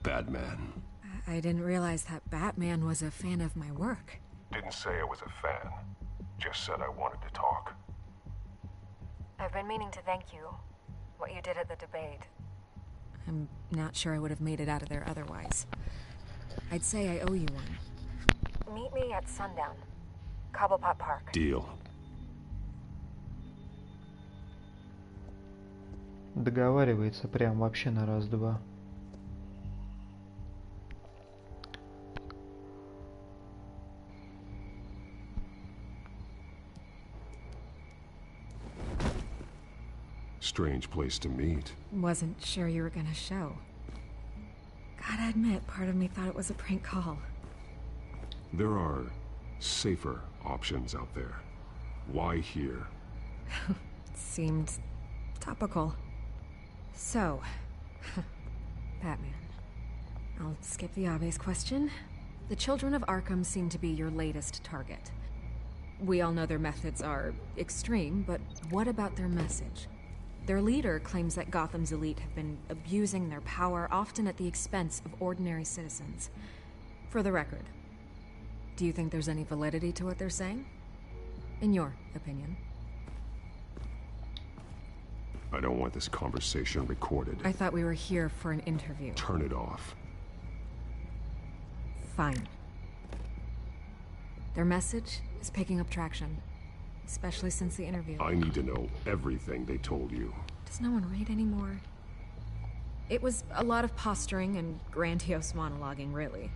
Batman. I didn't realize that Batman was a fan of my work. Didn't say I was a fan. Just said I wanted to talk. I've been meaning to thank you. What you did at the debate. I'm not sure I would have made it out of there otherwise. I'd say I owe you one. Meet me at sundown. Cobblepot Park. Deal. Договаривается прям вообще на раз-два. Strange place to meet. Wasn't sure you were gonna show. Gotta admit, part of me thought it was a prank call. There are safer options out there. Why here? Seemed topical. So, Batman. I'll skip the obvious question. The children of Arkham seem to be your latest target. We all know their methods are extreme, but what about their message? Their leader claims that Gotham's elite have been abusing their power, often at the expense of ordinary citizens. For the record, do you think there's any validity to what they're saying? In your opinion? I don't want this conversation recorded. I thought we were here for an interview. Turn it off. Fine. Their message is picking up traction, especially since the interview. I need to know everything they told you. Does no one read anymore? It was a lot of posturing and grandiose monologuing, really.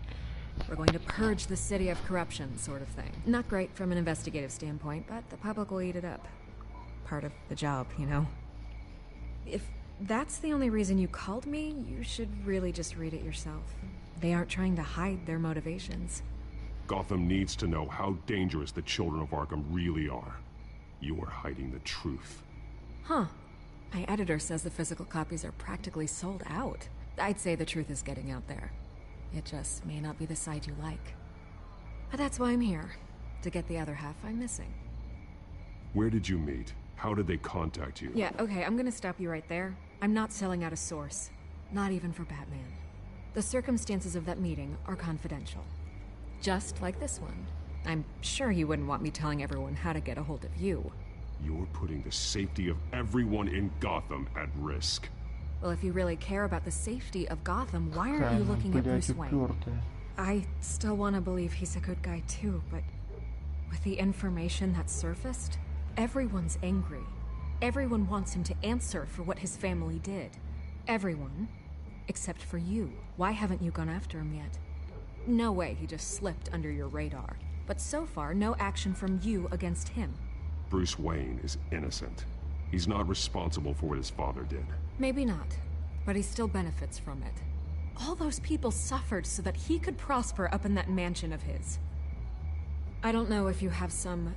We're going to purge the city of corruption, sort of thing. Not great from an investigative standpoint, but the public will eat it up. Part of the job, you know? If that's the only reason you called me, you should really just read it yourself. They aren't trying to hide their motivations. Gotham needs to know how dangerous the children of Arkham really are. You are hiding the truth. Huh. My editor says the physical copies are practically sold out. I'd say the truth is getting out there. It just may not be the side you like. But that's why I'm here. To get the other half I'm missing. Where did you meet? How did they contact you? Yeah, okay, I'm gonna stop you right there. I'm not selling out a source. Not even for Batman. The circumstances of that meeting are confidential. Just like this one. I'm sure you wouldn't want me telling everyone how to get a hold of you. You're putting the safety of everyone in Gotham at risk. Well, if you really care about the safety of Gotham, why aren't you looking at Bruce Wayne? I still want to believe he's a good guy too, but with the information that surfaced, everyone's angry. Everyone wants him to answer for what his family did. Everyone, except for you. Why haven't you gone after him yet? No way he just slipped under your radar. But so far, no action from you against him. Bruce Wayne is innocent. He's not responsible for what his father did. Maybe not, but he still benefits from it. All those people suffered so that he could prosper up in that mansion of his. I don't know if you have some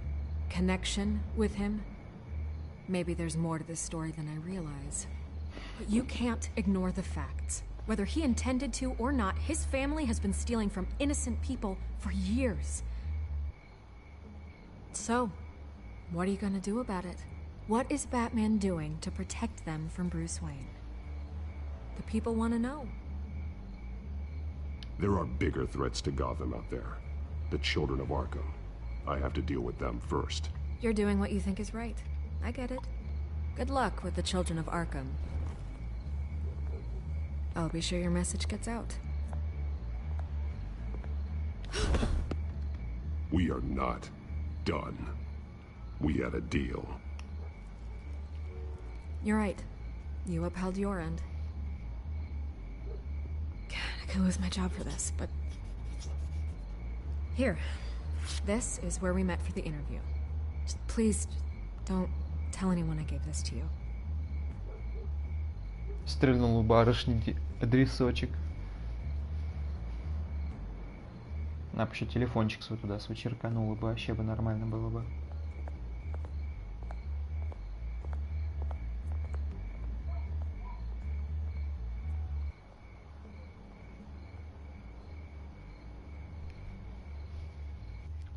connection with him. Maybe there's more to this story than I realize. But you can't ignore the facts. Whether he intended to or not, his family has been stealing from innocent people for years. So, what are you gonna do about it? What is Batman doing to protect them from Bruce Wayne? The people want to know. There are bigger threats to Gotham out there. The children of Arkham. I have to deal with them first. You're doing what you think is right. I get it. Good luck with the children of Arkham. I'll be sure your message gets out. We are not done. We had a deal. You're right. You upheld your end. God, I could lose my job for this, but... Here. This is where we met for the interview. Just please, don't tell anyone I gave this to you. Стрельнул у барышни адресочек. Она бы еще телефончик свой туда свой черканула бы, вообще бы нормально было бы.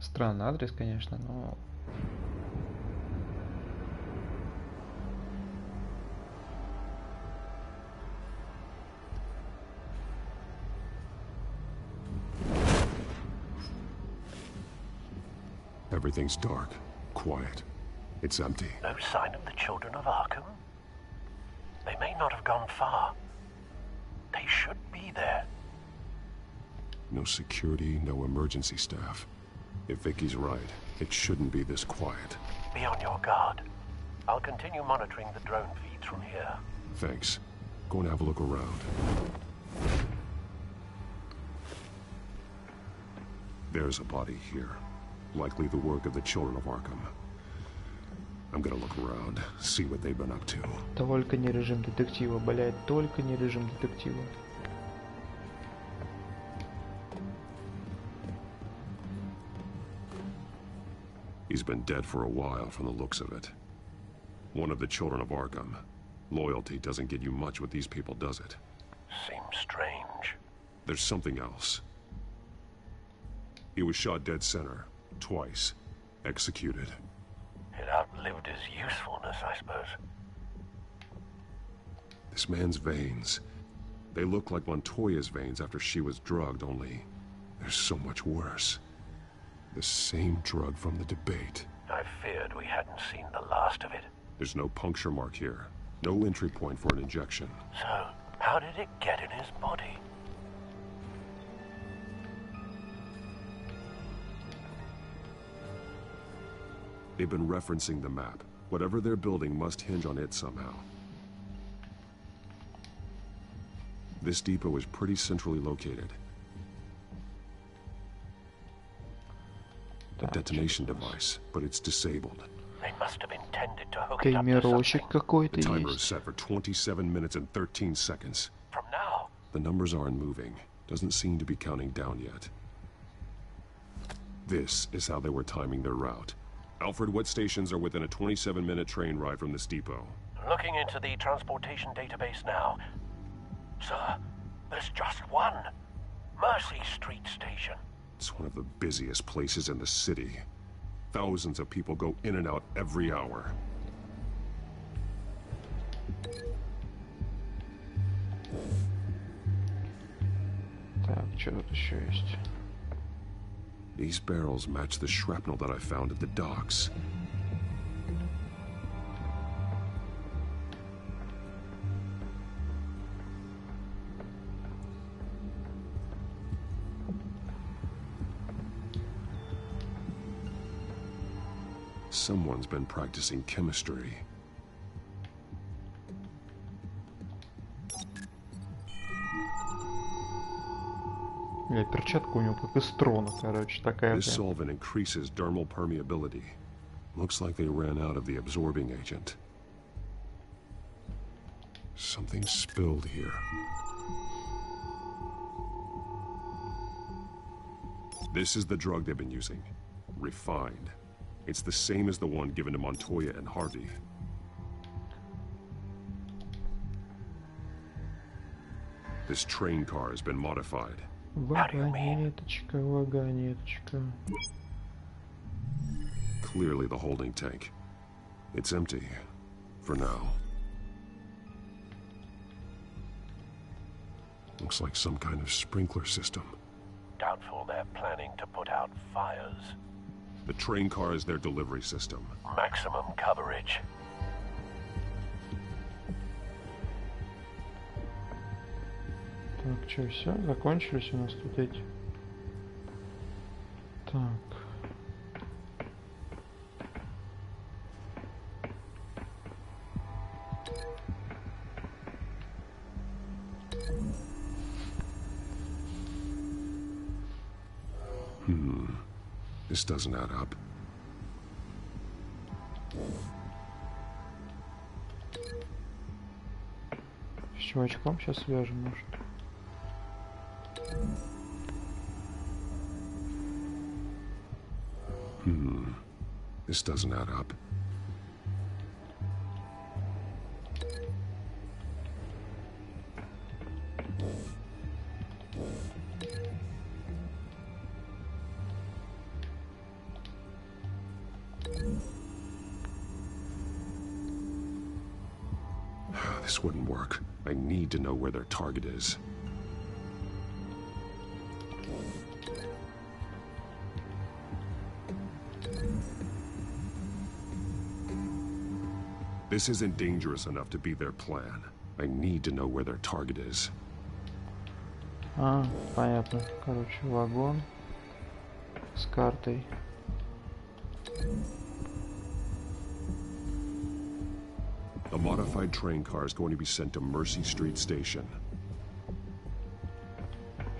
Странный адрес, конечно, но... Everything's dark, quiet. It's empty. No sign of the children of Arkham? They may not have gone far. They should be there. No security, no emergency staff. If Vicky's right, it shouldn't be this quiet. Be on your guard. I'll continue monitoring the drone feeds from here. Thanks. Go and have a look around. There's a body here. Likely the work of the children of Arkham. I'm gonna look around, see what they've been up to. Только не режим детектива, блядь, только не режим детектива. He's been dead for a while from the looks of it. One of the children of Arkham. Loyalty doesn't get you much with these people, does it? Seems strange. There's something else. He was shot dead center, twice, executed. It outlived his usefulness, I suppose. This man's veins. They look like Montoya's veins after she was drugged, only they're so much worse. The same drug from the debate. I feared we hadn't seen the last of it. There's no puncture mark here. No entry point for an injection. So, how did it get in his body? They've been referencing the map. Whatever they're building must hinge on it somehow. This depot is pretty centrally located. A detonation device, but it's disabled. They must have intended to hook it up to something. Какой-то The timer есть. is set for 27 minutes and 13 seconds. From now? The numbers aren't moving. Doesn't seem to be counting down yet. This is how they were timing their route. Alfred, what stations are within a 27-minute train ride from this depot? Looking into the transportation database now. Sir, there's just one. Mercy Street Station. It's one of the busiest places in the city. Thousands of people go in and out every hour. Так, что тут еще есть? These barrels match the shrapnel that I found at the docks. Someone's been practicing chemistry. Перчатка у него как из трона, короче, такая. This solvent increases dermal permeability. Looks like they ran out of the absorbing agent. Something spilled here. This is the drug they've been using. Refined. It's the same as the one given to Montoya and Harvey. This train car has been modified. Вагонеточка, вагонеточка. Clearly the holding tank. It's empty. For now. Looks like some kind of sprinkler system. Doubtful they're planning to put out fires. The train car is their delivery system. Maximum coverage. Так, что, все? Закончились у нас тут эти? Так. This doesn't add up. С чувачком сейчас свяжем, может. This doesn't add up. This wouldn't work. I need to know where their target is. This isn't dangerous enough to be their plan. I need to know where their target is. Понятно. Короче, вагон с картой. A modified train car is going to be sent to Mercy Street Station.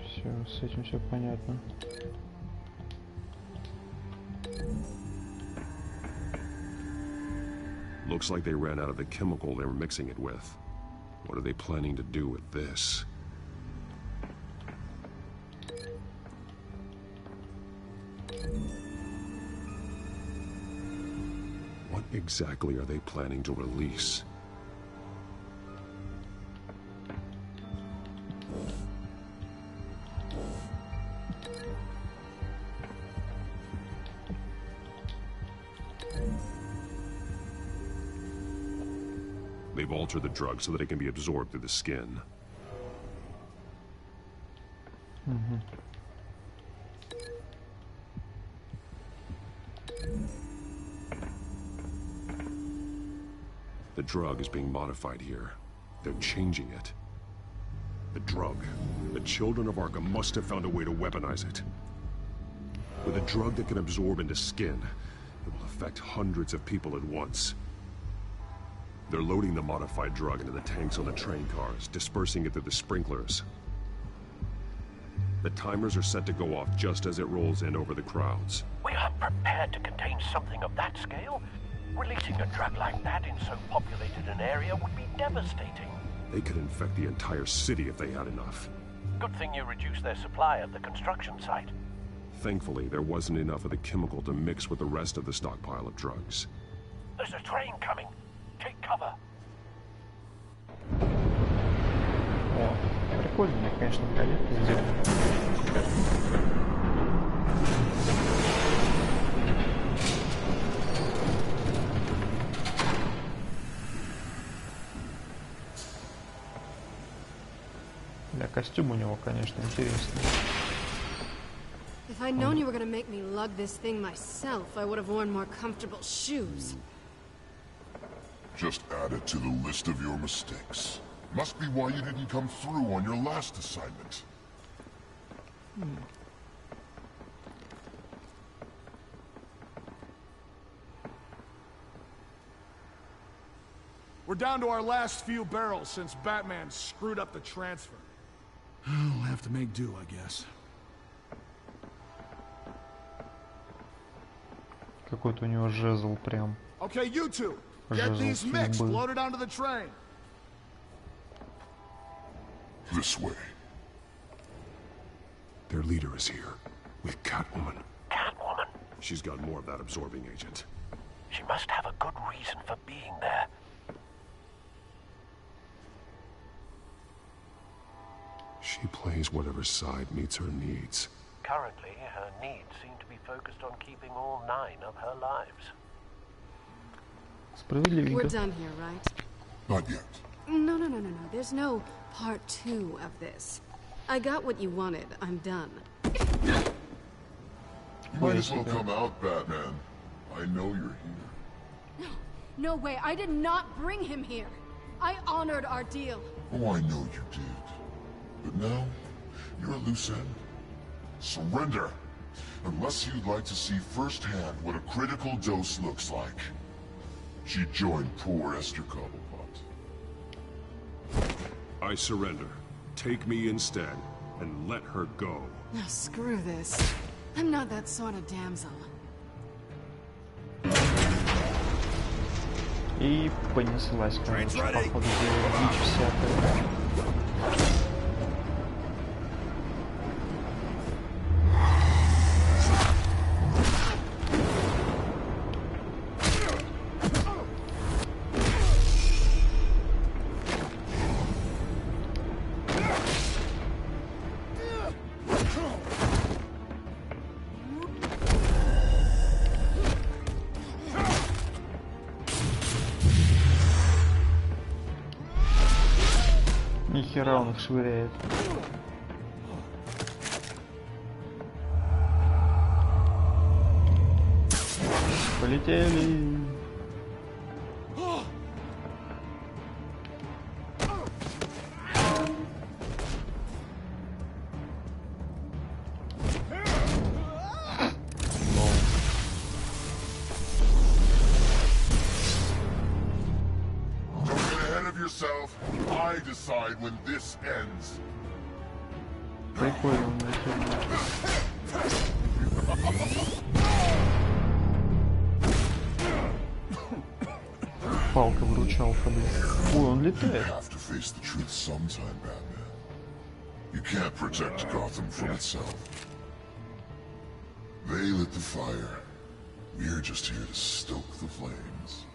Все, с этим все понятно. Looks like they ran out of the chemical they were mixing it with. What are they planning to do with this? What exactly are they planning to release? They've altered the drug so that it can be absorbed through the skin. The drug is being modified here. They're changing it. The drug. The children of Arkham must have found a way to weaponize it. With a drug that can absorb into skin, it will affect hundreds of people at once. They're loading the modified drug into the tanks on the train cars, dispersing it through the sprinklers. The timers are set to go off just as it rolls in over the crowds. We aren't prepared to contain something of that scale. Releasing a drug like that in so populated an area would be devastating. They could infect the entire city if they had enough. Good thing you reduced their supply at the construction site. Thankfully, there wasn't enough of the chemical to mix with the rest of the stockpile of drugs. There's a train coming. Take cover. О, прикольно, мне, конечно, понятно сделано. Да, костюм у него, конечно, интересный. If I'd known you were gonna make me lug this thing myself, I would have worn more comfortable shoes. Just add it to the list of your mistakes. Must be why you didn't come through on your last assignment. We're down to our last few barrels since Batman screwed up the transfer. We'll have to make do, I guess. Какой-то у него жезл прям. Okay, you two. Get these mixed, loaded onto the train. This way. Their leader is here, with Catwoman. Catwoman? She's got more of that absorbing agent. She must have a good reason for being there. She plays whatever side meets her needs. Currently, her needs seem to be focused on keeping all 9 of her lives. We're done here, right? Not yet. No. There's no part 2 of this. I got what you wanted. I'm done. You might as well come out, Batman. I know you're here. No way. I did not bring him here. I honored our deal. Oh, I know you did. But now, you're a loose end. Surrender! Unless you'd like to see firsthand what a critical dose looks like. She joined poor Esther Cobblepot. I surrender. Take me instead, and let her go. No, screw this. I'm not that sort of damsel. И понеслась, короче, походу, дичь всякая. Нихера он их швыряет. Полетели. I decide when this ends. Прикольно, Палка-выручалка, блин. Ой, он летает. You can't protect Gotham from itself. They lit the fire. We're just here to stoke the flames.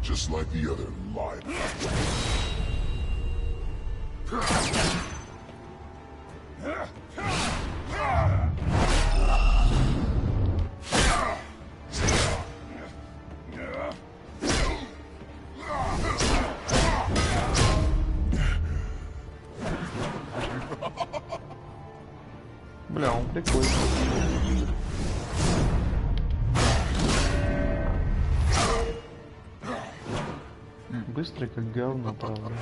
Just like the other lied. Бля, он прикольный. Быстрый как говно, правда.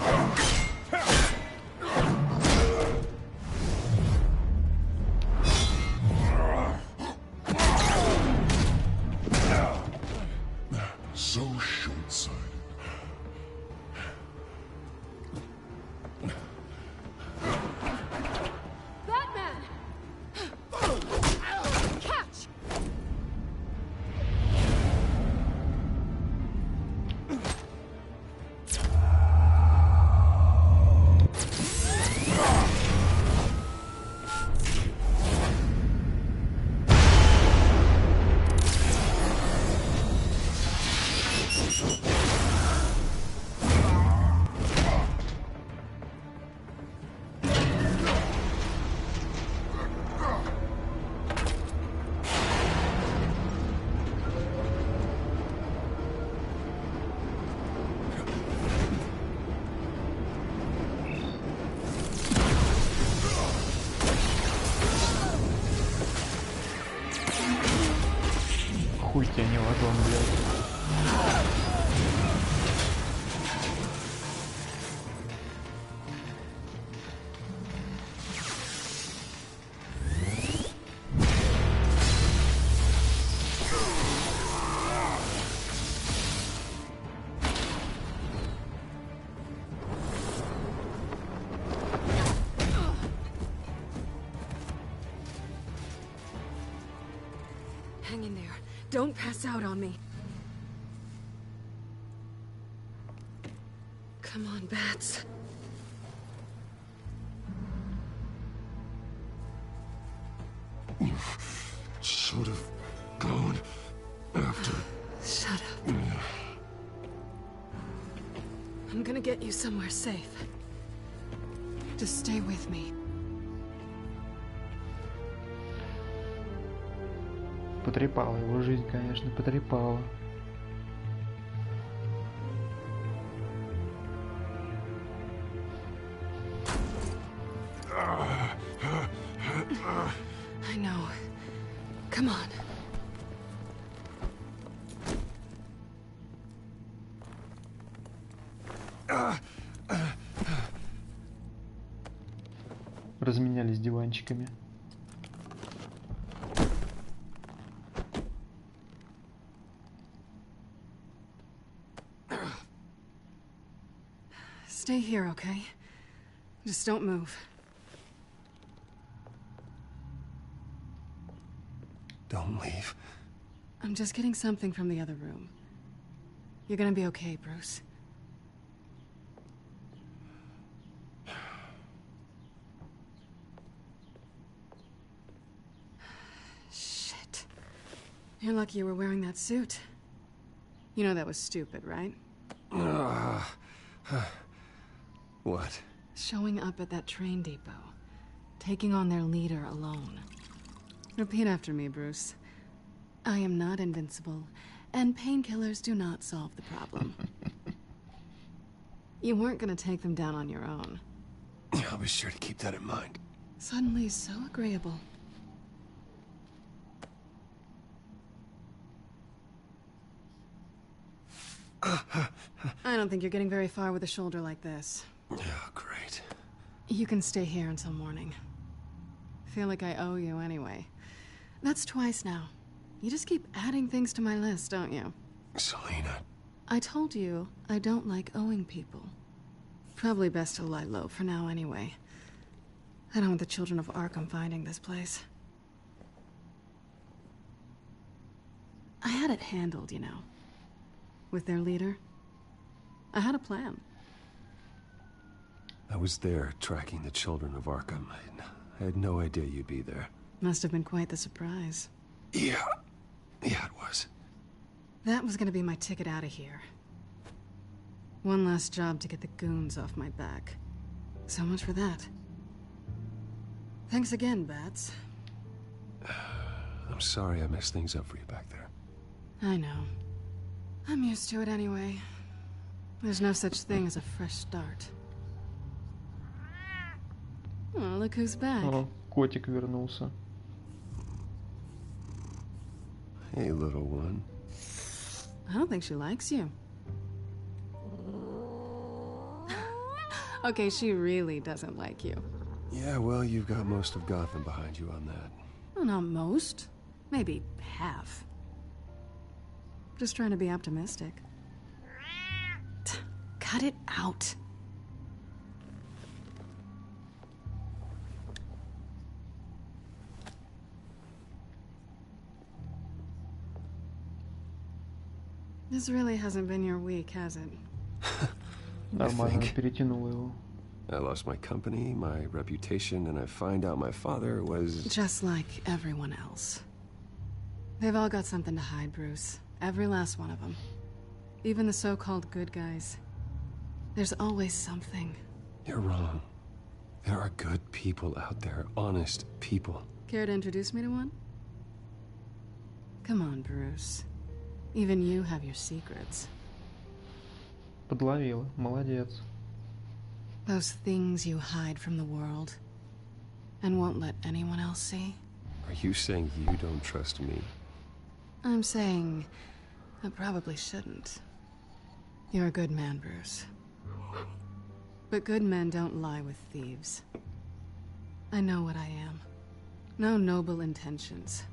So short-sighted. Хуй тебя не ладон, блядь. Hang in there. Don't pass out on me. Come on, bats. You should have gone after. Shut up. I'm gonna get you somewhere safe. Just stay with me. Потрепала его жизнь, конечно, потрепала. I know. Come on. Разменялись диванчиками. Stay here, okay? Just don't move. Don't leave. I'm just getting something from the other room. You're gonna be okay, Bruce. Shit. You're lucky you were wearing that suit. You know that was stupid, right? What? Showing up at that train depot. Taking on their leader alone. Repeat after me, Bruce. I am not invincible, and painkillers do not solve the problem. You weren't gonna take them down on your own. I'll be sure to keep that in mind. Suddenly so agreeable. I don't think you're getting very far with a shoulder like this. Yeah, great. You can stay here until morning. Feel like I owe you anyway. That's twice now. You just keep adding things to my list, don't you? Selena. I told you I don't like owing people. Probably best to lie low for now anyway. I don't want the children of Arkham finding this place. I had it handled, you know. With their leader. I had a plan. I was there tracking the children of Arkham. I had no idea you'd be there. Must have been quite the surprise. Yeah, it was. That was gonna be my ticket out of here. One last job to get the goons off my back. So much for that. Thanks again, Bats. I'm sorry I messed things up for you back there. I know. I'm used to it anyway. There's no such thing as a fresh start. Oh, look who's back. О, котик вернулся. Hey, little one. I don't think she likes you. Okay, she really doesn't like you. Yeah, well, you've got most of Gotham behind you on that. Well, not most. Maybe half. Just trying to be optimistic. Cut it out. This really hasn't been your week, has it? Нормально, перетянул его. I lost my company, my reputation, and I find out my father was... Just like everyone else. They've all got something to hide, Bruce. Every last one of them. Even the so-called good guys. There's always something. You're wrong. There are good people out there, honest people. Care to introduce me to one? Come on, Bruce. Even you have your secrets. Подловила, молодец. Those things you hide from the world and won't let anyone else see. Are you saying you don't trust me? I'm saying I probably shouldn't. You're a good man, Bruce. But good men don't lie with thieves. I know what I am. No noble intentions.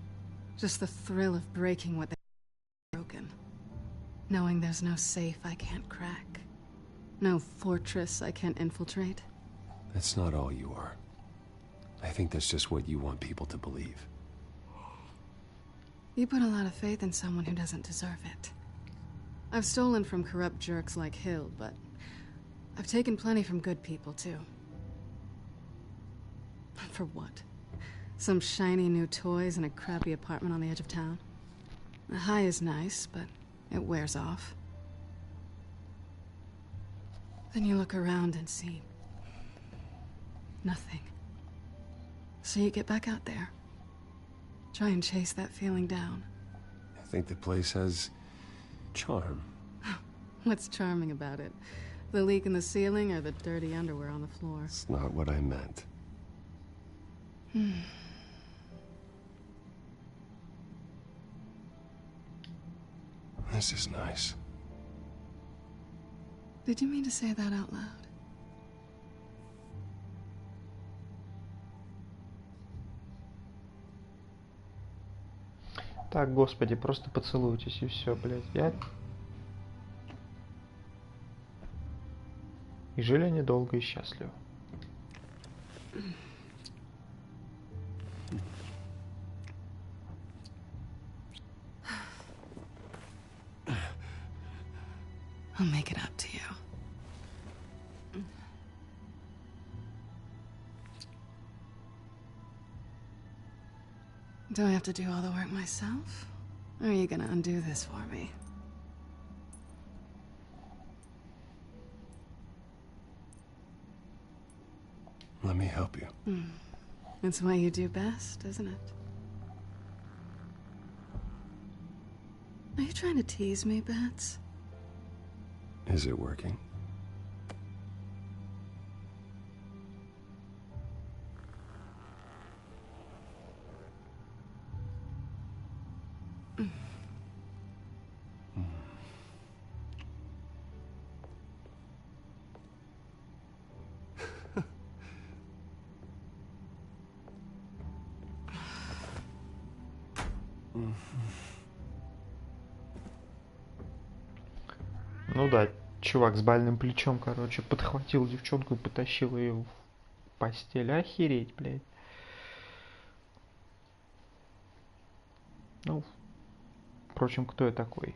Just the thrill of breaking what they've broken. Knowing there's no safe I can't crack. No fortress I can't infiltrate. That's not all you are. I think that's just what you want people to believe. You put a lot of faith in someone who doesn't deserve it. I've stolen from corrupt jerks like Hill, but I've taken plenty from good people, too. For what? Some shiny new toys and a crappy apartment on the edge of town? The high is nice, but it wears off. Then you look around and see nothing. So you get back out there. Try and chase that feeling down. I think the place has charm. What's charming about it? The leak in the ceiling or the dirty underwear on the floor? It's not what I meant. This is nice. Did you mean to say that out loud? Так, господи, просто поцелуйтесь и все, блядь. И жили они долго и счастливо. I'll make it up to you. Do I have to do all the work myself? Or are you gonna undo this for me? Let me help you. It's what you do best, isn't it? Are you trying to tease me, Bats? Is it working? Ну да, чувак с больным плечом, короче, подхватил девчонку и потащил ее постель. Охереть, блядь. Ну, впрочем, кто я такой?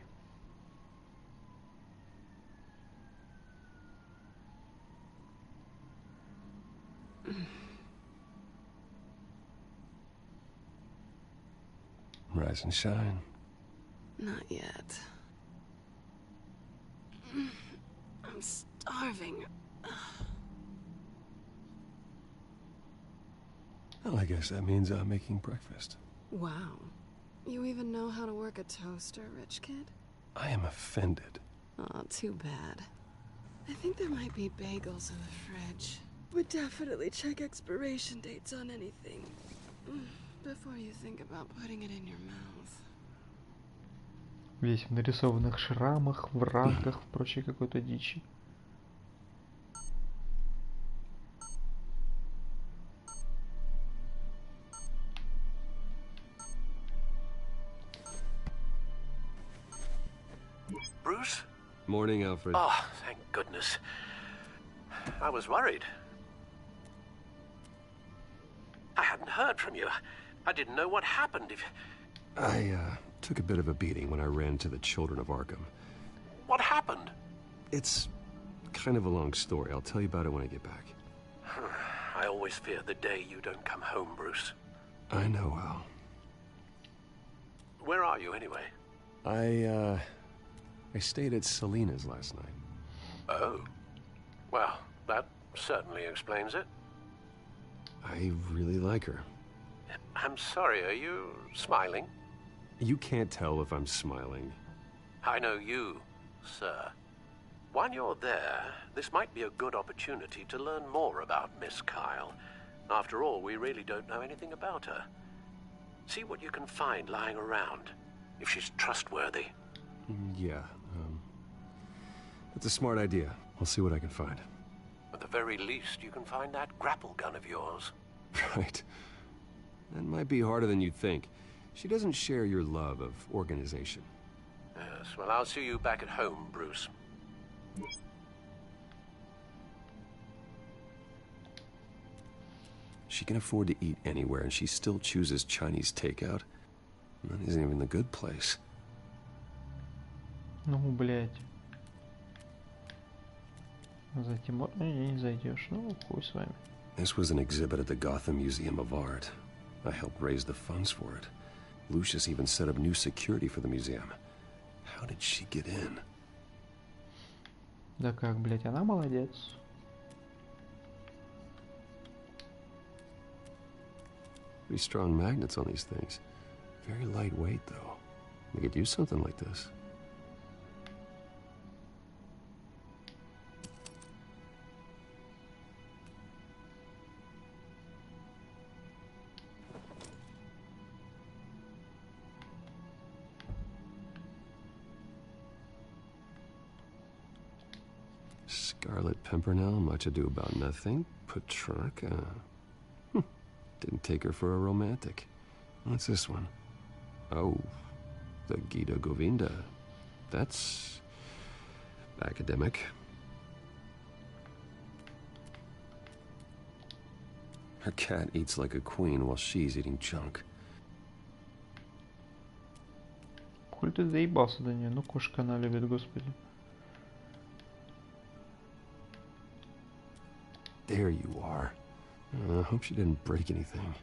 Rise and shine. Not yet. I'm starving. Well, I guess that means I'm making breakfast. Wow. You even know how to work a toaster, rich kid? I am offended. Oh, too bad. I think there might be bagels in the fridge. Would definitely check expiration dates on anything before you think about putting it in your mouth. Весь в нарисованных шрамах, в ранках, в прочей какой-то дичи. Bruce? Morning, Alfred. Oh, thank goodness. I was worried. I hadn't heard from you. I didn't know what happened. I took a bit of a beating when I ran into the children of Arkham. What happened? It's kind of a long story. I'll tell you about it when I get back. I always fear the day you don't come home, Bruce. I know, Al. Where are you, anyway? I stayed at Selena's last night. Oh. Well, that certainly explains it. I really like her. I'm sorry, are you smiling? You can't tell if I'm smiling. I know you, sir. While you're there, this might be a good opportunity to learn more about Miss Kyle. After all, we really don't know anything about her. See what you can find lying around, if she's trustworthy. Yeah, that's a smart idea. I'll see what I can find. At the very least, you can find that grapple gun of yours. Right. That might be harder than you'd think. She doesn't share your love of organization. Yes, well, I'll see you back at home, Bruce. She can afford to eat anywhere, and she still chooses Chinese takeout. That isn't even the good place. Ну, блядь. Затем не зайдешь. Ну, хуй с вами. This was an exhibit at the Gotham Museum of Art. I helped raise the funds for it. Lucius even set up new security for the museum. How did she get in? Да как, блядь, она молодец. Pretty strong magnets on these things. Very lightweight, though. We could use something like this. Scarlet Pimpernel, Much Ado About Nothing, Petrarca. Didn't take her for a romantic. What's this one? Oh, the Gita Govinda. That's academic. Her cat eats like a queen while she's eating junk. Коль ты доебался до нее, ну кошка она любит, господи. There you are. I hope she didn't break anything.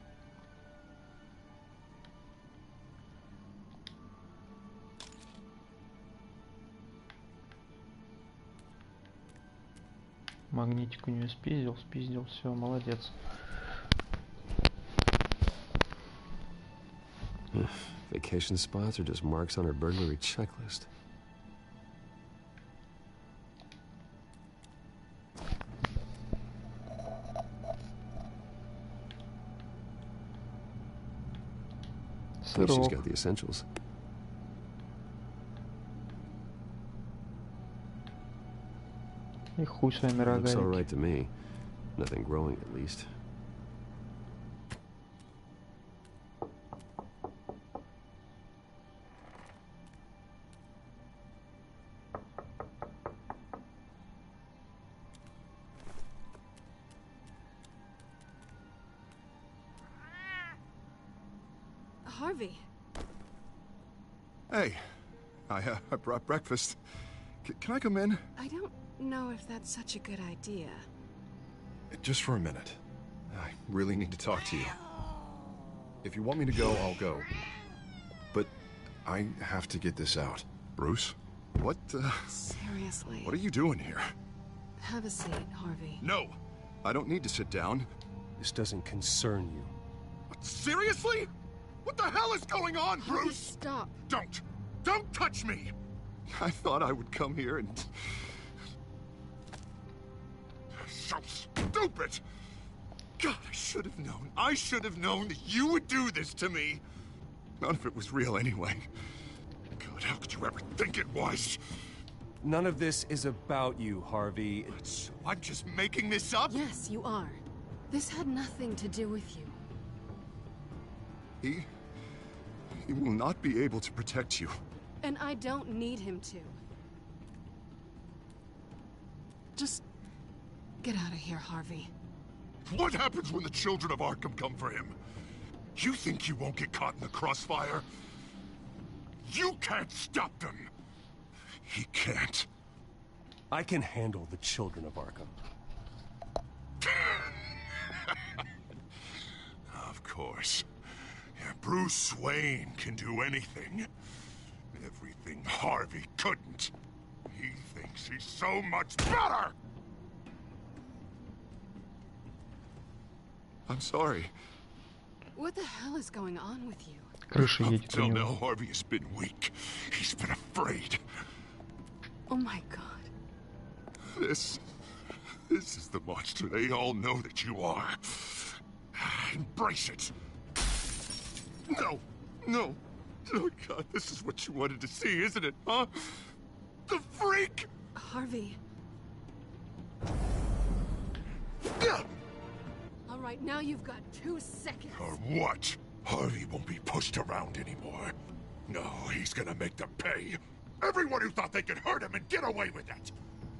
Магнитик у нее спиздил, все, молодец. Vacation spots are just marks on her burglary checklist. At least she's got the essentials. И хуй своими рогалики. Looks all right to me. Nothing growing, at least. Harvey. Hey, I brought breakfast. Can I come in? I don't know if that's such a good idea. Just for a minute. I really need to talk to you. If you want me to go, I'll go. But I have to get this out. Bruce? What, Seriously. What are you doing here? Have a seat, Harvey. No! I don't need to sit down. This doesn't concern you. Seriously? What the hell is going on, Bruce? Harvey, stop. Don't touch me! I thought I would come here and... So stupid! God, I should have known. I should have known that you would do this to me. None of it was real anyway. God, how could you ever think it was? None of this is about you, Harvey. So I'm just making this up? Yes, you are. This had nothing to do with you. He will not be able to protect you. And I don't need him to. Just get out of here, Harvey. What happens when the children of Arkham come for him? You think you won't get caught in the crossfire? You can't stop them. He can't. I can handle the children of Arkham. Of course. Yeah, Bruce Wayne can do anything. Everything Harvey couldn't. He thinks he's so much better! I'm sorry. What the hell is going on with you? Крыша едет у Until него. now, Harvey has been weak. He's been afraid. Oh my God. This is the monster they all know that you are. Embrace it. No. Oh God, this is what you wanted to see, isn't it, huh? The freak! Harvey. All right, now you've got 2 seconds. Or what? Harvey won't be pushed around anymore. No, he's gonna make them pay. Everyone who thought they could hurt him and get away with it.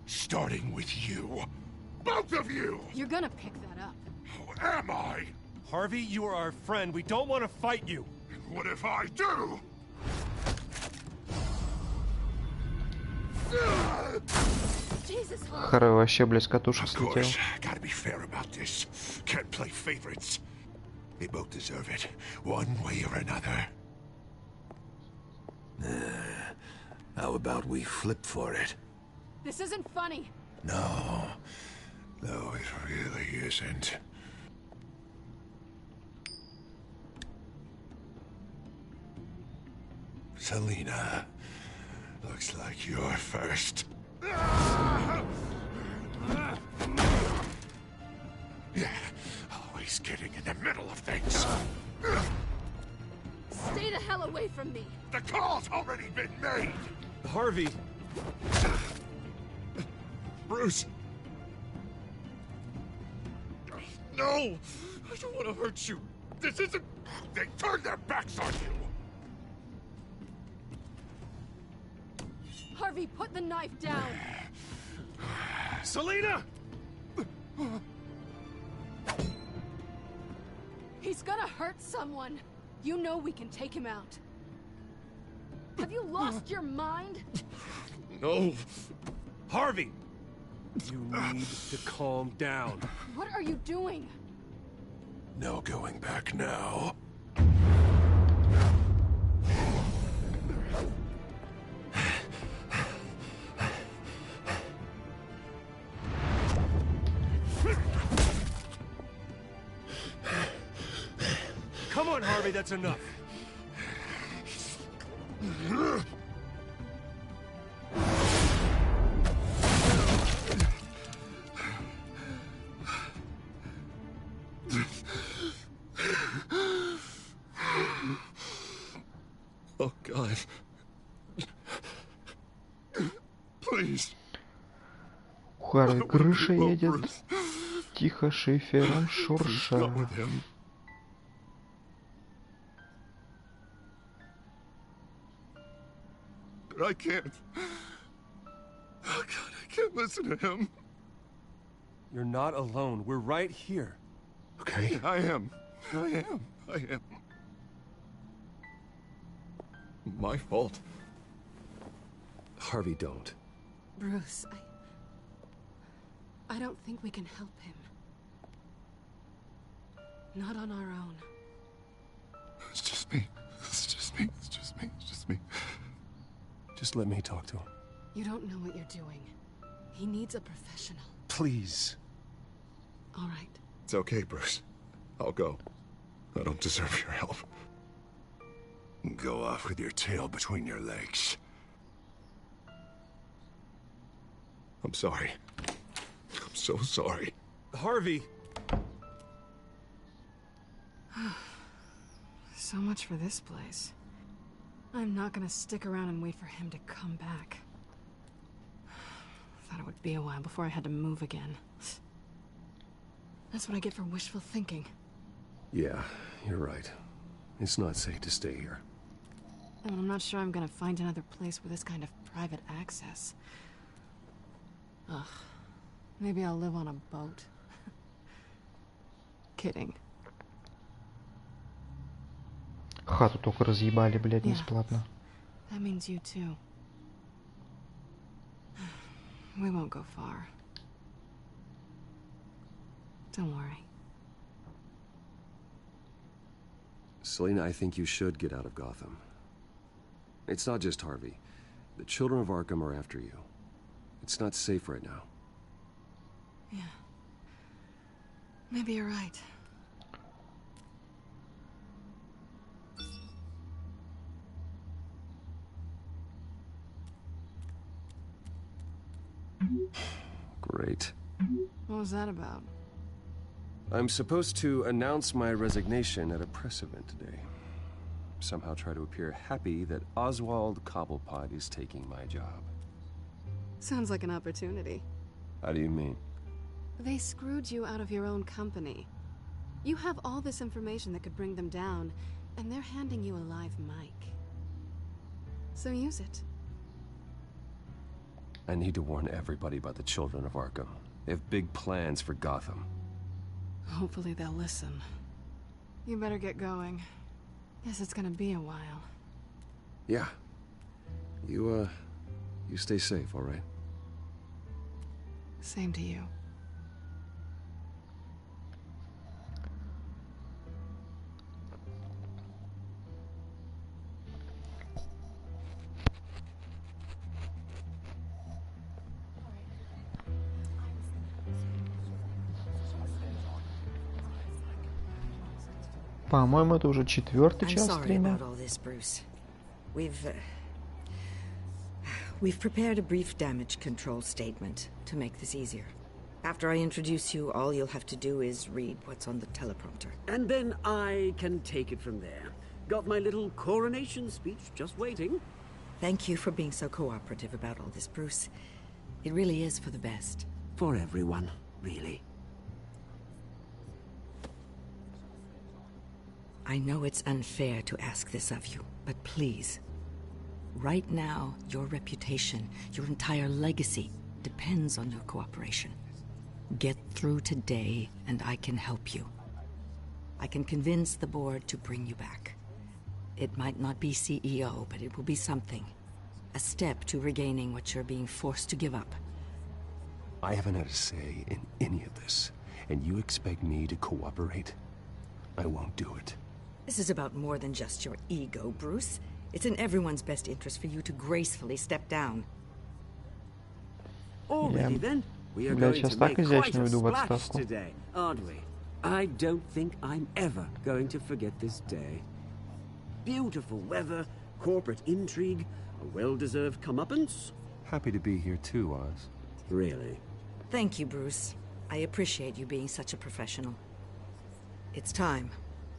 Starting with you. Both of you! You're gonna pick that up. Who am I? Harvey, you are our friend. We don't want to fight you. And what if I do? Jesus, Харви вообще, блядь, с катушек Of слетел. course, gotta be fair about this. Can't play favorites. They both deserve it, one way or another. How about we flip for it? This isn't funny. No, it really isn't. Selina, looks like you're first. Yeah, always getting in the middle of things. Stay the hell away from me. The call's already been made! Harvey! Bruce! No! I don't want to hurt you. This isn't... They turned their backs on you! Harvey, put the knife down. Selina! He's gonna hurt someone. You know we can take him out. Have you lost your mind? No. Harvey! You need to calm down. What are you doing? No going back now. Come on, Harvey, that's enough. Oh, God. Please. У Харви крыша едет. Тихо шифером шурша. Not with him. But I can't. Oh, God, I can't listen to him. You're not alone. We're right here. Okay, I am. my fault. Harvey, don't. Bruce, I don't think we can help him. Not on our own. It's just me. It's just me. It's just me. It's just me. Just let me talk to him. You don't know what you're doing. He needs a professional. Please. All right. It's okay, Bruce. I'll go. I don't deserve your help. Go off with your tail between your legs. I'm sorry. I'm so sorry. Harvey! So much for this place. I'm not gonna stick around and wait for him to come back. Thought it would be a while before I had to move again. That's what I get for wishful thinking. Yeah, you're right. It's not safe to stay here. And I'm not sure I'm gonna find another place with this kind of private access. Ugh. Maybe I'll live on a boat. Kidding. Хату только разъебали, блядь, бесплатно. That means you too. We won't go far. Don't worry. Selena, I think you should get out of Gotham. It's not just Harvey. The children of Arkham are after you. It's not safe right now. Yeah. Maybe you're right. Great. What was that about? I'm supposed to announce my resignation at a press event today. Somehow try to appear happy that Oswald Cobblepot is taking my job. Sounds like an opportunity. How do you mean? They screwed you out of your own company. You have all this information that could bring them down, and they're handing you a live mic. So use it. I need to warn everybody about the children of Arkham. They have big plans for Gotham. Hopefully they'll listen. You better get going. Guess it's gonna be a while. Yeah. You stay safe, all right? Same to you. По-моему, это уже четвертый час стрима. I'm sorry about all this, Bruce. We've prepared a brief damage control statement to make this easier. After I introduce you, all you'll have to do is read what's on the teleprompter. And then I can take it from there. Got my little coronation speech just waiting. Thank you for being so cooperative about all this, Bruce. It really is for the best. For everyone, really. I know it's unfair to ask this of you, but please. Right now, your reputation, your entire legacy, depends on your cooperation. Get through today, and I can help you. I can convince the board to bring you back. It might not be CEO, but it will be something. A step to regaining what you're being forced to give up. I haven't had a say in any of this, and you expect me to cooperate? I won't do it. This is about more than just your ego, Bruce. It's in everyone's best interest for you to gracefully step down. Already then, we are going to make quite a splash today, aren't we? I don't think I'm ever going to forget this day. Beautiful weather, corporate intrigue, a well-deserved comeuppance. Happy to be here too, Oz. Really? Thank you, Bruce. I appreciate you being such a professional. It's time.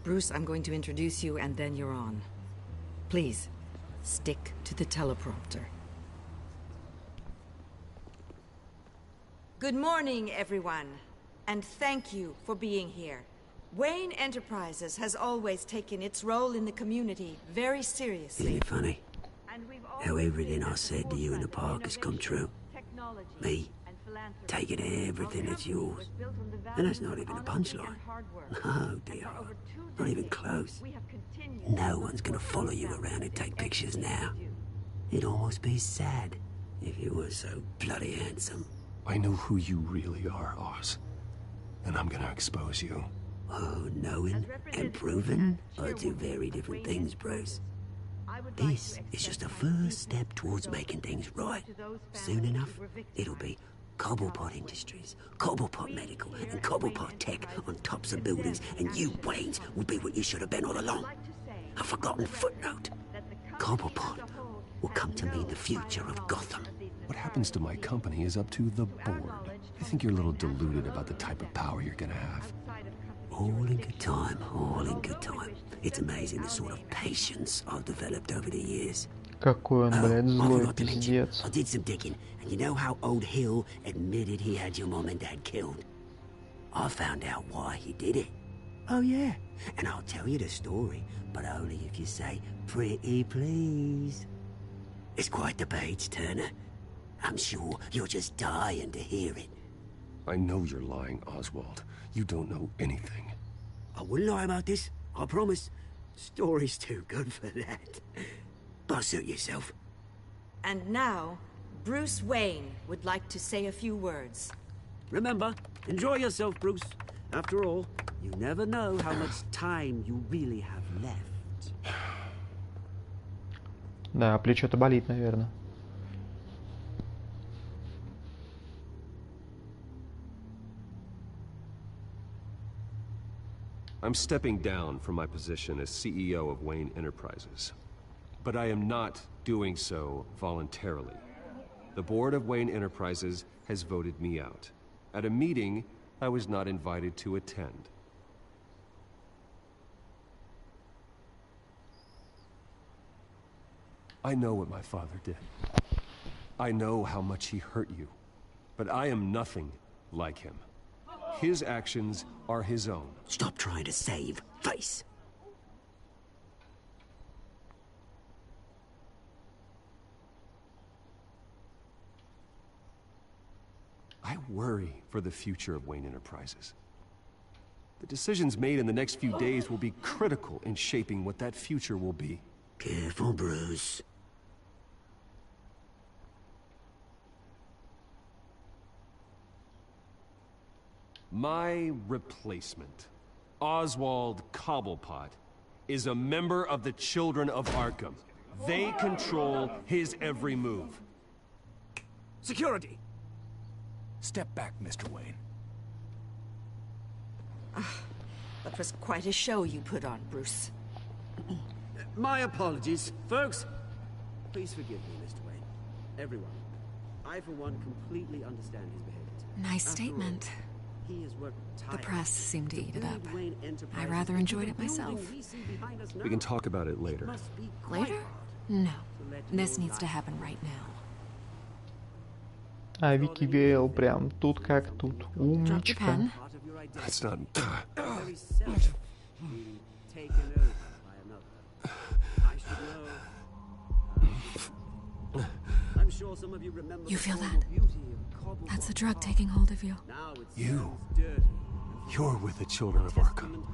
Bruce, I'm going to introduce you, and then you're on. Please, stick to the teleprompter. Good morning, everyone, and thank you for being here. Wayne Enterprises has always taken its role in the community very seriously. Isn't it funny how everything I said to you in the park has come true? Me, taking everything that's yours. And that's not even a punchline. No, dear. Not even close. No one's gonna follow you around and take pictures now. It'd almost be sad if you were so bloody handsome. I know who you really are, Oz. And I'm gonna expose you. Oh, knowing and proving are two very different things, Bruce. This is just a first step towards making things right. Soon enough, it'll be Cobblepot Industries, Cobblepot Medical, and Cobblepot Tech on tops of buildings, and you, Waynes, will be what you should have been all along. A forgotten footnote. Cobblepot will come to mean the future of Gotham. What happens to my company is up to the board. I think you're a little deluded about the type of power you're gonna have. All in good time, all in good time. It's amazing the sort of patience I've developed over the years. Какой он, блядь, злой пиздец. I did some digging, and you know how old Hill admitted he had your mom and dad killed? I found out why he did it. Oh yeah, and I'll tell you the story, but only if you say, pretty please. It's quite the page turner. I'm sure you're just dying to hear it. I know you're lying, Oswald. You don't know anything. I wouldn't lie about this, I promise. Story's too good for that. But suit yourself. And now, Bruce Wayne would like to say a few words. Remember, enjoy yourself, Bruce. After all, you never know how much time you really have left. Да, плечо-то болит, наверное. I'm stepping down from my position as CEO of Wayne Enterprises. But I am not doing so voluntarily. The board of Wayne Enterprises has voted me out. At a meeting I was not invited to attend. I know what my father did. I know how much he hurt you. But I am nothing like him. His actions are his own. Stop trying to save face. I worry for the future of Wayne Enterprises. The decisions made in the next few days will be critical in shaping what that future will be. Careful, Bruce. My replacement, Oswald Cobblepot, is a member of the Children of Arkham. They control his every move. Security! Step back, Mr. Wayne. That was quite a show you put on, Bruce. My apologies, folks. Please forgive me, Mr. Wayne. Everyone. I, for one, completely understand his behavior. Nice statement. He has worked The press seemed to eat it up. I rather enjoyed it myself. We can talk about it later. Later? No. This needs to happen right now. А Вики Вейл прям тут как тут. Умничка. That's not... You feel that? That's the drug taking hold of you. You're with the Children of Arkham.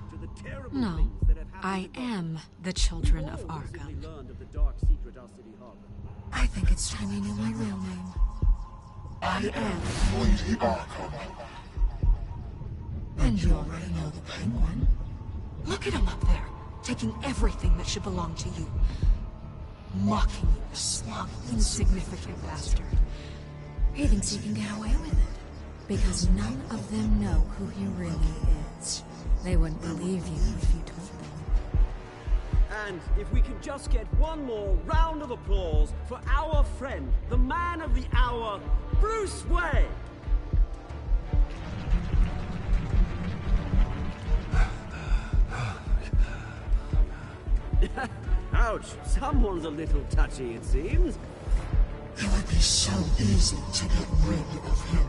No, I am the Children of Arkham. I think it's time you knew my real name. I am Lady Arkham. And you already know the Penguin. Look at him up there, taking everything that should belong to you. Mocking you, the smug, insignificant bastard. He thinks he can get away with it, because none of them know who he really is. They wouldn't believe you if you told them. And if we could just get one more round of applause for our friend, the man of the hour, Bruce Wayne! Ouch, someone's a little touchy, it seems. It would be so easy to get rid of him.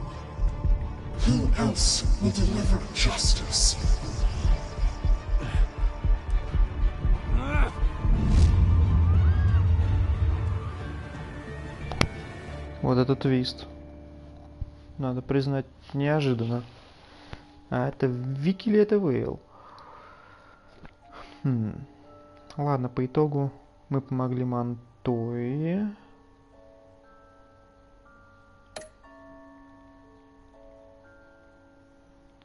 Who else will deliver justice? Вот это твист. надо признать, неожиданно. А это Вики или это Вейл? Ладно, по итогу мы помогли Монтое.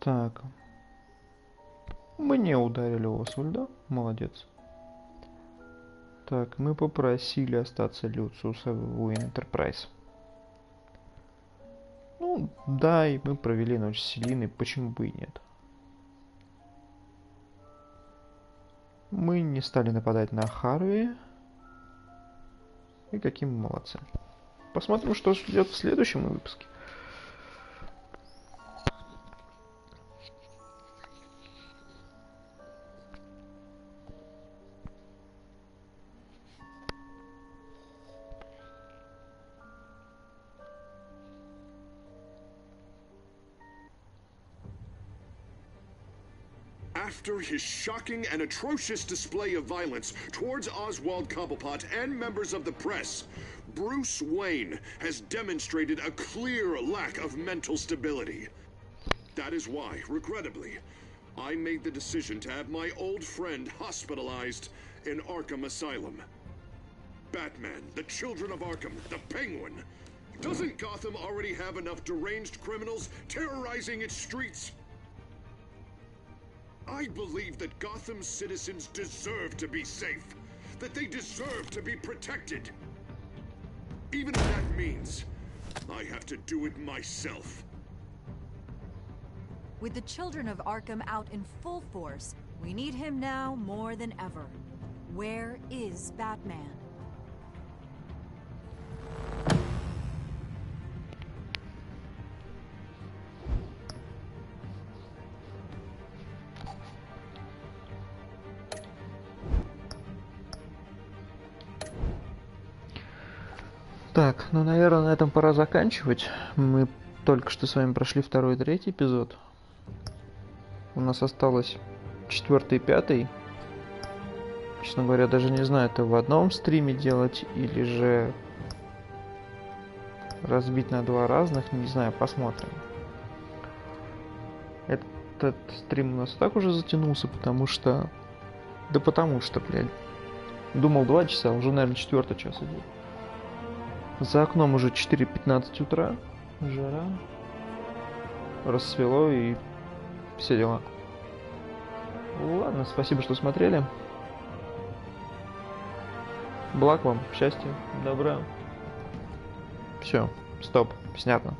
Так. Мне ударили Освальда. Молодец. Так, мы попросили остаться Люциуса в Уэйн Энтерпрайз. Ну, да, и мы провели ночь с Селиной, почему бы и нет. Мы не стали нападать на Харви. И какие мы молодцы. Посмотрим, что ждет в следующем выпуске. After his shocking and atrocious display of violence towards Oswald Cobblepot and members of the press, Bruce Wayne has demonstrated a clear lack of mental stability. That is why, regrettably, I made the decision to have my old friend hospitalized in Arkham Asylum. Batman, the Children of Arkham, the Penguin. Doesn't Gotham already have enough deranged criminals terrorizing its streets? I believe that Gotham's citizens deserve to be safe, that they deserve to be protected. Even if that means I have to do it myself. With the Children of Arkham out in full force, we need him now more than ever. Where is Batman? Так, ну, наверное, на этом пора заканчивать. Мы только что с вами прошли 2-й и 3-й эпизод. У нас осталось 4-й и 5-й. Честно говоря, даже не знаю, это в одном стриме делать или же разбить на 2 разных. Не знаю, посмотрим. Этот стрим у нас так уже затянулся, потому что... Да потому что, блядь. Думал 2 часа, уже, наверное, 4-й час идет. За окном уже 4:15 утра, жара, рассвело и все дела. Ладно, спасибо, что смотрели. Благ вам, счастья, добра. Все, стоп, снято.